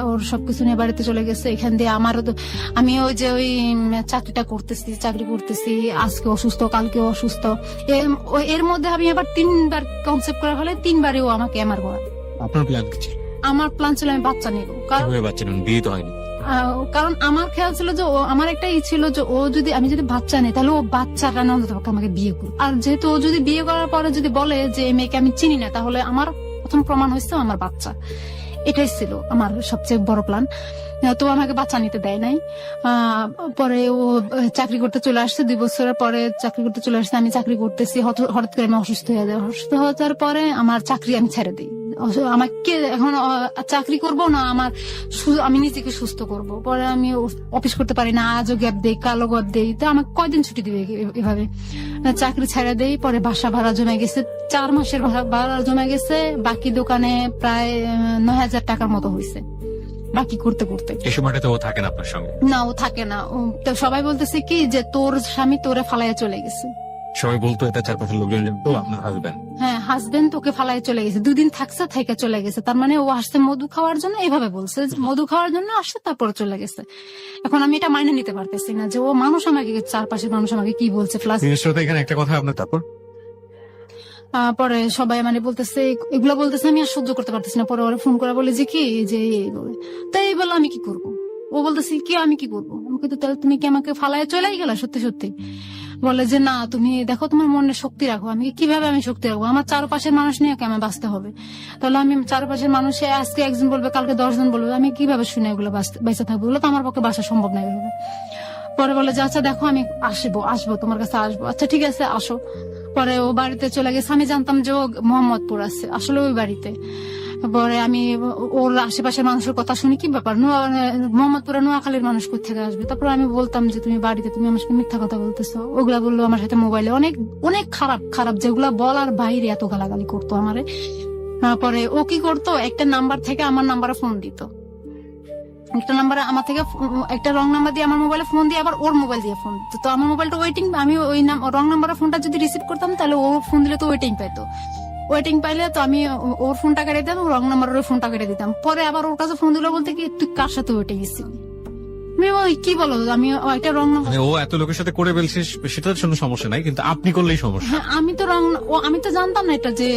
ওর সবকিছু নিয়ে বাড়িতে চলে গেছে। এখান দিয়ে আমারও তো, আমি ওই যে ওই চাকরি করতেছি, আজকে অসুস্থ, কালকে অসুস্থ। এর মধ্যে আমি আবার 3বার কনসেপ্ট করে ফেলে, 3বারই ও আমাকে এমআর করা। আপনার প্ল্যান কি ছিল? আমার প্ল্যান ছিল আমি বাচ্চা নিব, কারণ বাচ্চা নেন, বিয়ে তো হয়নি। কারণ আমার খেয়াল ছিল যে আমার একটা ই ছিল যে আমি যদি বাচ্চা নেই তাহলে ও বাচ্চাটা না অন্তত আমাকে বিয়ে করবে। আর যেহেতু ও যদি বিয়ে করার পরে যদি বলে যে এই মেয়েকে আমি চিনি না, তাহলে আমার প্রথম প্রমাণ হয়েছে আমার বাচ্চা। এটাই ছিল আমার সবচেয়ে বড় প্ল্যান। তো আমাকে বাচ্চা নিতে দেয় নাই। পরে ও চাকরি করতে চলে আসছে, 2 বছরের পরে চাকরি করতে চলে আসছে। আমি চাকরি করতেছি, হঠাৎ করে আমি অসুস্থ হয়ে যাই। অসুস্থ হয়ে যাওয়ার পরে আমার চাকরি আমি ছেড়ে দিই। আমাকে এখন চাকরি করব না আমার আমি নিজেকে সুস্থ করব। পরে আমি অফিস করতে পারি না, আজও গ্যাপ দেই, কালো গ্যাপ দেই, তো আমাকে কয়দিন ছুটি দিবে এভাবে? চাকরি ছেড়ে দেই। পরে বাসা ভাড়া জমে গেছে, 4 মাসের ভাড়া জমে গেছে, বাকি দোকানে প্রায় 9,000 টাকার মতো হয়েছে বাকি করতে করতে। এই সময়টা তো ও থাকে না আপনার সঙ্গে? না, ও থাকে না। তো সবাই বলতেছে কি যে তোর স্বামী তোরে ফালাইয়া চলে গেছে। সবাই বলতো এটা, চারপাশের লোকজন জানতো আপনার হাজবেন্ড? হ্যাঁ, হাজবেন্ড তোকে ফালাইয়া চলে গেছে, 2 দিন থাকছে, থাইকা চলে গেছে। তার মানে ও আসছে মধু খাওয়ার জন্য, এইভাবে বলছে মধু খাওয়ার জন্য আসছে, তারপরে চলে গেছে। এখন আমি এটা মাইনে নিতে পারতেছি না যে ও মানুষ আমাকে, চারপাশের মানুষ আমাকে কি বলছে। প্লাস এখানে একটা কথা আপনার, তারপর পরে সবাই মানে বলতেছে, এগুলো বলতেছে, আমি আর সহ্য করতে পারতেছি না। পরে ওরা ফোন করে বলে যে কি যে এই বলে, তাই এই বলে আমি কি করব? ও বলতেছে কি আমি কি করবো? আমাকে তো তাহলে তুমি কি আমাকে ফালায় চলেই গেলা সত্যি সত্যি? বলে যে না, তুমি দেখো তোমার মনে শক্তি রাখো। আমি কিভাবে আমি শক্তি রাখবো? আমার চারপাশের মানুষ নিয়ে আমার বাঁচতে হবে। তাহলে আমি চারপাশের মানুষে আজকে একজন বলবে, কালকে 10 জন বলবে, আমি কিভাবে শুনে এগুলো বেঁচে থাকবো? এগুলো তো আমার পক্ষে বাসা সম্ভব না এভাবে। পরে বলে যে আচ্ছা দেখো, আমি আসবো তোমার কাছে আসবো। আচ্ছা ঠিক আছে, আসো। পরে ও বাড়িতে চলে গেছে। আমি জানতাম যে ও মোহাম্মদপুর আছে, আসলে ওই বাড়িতে। পরে আমি ওর আশেপাশের মানুষের কথা শুনি, কি ব্যাপার মোহাম্মদপুরে নোয়াখালীর মানুষ কোথেকে আসবে? তারপর আমি বলতাম যে তুমি বাড়িতে, তুমি আমার সাথে মিথ্যা কথা বলতেছো। ওগুলা বললো আমার সাথে মোবাইলে অনেক অনেক খারাপ খারাপ, যেগুলা বলার বাইরে এত গালাগালি করতো আমারে। পরে ও কি করতো, একটা নাম্বার থেকে আমার নাম্বারে ফোন দিত, একটা নাম্বারে আমার থেকে একটা রং নাম্বার দিয়ে আমার মোবাইলে ফোন দিয়ে আবার ওর মোবাইল দিয়ে ফোন দিত। তো আমার মোবাইলটা ওয়েটিং, আমি ওই রং নাম্বারের ফোনটা যদি রিসিভ করতাম তাহলে ও ফোন দিলে তো ওয়েটিং পাইতো। ওয়েটিং পাইলে তো আমি ওর ফোনটা কেটে দিতাম, রং নাম্বারের ফোনটা কেটে দিতাম। পরে আবার ওর কাছে ফোন দিল, বলতে কি তুই কার সাথে ওয়েটিং গেছিলি? আমি ওই কি বলো, আমি একটা রং নাম্বার, ও এত লোকের সাথে করে ফেলছিস, সেটার কোনো সমস্যা নাই, কিন্তু আপনি করলেই সমস্যা। হ্যাঁ, আমি তো জানতাম না এটা যে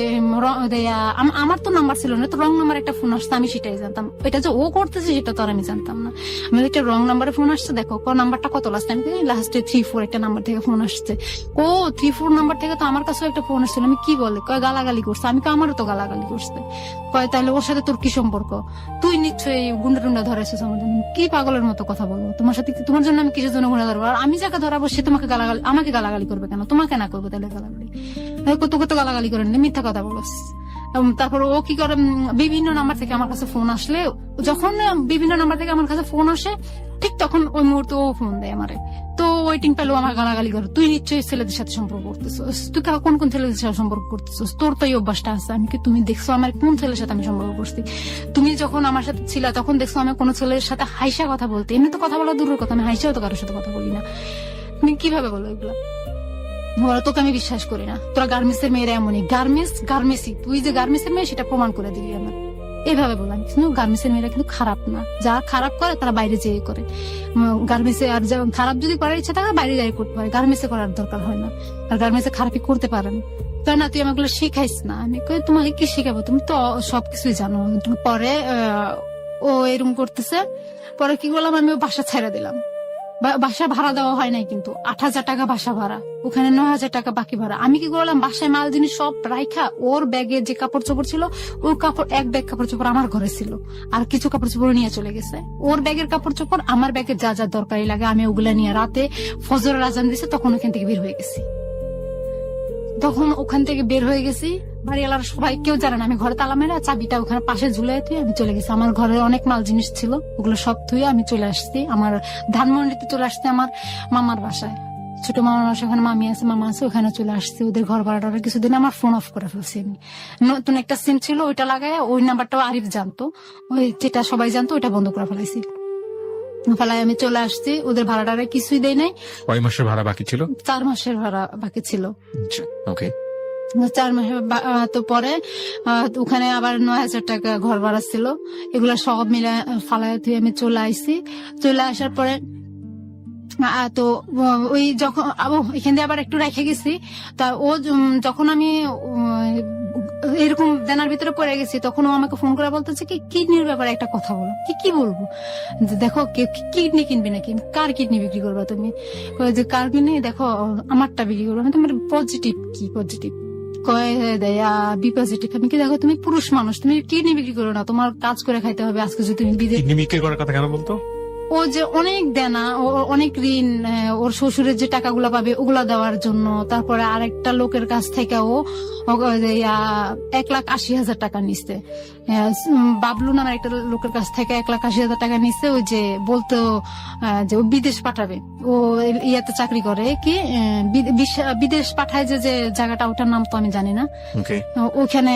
আমার তো নাম্বার ছিল না, তো রং নাম্বার একটা ফোন আসছে, আমি সেটাই জানতাম। এটা যে ও করতেছে সেটা তো আর আমি জানতাম না। আমি একটা রং নাম্বারে ফোন আসছে, দেখো নাম্বারটা কত লাস্ট, আমি লাস্টে 3-4 একটা নাম্বার থেকে ফোন আসছে। ও 3-4 নাম্বার থেকে তো আমার কাছেও একটা ফোন আসছিল। আমি কি বলে, কয় গালাগালি করছে। আমি আমারও তো গালাগালি করছে। কয় তাহলে ওর সাথে তোর কি সম্পর্ক? তুই নিশ্চয়ই গুন্ডা টুন্ডা ধরেছিস আমাদের। কি পাগলের মতো কথা বলবো? তোমার সাথে, তোমার জন্য আমি কিসের জন্য গুণা ধরবো? আর আমি যাকে ধরাবো সে তোমাকে আমাকে গালাগালি করবে কেন? তোমাকে না করবো তাহলে গালাগালি? তোকে তো গালাগালি করে নিলে, মিথ্যা কথা বলস। তারপর ও কি করে, বিভিন্ন নাম্বার থেকে আমার কাছে ফোন আসলে, যখন বিভিন্ন নাম্বার থেকে আমার কাছে ফোন আসে, ঠিক তখন ওই মুহূর্তে ও ফোন দেয় আমারে। তো ওয়েটিং পেলেও আমার গালাগালি করে, তুই নিশ্চয়ই ছেলেদের সাথে সম্পর্ক করতেছিস, তুই কোন কোন ছেলেদের সাথে সম্পর্ক করতেছিস, তোর তো এই অভ্যাসটা আছে। আমি কি, তুমি দেখছো আমার কোন ছেলের সাথে আমি সম্পর্ক করছি? তুমি যখন আমার সাথে ছিল তখন দেখছো আমি কোন ছেলের সাথে হাইসা কথা বলতে? এমনি তো কথা বলা দূরের কথা, আমি হাইসাও তো কারোর সাথে কথা বলি না। তুমি কিভাবে বলো এগুলা? তোকে আমি বিশ্বাস করি না। তোরা গার্মেন্টস এর মেয়েরা এমনই, গার্মেন্টসই, তুই যে গার্মেন্টস এর মেয়ে সেটা প্রমাণ করে দিবি আমার, এভাবে বললাম। কিন্তু গার্মেন্টস এর মেয়েরা কিন্তু খারাপ না, যারা খারাপ করে তারা বাইরে যেয়ে করে। গার্মেন্টসে আর খারাপ যদি করার ইচ্ছা থাকে বাইরে যাই করতে পারে, গার্মেন্টসে করার দরকার হয় না। আর গার্মেন্টসে খারাপই করতে পারেন, তাই না? তুই আমাকে শিখাইস না। আমি কই তোমাকে কি শিখাবো, তুমি তো সবকিছুই জানো। পরে ও এরকম করতেছে। পরে কি বললাম, আমি বাসা ছেড়ে দিলাম। বাসা ভাড়া দেওয়া হয় নাই, কিন্তু 8,000 টাকা বাসা ভাড়া, ওখানে 9,000 টাকা বাকি ভাড়া। আমি কি করলাম, বাসায় মাল জিনিস সব রাইখা, ওর ব্যাগে যে কাপড় চোপড় ছিল, ওর কাপড়, এক ব্যাগ কাপড় চোপড় আমার ঘরে ছিল, আর কিছু কাপড় চোপড় নিয়ে চলে গেছে। ওর ব্যাগের কাপড় চোপড়, আমার ব্যাগে যা যা দরকারি লাগে আমি ওগুলা নিয়ে রাতে ফজরের আজান দিছে তখন ওখান থেকে বের হয়ে গেছি। বাড়িওয়ালার সবাই কেউ জানে না, আমি ঘরে তালা মেরে চাবিটা ওখানে পাশে ঝুলে থুয়ে আমি চলে গেছি। আমার ঘরে অনেক মাল জিনিস ছিল, ওগুলো সব থুয়ে আমি চলে আসছি। আমার ধানমন্ডিতে চলে আসছি, আমার মামার বাসায়, ছোট মামার বাসায়, ওখানে মামি আছে, মামা আছে, ওখানে চলে আসছি। ওদের ঘর ভাড়াটা কিছুদিন আমার ফোন অফ করে ফেলছি আমি। নতুন একটা সিম ছিল, ওইটা লাগাই, ওই নাম্বারটাও আরিফ জানতো, ওই যেটা সবাই জানতো ওইটা বন্ধ করে ফেলাইছি। ফেলাই আমি চলে আসছি, ওদের ভাড়াটা কিছুই দেয় নাই। কয় মাসের ভাড়া বাকি ছিল? 4 মাসের ভাড়া বাকি ছিল। ওকে, 4 মাসের। তো পরে ওখানে আবার 9,000 টাকা ঘর ভাড়া ছিল, এগুলা সব মিলে ফালাই তুই আমি চলে আইসি। চলে আসার পরে তো ওই যখন এখান দিয়ে আবার একটু রেখে গেছি, তা ও যখন আমি এরকম দেনার ভিতরে পড়ে গেছি, তখন ও আমাকে ফোন করে বলতেছে কি কিডনির ব্যাপারে একটা কথা বলো। কি বলবো? দেখো কিডনি কিনবে নাকি? কার কিডনি বিক্রি করবা তুমি? যে কার কিডনি, দেখো আমারটা বিক্রি করবো। আমি তোমার পজিটিভ কি পজিটিভ? B positive. আমি কি, দেখো তুমি পুরুষ মানুষ, তুমি কিডনি বিক্রি করো না, তোমার কাজ করে খাইতে হবে। আজকে যদি তুমি কিডনি বিক্রি করার কথা কেন বলতো? ও ও যে অনেক দেনা, ও অনেক ঋণ, ওর শ্বশুরের যে টাকাগুলা পাবে ওগুলা দেওয়ার জন্য, তারপরে আরেকটা লোকের কাছ থেকে ও 1,80,000 টাকা নিচ্ছে। বাবলু নামের একটা লোকের কাছ থেকে 1,80,000 টাকা নিচ্ছে, ওই যে বলতো যে ও বিদেশ পাঠাবে। ও ইয়াতে চাকরি করে, কি বিদেশ পাঠায় যে জায়গাটা, ওটার নাম তো আমি জানি না। ওকে, ওখানে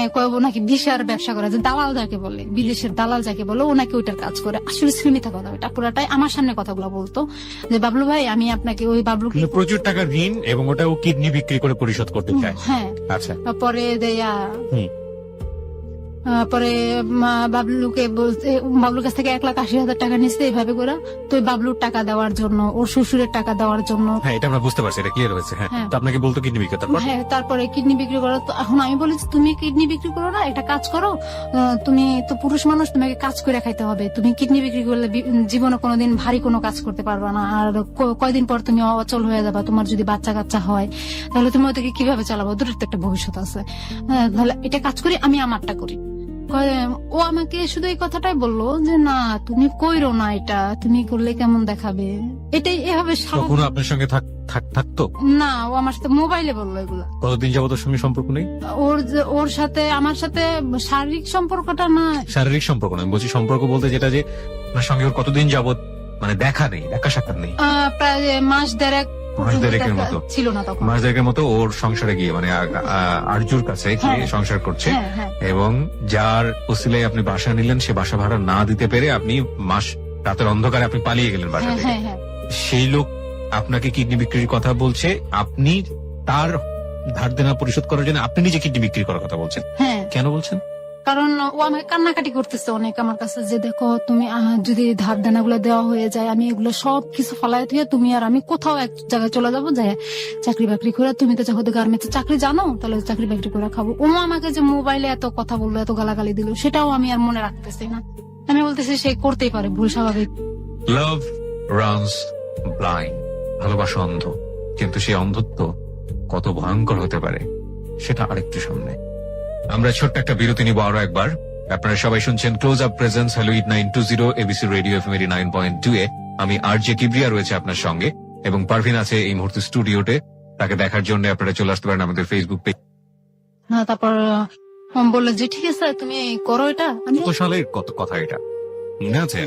নাকি ভিসার ব্যবসা করে, যে দালাল যাকে বলে, বিদেশের দালাল যাকে বলে, ও নাকি ওইটার কাজ করে। আসলে মিথ্যা কথা, ওটা পুরাটাই আমার সামনে কথাগুলো বলতো যে বাবলু ভাই আমি আপনাকে ওই বাবলু কিন্তু প্রচুর টাকা ঋণ এবং ওটা ও কিডনি বিক্রি করে পরিশোধ করতে চায়। হ্যাঁ, আচ্ছা, পরে দেয়া হুম। পরে বাবলুকে বলতে, বাবলুর কাছ থেকে 1,80,000 টাকা নিচ্ছে এইভাবে করে। তো ওই বাবলুর টাকা দেওয়ার জন্য, ওর শ্বশুরের টাকা দেওয়ার জন্য, হ্যাঁ এটা আমরা বুঝতে পারছি, এটা ক্লিয়ার হয়েছে। হ্যাঁ, হ্যাঁ। তো আপনাকে বলতো কিডনি বিক্রি, তারপর হ্যাঁ, তারপরে কিডনি বিক্রি করো। তো এখন আমি বলি যে, তুমি কিডনি বিক্রি করো না, একটা কাজ করো, তুমি তো পুরুষ মানুষ, তোমাকে কাজ করে খাইতে হবে। তুমি কিডনি বিক্রি করলে জীবনে কোনোদিন ভারী কোনো কাজ করতে পারবে না, আর কয়দিন পর তুমি অচল হয়ে যাবে। তোমার যদি বাচ্চা কাচ্চা হয় তাহলে তুমি ওদেরকে কিভাবে চালাবো, ওদের তো একটা ভবিষ্যৎ আছে। তাহলে এটা কাজ করি, আমি আমারটা করি। ও আমাকে শুধু এই কথাটাই বললো যে না তুমি কইরো না, এটা তুমি করলে কেমন দেখাবে, এটাই এভাবে কখনো আপনার সঙ্গে থাকতো না। ও আমার সাথে মোবাইলে বললো এগুলা। কতদিন যাবত ওর সঙ্গে সম্পর্ক নেই? ওর সাথে আমার সাথে শারীরিক সম্পর্কটা না, শারীরিক সম্পর্ক নয়, বলছি সম্পর্ক বলতে যেটা, যে আপনার সঙ্গে ওর কতদিন যাবত মানে দেখা নেই, দেখা সাক্ষাৎ নেই? প্রায় মাস দেড়েক মতো ছিল না তখন। মাস দেড়েকের মতো ওর সংসারে গিয়ে, মানে আরজুর কাছে গিয়ে হ্যাঁ। সংসার করছে। হ্যাঁ, হ্যাঁ। এবং যার ওসিলায় আপনি বাসা নিলেন, সে বাসা ভাড়া না দিতে পেরে আপনি রাতের অন্ধকারে আপনি পালিয়ে গেলেন বাসা হ্যাঁ, থেকে। হ্যাঁ, হ্যাঁ। সেই লোক আপনাকে কিডনি বিক্রির কথা বলছে, আপনি তার ধার দেনা পরিশোধ করার জন্য আপনি নিজে কিডনি বিক্রি করার কথা বলছেন। হ্যাঁ, কেন বলছেন? কারণ ও আমাকে কান্নাকাটি করতেছে অনেক আমার কাছে, যে দেখো তুমি যদি ধার দেনাগুলো দেওয়া হয়ে যায়, আমি এগুলো সব কিছু ফলাই দিয়ে তুমি আর আমি কোথাও এক জায়গায় চলে যাবো, যাই চাকরি বাকরি করে, তুমি তো যখন গার্মেন্টসে চাকরি জানো, তাহলে চাকরি বাকরি করে খাবো। ও আমাকে যে মোবাইলে এত কথা বললো, এত গালাগালি দিল, সেটাও আমি আর মনে রাখতেছি না। আমি বলতেছি সে করতেই পারে, ভুল স্বাভাবিক। লাভ রানস ব্লাইন্ড, ভালোবাসা অন্ধ, কিন্তু সেই অন্ধত্ব কত ভয়ঙ্কর হতে পারে সেটা আরেকটু সামনে। আমরা ছোট্ট একটা বিরতি নিব আরো একবার। আপনারা সবাই শুনছেন close up presence hello 8920 ABC radio FM 89.2 এ। আমি আরজে কিবরিয়া রয়েছে আপনার সঙ্গে, এবং পারভিন আছে এই মুহূর্তে স্টুডিওতে। তাকে দেখার জন্য আপনারা চলে আসতে পারেন আমাদের ফেসবুক পেজ। তারপর বললো যে ঠিক আছে তুমি করো এটা। কত সালের কত কথা এটা মনে আছে?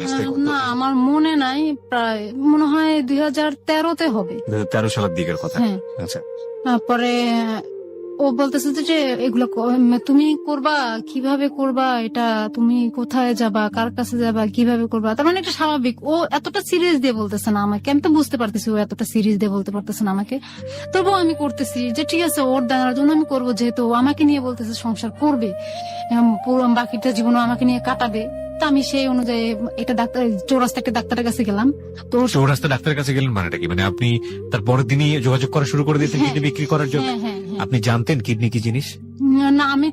না আমার মনে নাই, প্রায় মনে হয় 2013-তে হবে। 2013 সালের দিকের কথা। হ্যাঁ। আচ্ছা, তারপরে ও বলতেছে যে এগুলো তুমি করবা, কিভাবে করবা, এটা তুমি কোথায় যাবা, কার কাছে যাবা, কিভাবে করবা। তার মানে এটা স্বাভাবিক। ও এতটা সিরিয়াস দিয়ে বলতেছে না আমাকে, আমি তো বুঝতে পারতেছি ও এতটা সিরিয়াস দিয়ে বলতে পারতেছে না আমাকে। তবুও আমি করতেছি যে ঠিক আছে, ওর দেওয়ার জন্য আমি করবো, যেহেতু ও আমাকে নিয়ে বলতেছে সংসার করবে, পুরো বাকিটা জীবনও আমাকে নিয়ে কাটাবে। তো আমি সেই অনুযায়ী একটা ডাক্তার, চৌরাস্তা একটা ডাক্তারের কাছে গেলাম। তো চৌরাস্তা ডাক্তারের কাছে গেলেন মানেটা কি? মানে আপনি তার পরের দিনই যোগাযোগ করা শুরু করে দিয়েছেন কিডনি বিক্রি করার জন্য? হ্যাঁ, হ্যাঁ, হ্যাঁ। আপনি জানতেন কিডনি কি জিনিস? না, আমি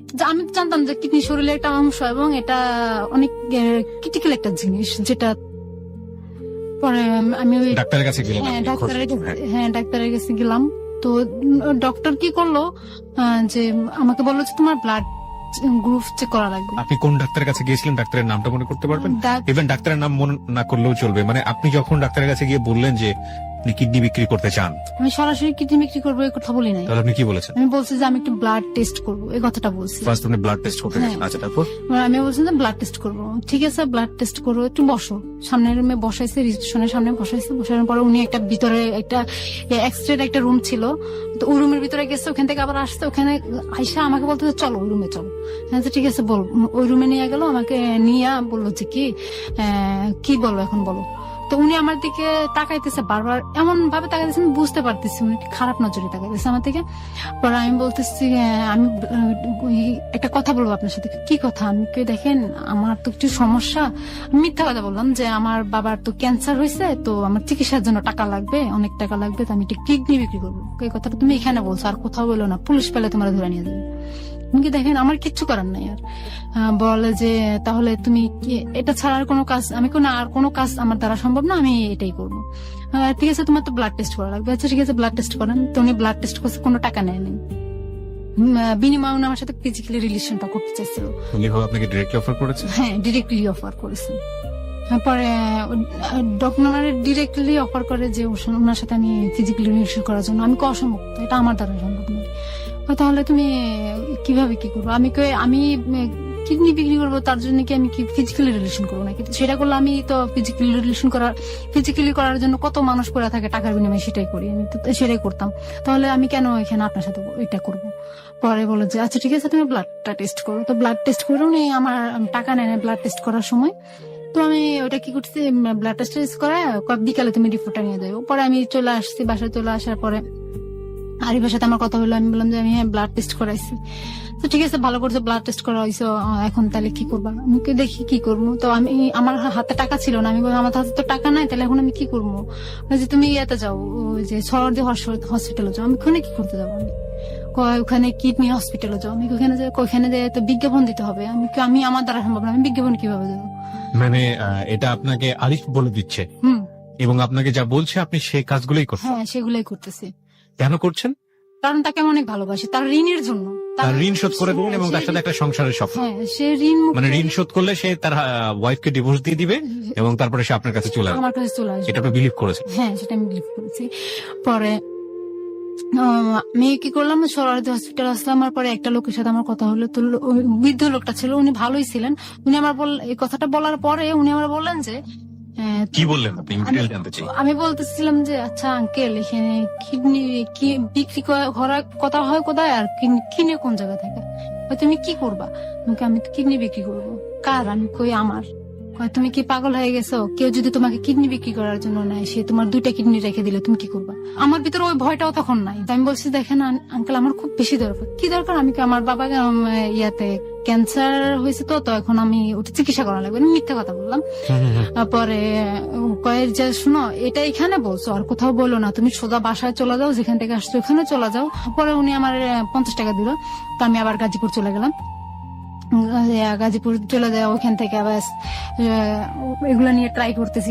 জানতাম যে কিডনি শরীরের একটা অংশ, এবং এটা অনেক ক্রিটিক্যাল একটা জিনিস, যেটা পরে আমি ওই ডাক্তারের কাছে গেলেন? হ্যাঁ আপনি ডাক্তারের খোঁজ- কাছে, হ্যাঁ ডাক্তারের কাছে গেলাম। তো ডক্টর কি করলো, যে আমাকে বললো যে তোমার ব্লাড গ্রুপ চেক করা লাগবে। আপনি কোন ডাক্তারের কাছে গিয়েছিলেন? ডাক্তারের নামটা মনে করতে পারবেন? ইভেন ডাক্তারের নাম মনে না করলেও চলবে। মানে আপনি যখন ডাক্তারের কাছে গিয়ে বললেন যে আপনি কিডনি বিক্রি করতে চান, আমি সরাসরি কিডনি বিক্রি করবো এই কথা বলি নাই। তাহলে আপনি কি বলেছেন? আমি বলছি যে আমি একটু ব্লাড টেস্ট করবো, এই কথাটা বলছি। ফার্স্ট আপনি ব্লাড টেস্ট করতে হ্যাঁ। গেছেন। আচ্ছা, তারপর? আমি বলছি যে ব্লাড টেস্ট করবো। ঠিক আছে, ব্লাড টেস্ট করবো, একটু বসো। সামনের রুমে বসাইছে, রিসেপশনের সামনে বসাইছে। বসানোর পরে উনি একটা ভিতরে একটা এক্সরে একটা রুম ছিল, তো ওই রুমের ভিতরে গেছে, ওখান থেকে আবার আসছে। ওখানে আইসা আমাকে বলতে চলো ওই রুমে চলো। হ্যাঁ ঠিক আছে বল। ওই রুমে নিয়ে গেল, আমাকে নিয়ে বললো যে কি বলো এখন বলো। তো উনি আমার দিকে তাকাইতেছে বারবার, এমন ভাবে তাকাইতেছে আমি বুঝতে পারতেছি উনি খারাপ নজরে তাকাইতেছে আমার দিকে। পরে আমি বলতেছি আমি একটা কথা বলবো আপনার সাথে। কি কথা? আমি দেখেন আমার তো একটু সমস্যা। আমি মিথ্যা কথা বললাম যে আমার বাবার তো ক্যান্সার হয়েছে, তো আমার চিকিৎসার জন্য টাকা লাগবে, অনেক টাকা লাগবে, তো আমি একটা কিডনি বিক্রি করবো। এই কথাটা তুমি এখানে বলছো, আর কোথাও বলো না, পুলিশ পেলে তোমার ধরে নিয়ে যাবে। কি দেখেন আমার কিচ্ছু করার নাই আর। বলে যে তাহলে তুমি এটা ছাড়া আর কোনো কাজ, আমি কোনো আর কোনো কাজ আমার দ্বারা সম্ভব না, আমি এটাই করবো। ঠিক আছে, তোমার তো ব্লাড টেস্ট করা লাগবে। আচ্ছা ঠিক আছে, ব্লাড টেস্ট করেন। তো উনি ব্লাড টেস্ট করছে, কোনো টাকা নেয়নি। বিনিময়ে উনি আমার সাথে ফিজিক্যালি রিলেশনটা করতে চাইছিল। উনি আপনাকে ডিরেক্টলি অফার করেছেন? হ্যাঁ, ডিরেক্টলি অফার করেছেন। তারপরে ডক্টর ডিরেক্টলি অফার করে যে ওনার সাথে আমি ফিজিক্যালি রিলেশন করার জন্য। আমি অসম্ভব, এটা আমার দ্বারা সম্ভব নয়। তাহলে তুমি কিভাবে কি করবো? আমি কিডনি বিক্রি করবো, তার জন্য কি আমি কি ফিজিক্যালি রিলেশন করবো নাকি? সেটা করলে আমি তো ফিজিক্যালি করার জন্য কত মানুষ করে থাকে টাকার বিনিময়ে, সেটাই করি, আমি তো সেটাই করতাম। তাহলে আমি কেন এখানে আপনার সাথে এটা করবো? পরে বলো যে আচ্ছা ঠিক আছে, তুমি ব্লাডটা টেস্ট করো। তো ব্লাড টেস্ট করে উনি আমার টাকা নেয় ব্লাড টেস্ট করার সময়। তো আমি ওটা কি করছি, ব্লাড টেস্ট করে বিকালে তুমি রিপোর্টটা নিয়ে দেবো। পরে আমি চলে আসছি, বাসায় চলে আসার পরে আরিফের সাথে আমার কথা হলো। আমি বললাম যে আমি ব্লাড টেস্ট করাইছি। তো ঠিক আছে, ভালো করছে, ব্লাড টেস্ট করা হয়েছে, এখন তাহলে কি করবা? আমি দেখি কি করবো। তো আমার হাতে টাকা ছিল না। আমি বললাম আমার হাতে তো টাকা নাই, তাহলে এখন আমি কি করবো? যে তুমি ইয়েতে যাও, ওই যে সরদি হসপিটালে যাও। আমি ওখানে কি করতে যাবো? আমি ওখানে কিডনি হসপিটালে যাও। আমি ওখানে যে তো বিজ্ঞাপন দিতে হবে। আমি আমার দ্বারা সম্ভব না, আমি বিজ্ঞাপন কিভাবে দেবো? মানে এটা আপনাকে আরিফ বলে দিচ্ছে এবং আপনাকে যা বলছে আপনি সেই কাজগুলোই করছেন? হ্যাঁ, সেগুলাই করতেছি। কেন করছেন? কারণ তাকে আমি অনেক ভালোবাসি, তার ঋণের জন্য। তার ঋণ শোধ করে দিলেন এবং তার সাথে একটা সংসারের স্বপ্ন। হ্যাঁ, সে ঋণ মানে ঋণ শোধ করলে সে তার ওয়াইফকে ডিভোর্স দিয়ে দিবে এবং তারপরে সে আপনার কাছে চলে আসবে। আমার কাছে চলে আসবে। এটা আপনি বিলিভ করেছেন? হ্যাঁ, সেটা আমি বিলিভ করেছি। পরে আমি কি করলাম, সরোয়ারদি হসপিটাল আসলাম। আমার পরে একটা লোকের সাথে আমার কথা হলো। তো ওই বৃদ্ধ লোকটা ছিল, উনি ভালোই ছিলেন। উনি আমার এই কথাটা বলার পরে উনি আমার বললেন যে কি বললেন আপনি? ডিটেইল জানতে চাই। আমি বলতেছিলাম যে আচ্ছা আঙ্কেল, এখানে কিডনি বিক্রি করার কথা হয় কোথায়, আর কিনে কোন জায়গা থেকে? তুমি কি করবা? আমি তো কিডনি বিক্রি করবো। কার? আমি কই আমার। তুমি কি পাগল হয়ে গেছো? কেউ যদি তোমাকে কিডনি বিক্রি করার জন্য নেয়, সে তোমার 2টা কিডনি রেখে দিলে তুমি কি করবা? আমার ভিতরে ওই ভয়টাও তখন নাই। আমি বলছি দেখেন আঙ্কেল, আমার খুব বেশি দরকার। কি দরকার? আমি আমার বাবাকে ইয়াতে ক্যান্সার হয়েছে, তো এখন আমি ওটা চিকিৎসা করা লাগবে। আমি মিথ্যা কথা বললাম। পরে কয়েক যে শুনো, এটা এখানে বলছো, আর কোথাও বলো না। তুমি সোজা বাসায় চলে যাও, যেখান থেকে আসছো ওখানে চলে যাও। পরে উনি আমার 50 টাকা দিল। তো আমি আবার গাজীপুর চলে গেলাম। গাজীপুর চলে যায়, ওখান থেকে আবার এগুলো নিয়ে ট্রাই করতেছি।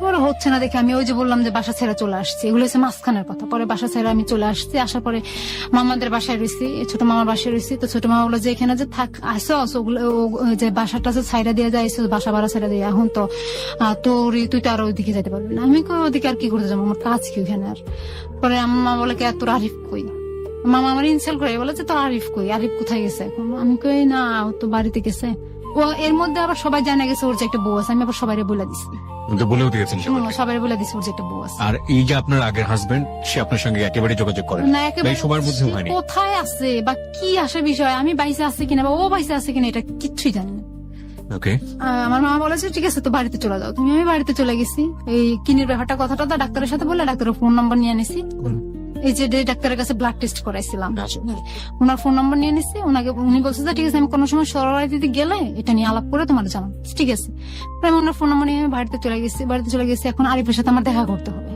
পরে হচ্ছে না দেখে আমি ওই যে বললাম যে বাসা ছেড়ে চলে আসছি। এগুলো হচ্ছে মাঝখানের কথা। পরে বাসা ছেড়ে আমি চলে আসছি। আসার পরে মামাদের বাসায় রয়েছি, ছোট মামার বাসায় রয়েছি। তো ছোট মামা বললো যে এখানে যে থাক আসো, ওগুলো যে বাসাটা ছাইড়া দিয়ে যায়, বাসা ভাড়া ছেড়ে দিয়ে এখন তো তুই তো আর ওইদিকে যেতে পারবি না। আমি ওদিকে আর কি করতে যাবো, আমার কাজ কি ওখানে আর? পরে আমার বলে কি তোর আরিফ কই? মামা আমার ইনসাল্ট করে বলে যে তোর আরিফ কই? আরিফ কোথায় গেছে এখন? আমি কই না, ও তো বাড়িতে গেছে। ও এর মধ্যে আবার সবাই জানা গেছে ওর যে একটা বউ আছে। আমি আবার সবাই বলে দিচ্ছি, বলেও দিয়েছেন সবাই বলে দিচ্ছি ওর যে একটা বউ আছে। আর এই যে আপনার আগের হাজবেন্ড, সে আপনার সঙ্গে একেবারে যোগাযোগ করে না, একেবারে সময়ের মধ্যে হয়নি। কোথায় আছে বা কি আসে বিষয়, আমি বাইসে আছে কিনা বা ও বাইসে আছে কিনা, এটা কিচ্ছুই জানি না। ওকে, আমার মামা বলেছে ঠিক আছে তো বাড়িতে চলে যাও তুমি। আমি বাড়িতে চলে গেছি। এই কিনির ব্যাপারটা কথাটা ডাক্তারের সাথে বলে ডাক্তারের ফোন নাম্বার নিয়ে নিছি। এই যে ডাক্তারের কাছে ব্লাড টেস্ট করাইছিলাম, ওনার ফোন নাম্বার নিয়ে নিছি। উনি বলছে যে ঠিক আছে, আমি কোনো সময় সরোয়ারদিতে গেলে এটা নিয়ে আলাপ করে তোমার জানাবো। ঠিক আছে, আমি ওনার ফোন নাম্বার নিয়ে বাড়িতে চলে গেছি। এখন আরিফের সাথে আমার দেখা করতে হবে।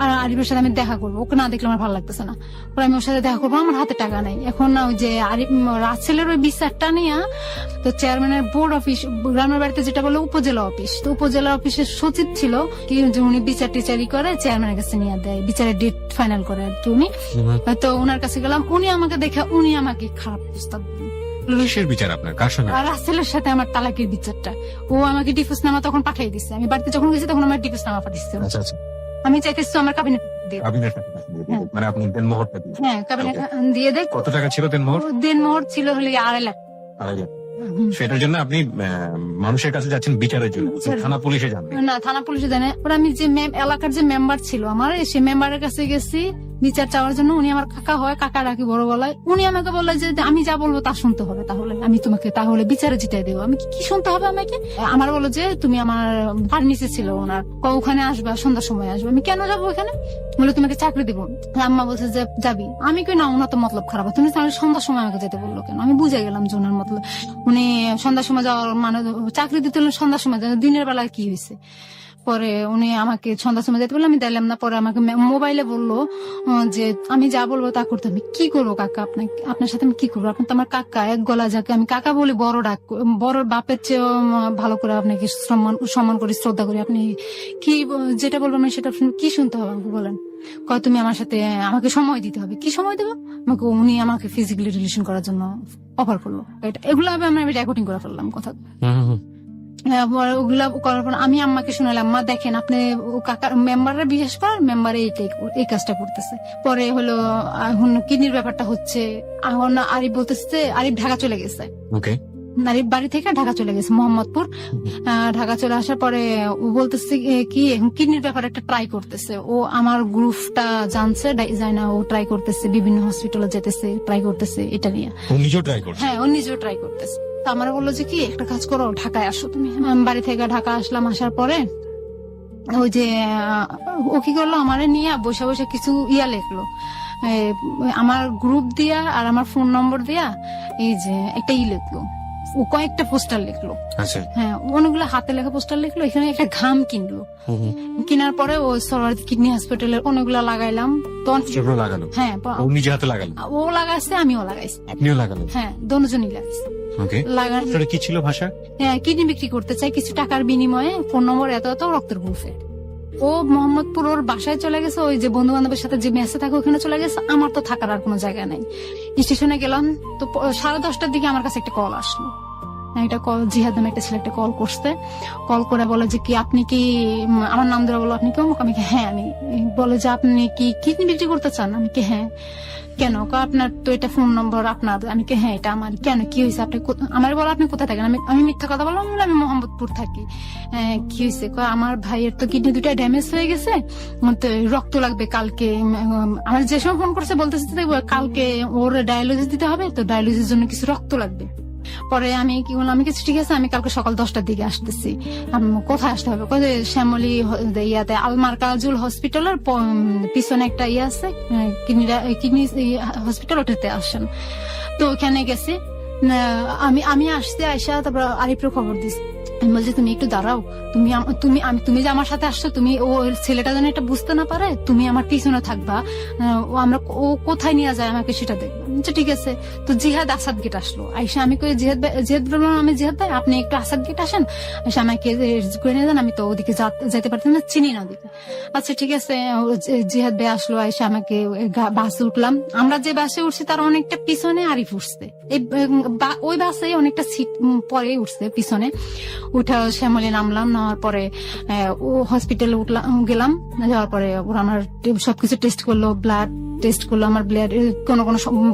আর আরিফের সাথে আমি দেখা করবো, ওকে না দেখলে আমার ভালো লাগতেছে না। পরে আমি ওর সাথে দেখা করবো, আমার হাতে টাকা নাই। এখন ওই যে আরিফ রাসেলের ওই বিচারটা নিয়ে তো চেয়ারম্যানের বোর্ড অফিস, গ্রামের বাড়িতে যেটা বলে উপজেলা অফিস, তো উপজেলা অফিসের সচিব ছিল কি, যে উনি বিচার টিচারি করে চেয়ারম্যানের কাছে নিয়ে দেয়, বিচারের ডেট ফাইনাল করে আর কি উনি। তো ওনার কাছে গেলাম, উনি আমাকে দেখে উনি আমাকে খারাপ প্রস্তাব দিলেন। বিচার আপনার কার সঙ্গে? আর রাসেলের সাথে আমার তালাকের বিচারটা। ও আমাকে ডিভোর্স নামা তখন পাঠিয়ে দিচ্ছে। আমি বাড়িতে যখন গেছি তখন আমার ডিভোর্স নামা পাঠিয়েছে। আমি চাইতেছি আমার কাবিনেট মানে আপনি দেনমোহরটা দিয়ে? হ্যাঁ, কাবিনেট দিয়ে দেয়। কত টাকা ছিল দেনমোহর? দেনমোহর ছিল হলে 2.5 লাখ। সেটার জন্য আপনি মানুষের কাছে যাচ্ছেন বিচারের জন্য? থানা পুলিশে যান না, থানা পুলিশে জানে। ওরা আমি যে এলাকার যে মেম্বার ছিল আমার, সেই মেম্বারের কাছে গেছি বিচার চাওয়ার জন্য। উনি আমার কাকা হয়, কাকা রাখি বড় গলায়। উনি আমাকে বললেন যে আমি যা বলবো তা শুনতে হবে, তাহলে আমি তোমাকে তাহলে বিচারে জিতাই দেবো। আমি কি শুনতে হবে আমাকে? আমার বলো যে তুমি আমার ফার্মেসি ছিল ওনার, ওখানে আসবে, সন্ধ্যার সময় আসবে। আমি কেন যাবো ওখানে? বলে তোমাকে চাকরি দেবো। আম্মা বলছে যে যাবি। আমি কই না, ওনার তো মতলব খারাপ। তুমি তাহলে সন্ধ্যার সময় আমাকে যেতে বললো কেন? আমি বুঝে গেলাম যে ওনার মতলব উনি সন্ধ্যার সময় যাওয়ার মানে চাকরি দিতে হলে সন্ধ্যার সময়, দিনের বেলায় কি হয়েছে। পরে উনি আমাকে সন্ধ্যার সময় যেতে বললো, আমি দিলাম না। পরে আমাকে মোবাইলে বললো যে আমি যা বলবো তা করতে। আমি কি করবো কাকা? আপনার সাথে আমি কি করবো? আপনি তো আমার কাকা, এক গলা যাকে আমি কাকা বলি, বড় বাপের চেয়েও ভালো করে আপনাকে সম্মান করি, শ্রদ্ধা করি। আপনি কি যেটা বলবো আমি সেটা কি শুনতে হবে আমাকে বলেন? তুমি আমার সাথে আমাকে সময় দিতে হবে। কি সময় দেবো আমাকে? উনি আমাকে ফিজিক্যালি রিলেশন করার জন্য অফার করলো। এগুলো আমি রেকর্ডিং করে ফেললাম কথা। পরে ওগুলা করার পর আমি আম্মাকে শুনালাম, মা দেখেন আপনি কাকার মেম্বাররা বিশেষ করে মেম্বারে এই কাজটা করতেছে। পরে হলো এখন কিডনির ব্যাপারটা হচ্ছে, এখন আরিফ বলতেছে আরিফ ঢাকা চলে গেছে, ওকে, আরিফ বাড়ি থেকে ঢাকা চলে গেছে মোহাম্মদপুর। ঢাকা চলে আসার পরে ও বলতেছে কি এখন কিডনির ব্যাপারে একটা ট্রাই করতেছে। ও আমার গ্রুপটা জানছে, যায় না, ও ট্রাই করতেছে, বিভিন্ন হসপিটালে যেতেছে, ট্রাই করতেছে এটা নিয়ে। ও নিজেও ট্রাই করছে? হ্যাঁ, ও নিজেও ট্রাই করতেছে। তো আমার বললো যে কি একটা কাজ করো, ঢাকায় আসো তুমি। আমি বাড়ি থেকে ঢাকা আসলাম, আসার পরে ওই যে ও কি করলো, আমারে নিয়ে বসে বসে কিছু লিখলো, আমার গ্রুপ দিয়া আর আমার ফোন নম্বর দিয়া এই যে একটা লিখলো, ও কয়েকটা পোস্টার লিখলো। আচ্ছা, হ্যাঁ, অনেকগুলো হাতে লেখা পোস্টার লিখলো, এখানে একটা ঘাম কিনলো। কেনার পরে ও সরওয়ার্দী কিডনি হসপিটালের অনেকগুলা লাগাইলাম। সেগুলো লাগালো? হ্যাঁ, ও নিজে হাতে লাগালো? ও লাগাইছে, আমিও লাগাইছি। আপনিও লাগালেন? হ্যাঁ, দুজনই লাগাইছি। ওকে, লাগানো কি ছিল ভাষা? কিডনি বিক্রি করতে চাই, কিছু টাকার বিনিময়ে ফোন নম্বর এত এত, রক্তের গ্রুপে। ও মোহাম্মদপুর ওর বাসায় চলে গেছে, ওই যে বন্ধু বান্ধবের সাথে যে মেসে থাকে ওখানে চলে গেছে। আমার তো থাকার আর কোনো জায়গা নেই। স্টেশনে গেলাম তো 10:30টার দিকে আমার কাছে একটা কল আসলো। একটা কল, জিহাদ নামে একটা ছেলে একটা কল করছে। কল করে বলে যে কি আপনি কি, আমার নাম ধরে বলো আপনি কি অমুক? আমি কি হ্যাঁ আমি। বলে যে আপনি কি কিডনি বিক্রি করতে চান? আমি কি হ্যাঁ। কেন? আপনার তো এটা ফোন নম্বর আপনার। আমি কি হ্যাঁ এটা আমার। কেন, কি হয়েছে? আপনি আমার বলো আপনি কোথায় থাকেন? আমি মিথ্যা কথা বললাম, আমি মোহাম্মদপুর থাকি। কি হয়েছে? আমার ভাইয়ের তো কিডনি দুটা ড্যামেজ হয়ে গেছে, তো রক্ত লাগবে কালকে। আমার যে সময় ফোন করছে বলতেছে কালকে ওর ডায়ালিসিস দিতে হবে, তো ডায়ালিসিসের জন্য কিছু রক্ত লাগবে। পরে আমি কি বললাম, আমি কিছু ঠিক আছে, আমি কালকে সকাল 10টার দিকে আসতেছি। কোথায় আসতে হবে? শ্যামলী ইয়াতে আলমার কাজুল হসপিটালের পিছনে একটা ইয়ে আছে, কিডনি হসপিটাল, ওটাতে আসেন। তো ওখানে গেছি, আমি আসতে আইসা তারপর আরিফের খবর দিছি। আমি বলছি তুমি একটু দাঁড়াও, তুমি যে আমার সাথে আসছো, তুমি ও ছেলেটা যেন এটা বুঝতে না পারে, তুমি আমার পিছনে থাকবা, ও কোথায় নিয়ে যায় আমাকে সেটা দেখবো। ঠিক আছে। তো জিহাদ আসাদ গেট আসলো, আইসা আমি কই জিহাদ বললাম, আমি জিহাদ ভাই আপনি একটু আসাদ গেট আসেন, এসে আমাকে করে নিয়ে যান, আমি তো ওদিকে যেতে পারতাম না, চিনি না ওদিকে। আচ্ছা ঠিক আছে। জিহাদ ভাই আসলো, আইসা আমাকে বাসে উঠলাম। আমরা যে বাসে উঠছি তার অনেকটা পিছনে আরিফ উঠছে, ওই বাসে অনেকটা সিট পরে উঠছে পিছনে। উঠা শ্যামলে নামলাম, নেওয়ার পরে ও হসপিটালে গেলাম। যাওয়ার পরে ওরা আমার সবকিছু টেস্ট করলো, ব্লাড টেস্ট করলো, আমার ব্লাড কোনো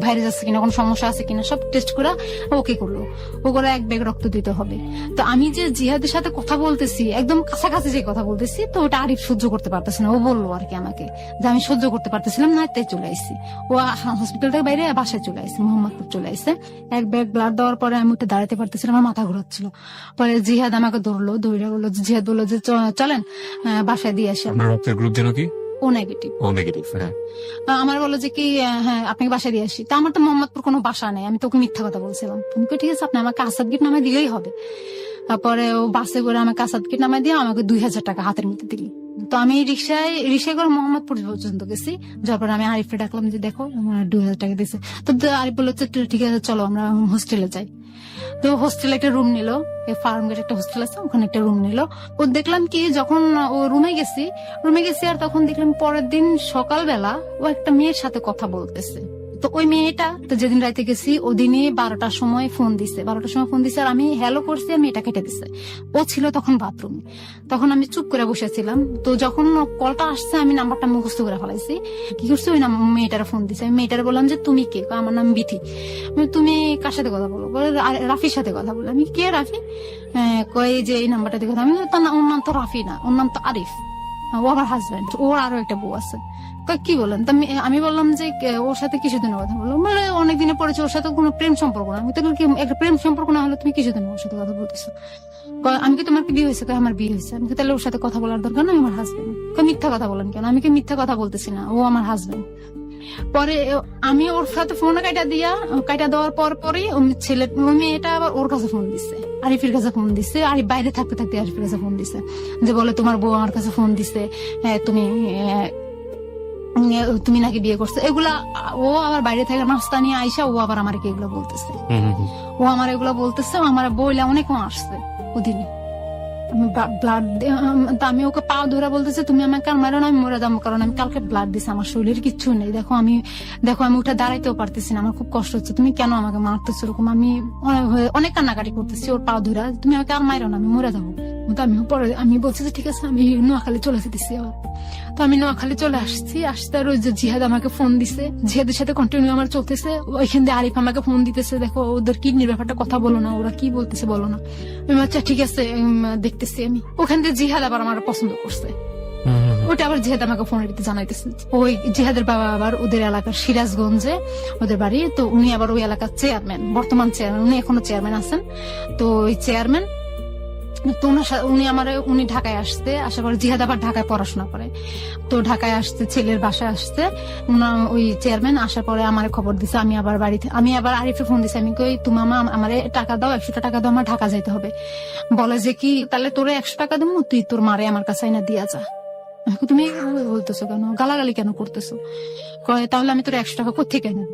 ভাইরাস আছে কিনা, কোনো সমস্যা আছে কিনা, সব টেস্ট করে ওকে করলো। ও করে 1 ব্যাগ রক্ত দিতে হবে। তো আমি যে জিহাদের সাথে কথা বলতেছি, একদম কাছাকাছি যে কথা বলতেছি, তো ওটা আরিফ সহ্য করতে পারতেছে না। ও বললো আর কি আমাকে যে আমি সহ্য করতে পারতেছিলাম না, তাই চলে আসছি। ও হসপিটাল থেকে বাইরে বাসায় চলে আসছে, মোহাম্মদপুর চলে আসছে। 1 ব্যাগ ব্লাড দেওয়ার পরে আমি ওটা দাঁড়াতে পারতেছিলাম, আমার মাথা ঘুরাচ্ছিল। পরে জিহাদ আমাকে ধরলো, বললো, জিহাদ বললো যে চলেন বাসায় দিয়ে আসেন। রক্তের গ্রুপ যেন কি? ও নেগেটিভ। ও নেগেটিভ। হ্যাঁ, আমার বললো যে কি হ্যাঁ আপনাকে বাসায় দিয়ে আসি। তা আমার তো মোহাম্মদপুর কোনো বাসা নেই, আমি তোকে মিথ্যা কথা বলছিলাম। তুমি ঠিক আছে, আপনি আমাকে আসাদ গেট নামায় দিলেই হবে। তারপরে ও বাসে করে আমাকে আসাদ গেট নামায় দিয়ে আমাকে 2000 টাকা হাতের মধ্যে দিলি। তো আমি রিক্সায় করে মোহাম্মদপুর পর্যন্ত গেছি। যার পরে আমি আরিফকে ডাকলাম যে দেখো 2000 টাকা দিয়েছে। তো আরিফ বললো ঠিক আছে চলো আমরা হোস্টেলে যাই। তো হোস্টেলে একটা রুম নিল, ফার্ম গেট একটা হোস্টেল আছে, ওখানে একটা রুম নিল। ও দেখলাম কি যখন ও রুমে গেছি আর তখন দেখলাম পরের দিন সকালবেলা ও একটা মেয়ের সাথে কথা বলতেছে। তো ওই মেয়েটা তো যেদিন রাইতে গেছি ওদিনই 12টার সময় ফোন দিছে, আর আমি হ্যালো করছি, আর মেয়েটা কেটে দিছে। ও ছিল তখন বাথরুমে। তখন আমি চুপ করে বসেছিলাম। তো যখন কলটা আসছে আমি নাম্বারটা মুখস্থ করে ফেলাইছি। কি করছি, ওই মেয়েটার ফোন দিছে। আমি মেয়েটার বললাম যে তুমি কে? আমার নাম বিথি। তুমি কার সাথে কথা বলো? রাফির সাথে কথা বলো। আমি কে রাফি? কই যে এই নাম্বারটা দিয়ে কথা। আমি ওর নাম তো রাফি না, ওর নাম তো আরিফ, ও আমার হাজবেন্ড, ওর আরো একটা বউ আছে। কি বলেন? আমি বললাম যে ওর সাথে কিছুদিন কথা বললো, বলে অনেকদিনে পড়েছে, ওর সাথে কোনো প্রেম সম্পর্ক না। আমি তো একটা প্রেম সম্পর্ক না হলে তুমি কিছুদিন ওর সাথে কথা বলতেছো? আমি কি তোমার কি বিয়ে হয়েছে? আমার বিয়ে হয়েছে। আমি তাহলে ওর সাথে কথা বলার দরকার না, আমার হাজবেন্ড। মিথ্যা কথা বলেন কেন? আমি কি মিথ্যা কথা বলতেছি না, ও আমার হাজবেন্ড। পরে আমি ওর সাথে ফোন কাটা দেওয়ার পরই মেয়েটা আবার ওর কাছে ফোন দিচ্ছে, আরিফের কাছে ফোন দিচ্ছে। আরিফ বাইরে থাকতে আরিফের কাছে ফোন দিচ্ছে, যে বলে তোমার বউ আমার কাছে ফোন দিচ্ছে, তুমি নাকি বিয়ে করছো। এগুলা ও আবার বাইরে থেকে নাস্তা নিয়ে আইসা ও আবার আমাকে এগুলো বলতেছে। ও আমার এগুলো বলতেছে, আমার বইলে অনেক আসছে ওদিনে। আমি ব্লাড, আমি ওকে পা ধরে বলতেছে তুমি আমাকে আর মারো না, আমি মরে যাবো, কারণ আমি কালকে ব্লাড দিছি, আমার শরীরের কিচ্ছু নেই, দেখো আমি উঠে দাঁড়াইতেও পারতেছি না, আমার খুব কষ্ট হচ্ছে, তুমি কেন আমাকে মারতেছো এরকম। আমি অনেক কান্নাকাটি করতেছি ওর পা ধরে, তুমি আমাকে আর মারো না, আমি মরে যাবো। তো আমি বলছি যে ঠিক আছে, আমি নোয়াখালী চলে যেতেছি আবার। তো আমি নোয়াখালী চলে আসছি আর ওই যে জিহাদ আমাকে ফোন দিছে, জিহাদের সাথে কন্টিনিউ আমার চলতেছে, ওইখান দিয়ে আরিফ আমাকে ফোন দিতেছে, দেখো ওদের কিডনির ব্যাপারটা কথা বলো না, ওরা কি বলতেছে বলো না। আমি আচ্ছা ঠিক আছে দেখতেছি। আমি ওখান দিয়ে জিহাদ আবার আমার পছন্দ করছে, ওটা আবার জিহাদ আমাকে ফোনের ভিতরে জানাইতেছে। ওই জিহাদের বাবা আবার ওদের এলাকার সিরাজগঞ্জে ওদের বাড়ি, তো উনি আবার ওই এলাকার চেয়ারম্যান, বর্তমান চেয়ারম্যান, উনি এখনো চেয়ারম্যান আছেন। তো ওই চেয়ারম্যান, তো উনি ঢাকায় আসতে, আসার পরে জিহাদ আবার ঢাকায় পড়াশোনা করে, তো ঢাকায় আসতে, ছেলের বাসায় আসতে ওই চেয়ারম্যান আসার পরে আমার খবর দিছে। আমি আবার আরিফে ফোন দিছি, আমি কই তুমি আমার টাকা দাও, 100 টাকা দাও, আমার ঢাকা যাইতে হবে। বলে যে কি তাহলে তোরে 100 টাকা দেবো, তুই তোর মারে আমার কাছে না দিয়া যা। তুমি বলতেছো কেন, গালাগালি কেন করতেছো? কয় তাহলে আমি তোর 100 টাকা কোথেকে নেব,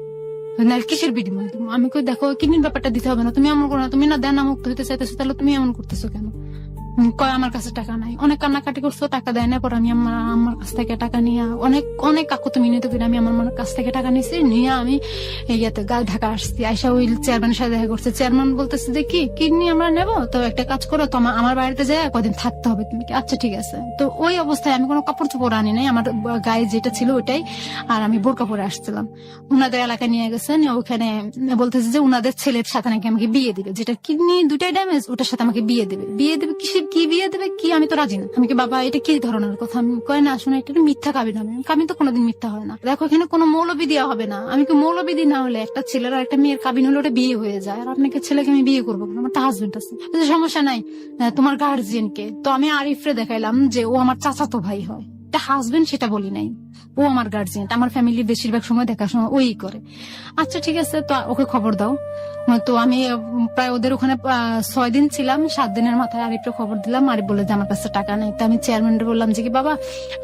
কিসের বিনিময়? আমি কই দেখো কিডনির ব্যাপারটা দিতে হবে না, তুমি এমন করো না, তুমি না দেনা মুক্ত হইতে চাইতেছো, তাহলে তুমি এমন করতেছো কেন? কয় আমার কাছে টাকা নাই, অনেক কান্নাকাটি করছো, টাকা দেয় না। পর আমি আমার কাছ থেকে টাকা নিয়ে অনেক কাকুতি মিনতি করে আমি আমার কাছ থেকে টাকা নিয়েছি, নিয়ে আমি ইয়াতে ঢাকা আসছি। আইসা ওই চেয়ারম্যানের সাথে দেখা করছে, চেয়ারম্যান বলতেছে যে কি কিডনি আমরা নেবো, তো একটা কাজ করো, তো আমার বাড়িতে যাই কদিন থাকতে হবে তুমি। আচ্ছা ঠিক আছে। তো ওই অবস্থায় আমি কোনো কাপড় চোপড় আনি নাই, আমার গায়ে যেটা ছিল ওইটাই, আর আমি বোরকা পরে আসছিলাম। উনাদের এলাকায় নিয়ে গেছেন, ওখানে বলতেছে যে উনাদের ছেলের সাথে নাকি আমাকে বিয়ে দিবে, যেটা কিডনি দুটাই ড্যামেজ, ওটার সাথে আমাকে বিয়ে দেবে কিসের কি বিয়ে দেবে কি, আমি তো রাজি না। আমি কি বাবা এটা কি ধরনের কথা? আমি কয় না শুনে এটা মিথ্যা কাবিন হবে, কাবিন তো কোনোদিন মিথ্যা হয় না, দেখো এখানে কোনো মৌলবি দেওয়া হবে না। আমি কি মৌলবি না হলে একটা ছেলের আর একটা মেয়ের কাবিন হলে ওটা বিয়ে হয়ে যায়, আর আপনাকে ছেলেকে আমি বিয়ে করবো, আমার তো হাজবেন্ড আছে, সমস্যা নাই, তোমার গার্জিয়ান কে। তো আমি আরিফরে দেখাইলাম যে ও আমার চাচাতো ভাই হয়, হাজবেন্ড সেটা বলি নাই, ও আমার গার্জিয়ান, আমার ফ্যামিলির বেশিরভাগ সময় দেখাশোনা ওই করে। আচ্ছা ঠিক আছে, তো ওকে খবর দাও। তো আমি প্রায় ওদের ওখানে 6 দিন ছিলাম, 7 দিনের মাথায় আরিফকে খবর দিলাম। আরিফ বলে যে আমার কাছে টাকা নেই। তো আমি চেয়ারম্যানকে বললাম যে কি বাবা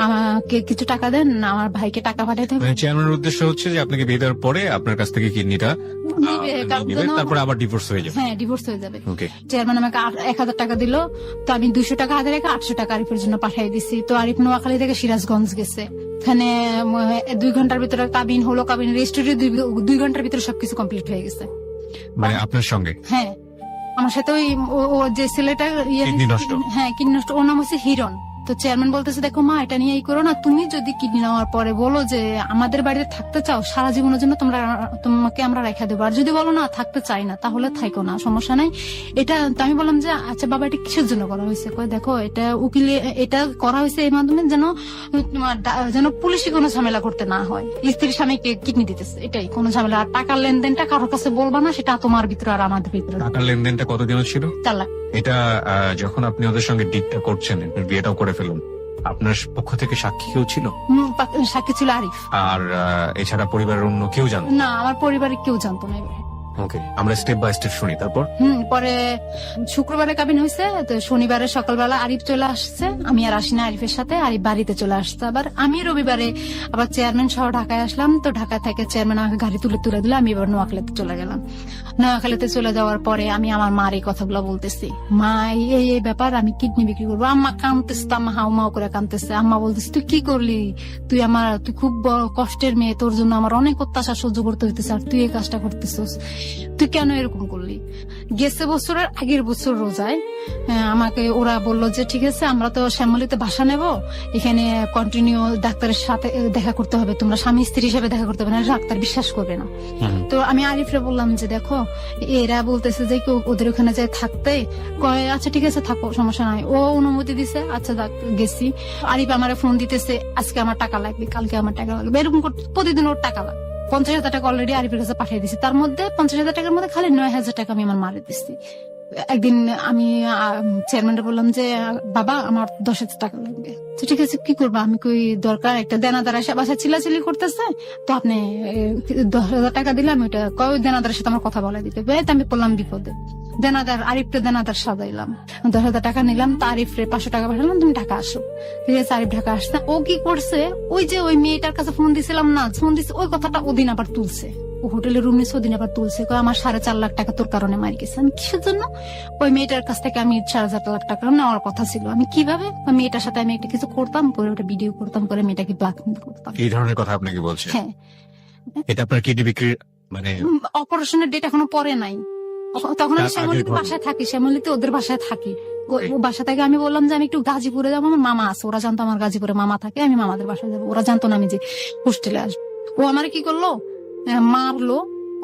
আমাকে কিছু টাকা দেন, আমার ভাইকে টাকা পাঠাইতে হবে। চেয়ারম্যানের উদ্দেশ্য হচ্ছে যে আপনাকে বিয়ে দেওয়ার পরে আপনার কাছ থেকে কিডনিটা তারপর আবার ডিভোর্স হয়ে যাবে। হ্যাঁ ডিভোর্স হয়ে যাবে। চেয়ারম্যান আমাকে 1000 টাকা দিল, তো আমি 200 টাকা হাতে রেখে 800 টাকা আরিফের জন্য পাঠিয়ে দিছি। তো আরিফ নোয়াখালী থেকে সিরাজগঞ্জ গেছে, এখানে 2 ঘন্টার ভিতরে কাবিন হলো, কাবিন রেজিস্ট্রি 2 ঘন্টার ভিতরে সবকিছু কমপ্লিট হয়ে গেছে। মানে আপনার সঙ্গে? হ্যাঁ আমার সাথে ও যে ছেলেটা কিডনি নষ্ট, ওর নাম হচ্ছে হিরণ। তো চেয়ারম্যান বলতেছে দেখো মা এটা নিয়ে এই করো না, তুমি যদি কিডনি নেওয়ার পরে বলো যে আমাদের বাড়িতে থাকতে চাও, সারা জীবনের জন্য তোমাকে আমরা রেখে দেবো, আর যদি বলো না থাকতে চাই না তাহলে থাইকো না, সমস্যা নাই। এটা তো আমি বললাম যে আচ্ছা বাবা এটা কিসের জন্য করা হয়েছে? দেখো এটা উকিলে এটা করা হয়েছে এই মাধ্যমে যেন পুলিশে কোনো ঝামেলা করতে না হয়, স্ত্রীর স্বামীকে কিডনি দিতেছে এটাই কোনো ঝামেলা। আর টাকার লেনদেনটা কারোর কাছে বলবা না, সেটা তোমার ভিতরে আর আমাদের ভিতরে। টাকার লেনদেনটা কতদিনের ছিল? 4 লাখ। এটা যখন আপনি ওদের সঙ্গে ডিটটা করছেন, বিয়েটাও করে ফেলুন, আপনার পক্ষ থেকে সাক্ষী কেউ ছিল? সাক্ষী ছিল আরিফ। আর এছাড়া পরিবারের অন্য কেউ জানতো না? আমার পরিবারের কেউ জানতো না। ওকে, আমরা স্টেপ বাই স্টেপ শুনি। তারপর পরে শুক্রবারে কাবিন হয়েছে, তো শনিবারে সকালবেলা আরিফ চলে আসছে, আমি আর আসি না আরিফের সাথে, আরিফ বাড়িতে চলে আসছে। আবার আমি রবিবারে আবার চেয়ারম্যান সহ ঢাকায় আসলাম। তো ঢাকা থেকে চেয়ারম্যান আমাকে গাড়ি তুলে দিল, আমি এবার নোয়াখালীতে চলে গেলাম। নোয়াখালীতে চলে যাওয়ার পরে আমি আমার মার এই কথাগুলো বলতেছি, মা এই ব্যাপার, আমি কিডনি বিক্রি করবো। আম্মা কাঁদতেছে, আম্মা হাউমাউ করে কাঁদতেছে। আম্মা বলতেছে তুই কি করলি, তুই খুব বড় কষ্টের মেয়ে, তোর জন্য আমার অনেক অত্যাচার সহ্য করতে হইতেছে, আর তুই এই কাজটা করতেছিস, তুই কেন এরকম করলি? গেছে বছরের আগের বছর রোজায় আমাকে ওরা বললো যে ঠিক আছে আমরা তো শ্যামলীতে বাসা নেব, এখানে কন্টিনিউ ডাক্তারের সাথে দেখা করতে হবে, তোমরা স্বামী স্ত্রী হিসেবে দেখা করতে হবে না, ডাক্তার বিশ্বাস করবে না। তো আমি আরিফরে বললাম যে দেখো এরা বলতেছে যে ওদের ওখানে যাই থাকতে, কয় আচ্ছা ঠিক আছে থাকো সমস্যা নাই। ও অনুমতি দিছে, আচ্ছা গেছি। আরিফ আমার ফোন দিতেছে আজকে আমার টাকা লাগবে, কালকে আমার টাকা লাগবে, এরকম প্রতিদিন ওর টাকা লাগবে। 50,000 টাকা অলরেডি আরিফের কাছে পাঠিয়ে দিচ্ছি, তার মধ্যে 50,000 টাকার মধ্যে খালি 9,000 টাকা আমি আমার মারে দিচ্ছি। একদিন আমি চেয়ারম্যানকে বললাম যে বাবা আমার 10,000 টাকা লাগবে। তো ঠিক আছে কি করবা? আমি কই দরকার একটা দেনাদার এসে বাসায় চিল্লাচিল্লি করতেছে, তো আপনি 10,000 টাকা দিলে আমি ওইটা কয় দেনাদারের সাথে আমার কথা বলে দিতে। আমি পড়লাম বিপদে, দেনাদার আরিফকে দেনাদার সাজাইলাম, 10,000 টাকা নিলাম, তা আরিফরে 500 টাকা পাঠালাম, তুমি টাকা আসো। ঠিক আছে আরিফ ঢাকা আসছে। ও কি করছে, ওই যে ওই মেয়েটার কাছে ফোন দিছিলাম না, ফোন দিচ্ছে ওই কথাটা ওদিন আবার তুলছে, ও হোটেলে রুম নিচ্ছে, ওদিন আবার তুলছে, কয় আমার 4.5 লাখ টাকা তোর কারণে মারি গেছে। আমি কিসের জন্য? ওই মেয়েটার কাছ থেকে আমি 4.5 লাখ টাকা নেওয়ার কথা ছিল। আমি কিভাবে? ওই মেয়েটার সাথে আমি একটা কিছু করতাম, করে ওটা ভিডিও করতাম, করে মেয়েটাকে ব্ল্যাকমেল করতাম। এই ধরনের কথা আপনাকে বলছে? হ্যাঁ। এটা আপনার কিডনি বিক্রির মানে অপারেশনের ডেট এখনো পরে নাই। তখন আমি তার শ্যামলীতে আগের বাসায় থাকি, শ্যামলীতে ওদের বাসায় থাকি। ও বাসা থেকে আমি বললাম যে আমি একটু গাজীপুরে যাবো, আমার মামা আছে। ওরা জানতো আমার গাজীপুরে মামা থাকে, আমি মামাদের বাসায় যাবো। ওরা জানতো না আমি যে হোস্টেলে আসবো। ও আমার কি করলো, মারলো,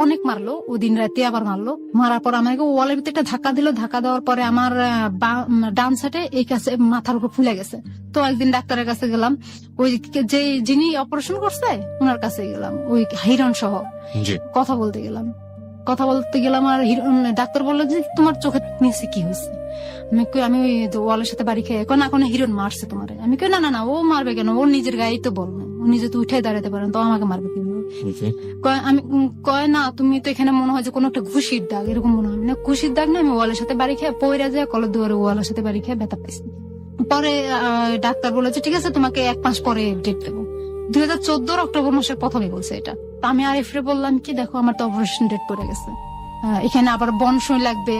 অনেক মারলো। ও দিন রাতে আবার মারলো। মারার পর আমাকে ওয়ালের ভিতরে একটা ধাক্কা দিল। ধাক্কা দেওয়ার পরে আমার ডান সাইডে এই কাছে মাথার উপর ফুলে গেছে। তো একদিন ডাক্তারের কাছে গেলাম, ওই যে যিনি অপারেশন করছে ওনার কাছে গেলাম, ওই হিরণ সহ জি কথা বলতে গেলাম। আর ডাক্তার বললো যে তোমার চোখের নিচে কি হয়েছে? আমি ওই ওয়ালের সাথে বাড়ি খেয়ে না, কোনো হিরণ মারছে তোমার? আমি কই না না না, ও মারবে কেন? ওর নিজের গায়েই তো বল না, ও নিজে তো উঠে দাঁড়াতে পারেন, তো আমাকে মারবে কিভাবে? আমি কয় না, তুমি তো এখানে মনে হয় যে কোনো একটা ঘুষির দাগ, এরকম মনে হয় না। ঘুষির দাগ না, আমি ওয়ালের সাথে বাড়ি খেয়ে পয়রা যায় কলের দুয়ারে ওয়ালের সাথে বাড়ি খেয়ে ব্যথা পাইছি। পরে ডাক্তার বলেছে ঠিক আছে তোমাকে 1 মাস পরে ডেট দেবো। 2014 অক্টোবর মাসের প্রথমে বলছে এটা। তো আমি আরিফরে বললাম কি দেখো আমার তো অপারেশন ডেট পড়ে গেছে, এখানে আবার বনসই লাগবে,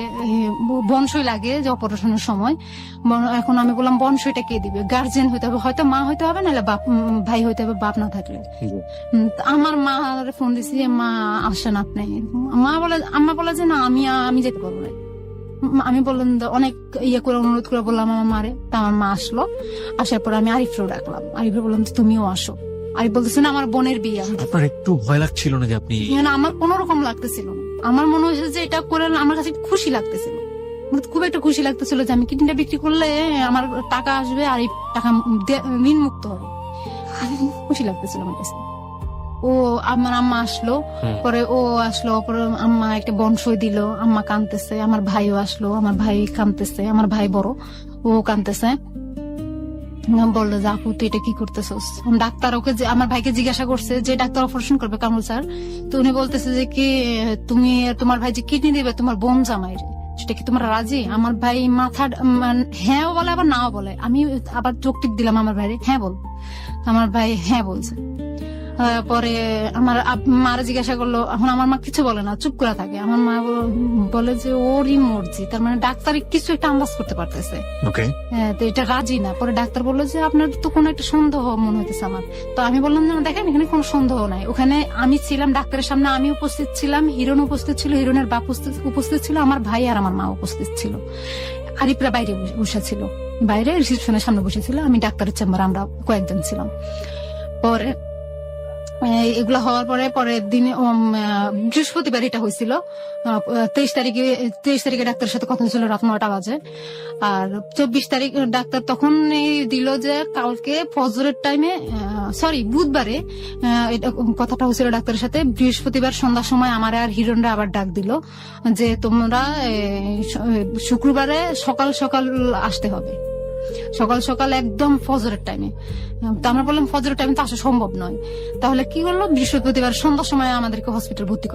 বনসই লাগে যে অপারেশনের সময়। এখন আমি বললাম বনসইটা কে দিবে? গার্জেন হইতে হবে, হয়তো মা হইতে হবে, নাহলে ভাই হইতে হবে, বাপ না থাকলে। আমার মা ফোন দিছি, মা আসেন আপনি। আম্মা বলে যে না আমি যেতে পারবো না। আমি বললাম অনেক ইয়ে করে অনুরোধ করে বললাম আমার মারে। তা আমার মা আসলো। আসার পর আমি আরিফরেও ডাকলাম। আরিফরে বললাম তুমিও আসো। আরিফ বলতেছে না আমার বোনের বিয়ে। আপনার একটু ভয় লাগছিল না যে আপনি? আমার কোন রকম লাগতেছিল না। আমার মনে হয়েছে যে এটা করে আমার কাছে খুশি লাগতেছিল, খুব একটা খুশি লাগতেছিল যে আমি কিডনিটা বিক্রি করলে আমার টাকা আসবে আর এই টাকা ঋণ মুক্ত হবে। খুশি লাগতেছিল আমার কাছে। ও আমার আম্মা আসলো, পরে ও আসলো, পরে আম্মা একটা বনসই দিল, আম্মা কাঁদতেছে। আমার ভাইও আসলো, আমার ভাই কাঁদতেছে, আমার ভাই বড়, ও কাঁদতেছে। বললো যে আপু তুই এটা কি করতেছস? ডাক্তার ওকে আমার ভাইকে জিজ্ঞাসা করছে যে ডাক্তার অপারেশন করবে কামরুল স্যার, তো উনি বলতেছে যে কি তুমি তোমার ভাই যে কিডনি দিবে তোমার বোন জামাই, সেটা কি তোমরা রাজি? আমার ভাই মাথা হ্যাঁ বলে আবার নাও বলে। আমি আবার চোখ টিপ দিলাম আমার ভাইরে, হ্যাঁ বল। আমার ভাই হ্যাঁ বলছে। পরে আমার মারা জিজ্ঞাসা করলো, এখন আমার মা কিছু বলে না, চুপ করে থাকে। আমার মা বলে যে ওরই মর্জি, তার মানে ডাক্তার কিছু একটা আন্দাজ করতে পারতেছে, তো এটা রাজি না। পরে ডাক্তার বললো যে আপনার তো কোনো একটা সন্দেহ মনে হইতেছে আমার। তো আমি বললাম না দেখেন এখানে কোনো সন্দেহ নাই, ওখানে আমি ছিলাম ডাক্তারের সামনে, আমি উপস্থিত ছিলাম, হিরণ উপস্থিত ছিল, হিরণের বাপ উপস্থিত ছিল, আমার ভাই আর আমার মা উপস্থিত ছিল। আরিফরা বাইরে বসে ছিল, বাইরে রিসেপশনের সামনে বসেছিল, আমি ডাক্তারের চেম্বারে আমরা কয়েকজন ছিলাম। পরে এগুলা হওয়ার পরে পরের দিনে বৃহস্পতিবার এটা হয়েছিল। 23 তারিখে ডাক্তারের সাথে কথা হয়েছিল রাত 9টা বাজে। আর 24 তারিখ ডাক্তার তখন দিল যে কালকে ফজরের টাইমে, সরি বুধবারে এটা কথাটা হয়েছিল ডাক্তারের সাথে। বৃহস্পতিবার সন্ধ্যার সময় আমার আর হিরণরা আবার ডাক দিল যে তোমরা শুক্রবারে সকাল সকাল আসতে হবে, সকাল সকাল একদম ফজরের টাইমে। তো আমরা বললাম ফজরের টাইমে তো আসা সম্ভব নয়। তাহলে কি করলো, বৃহস্পতিবার সন্ধ্যার সময় আমাদেরকে হসপিটাল ভর্তি করে।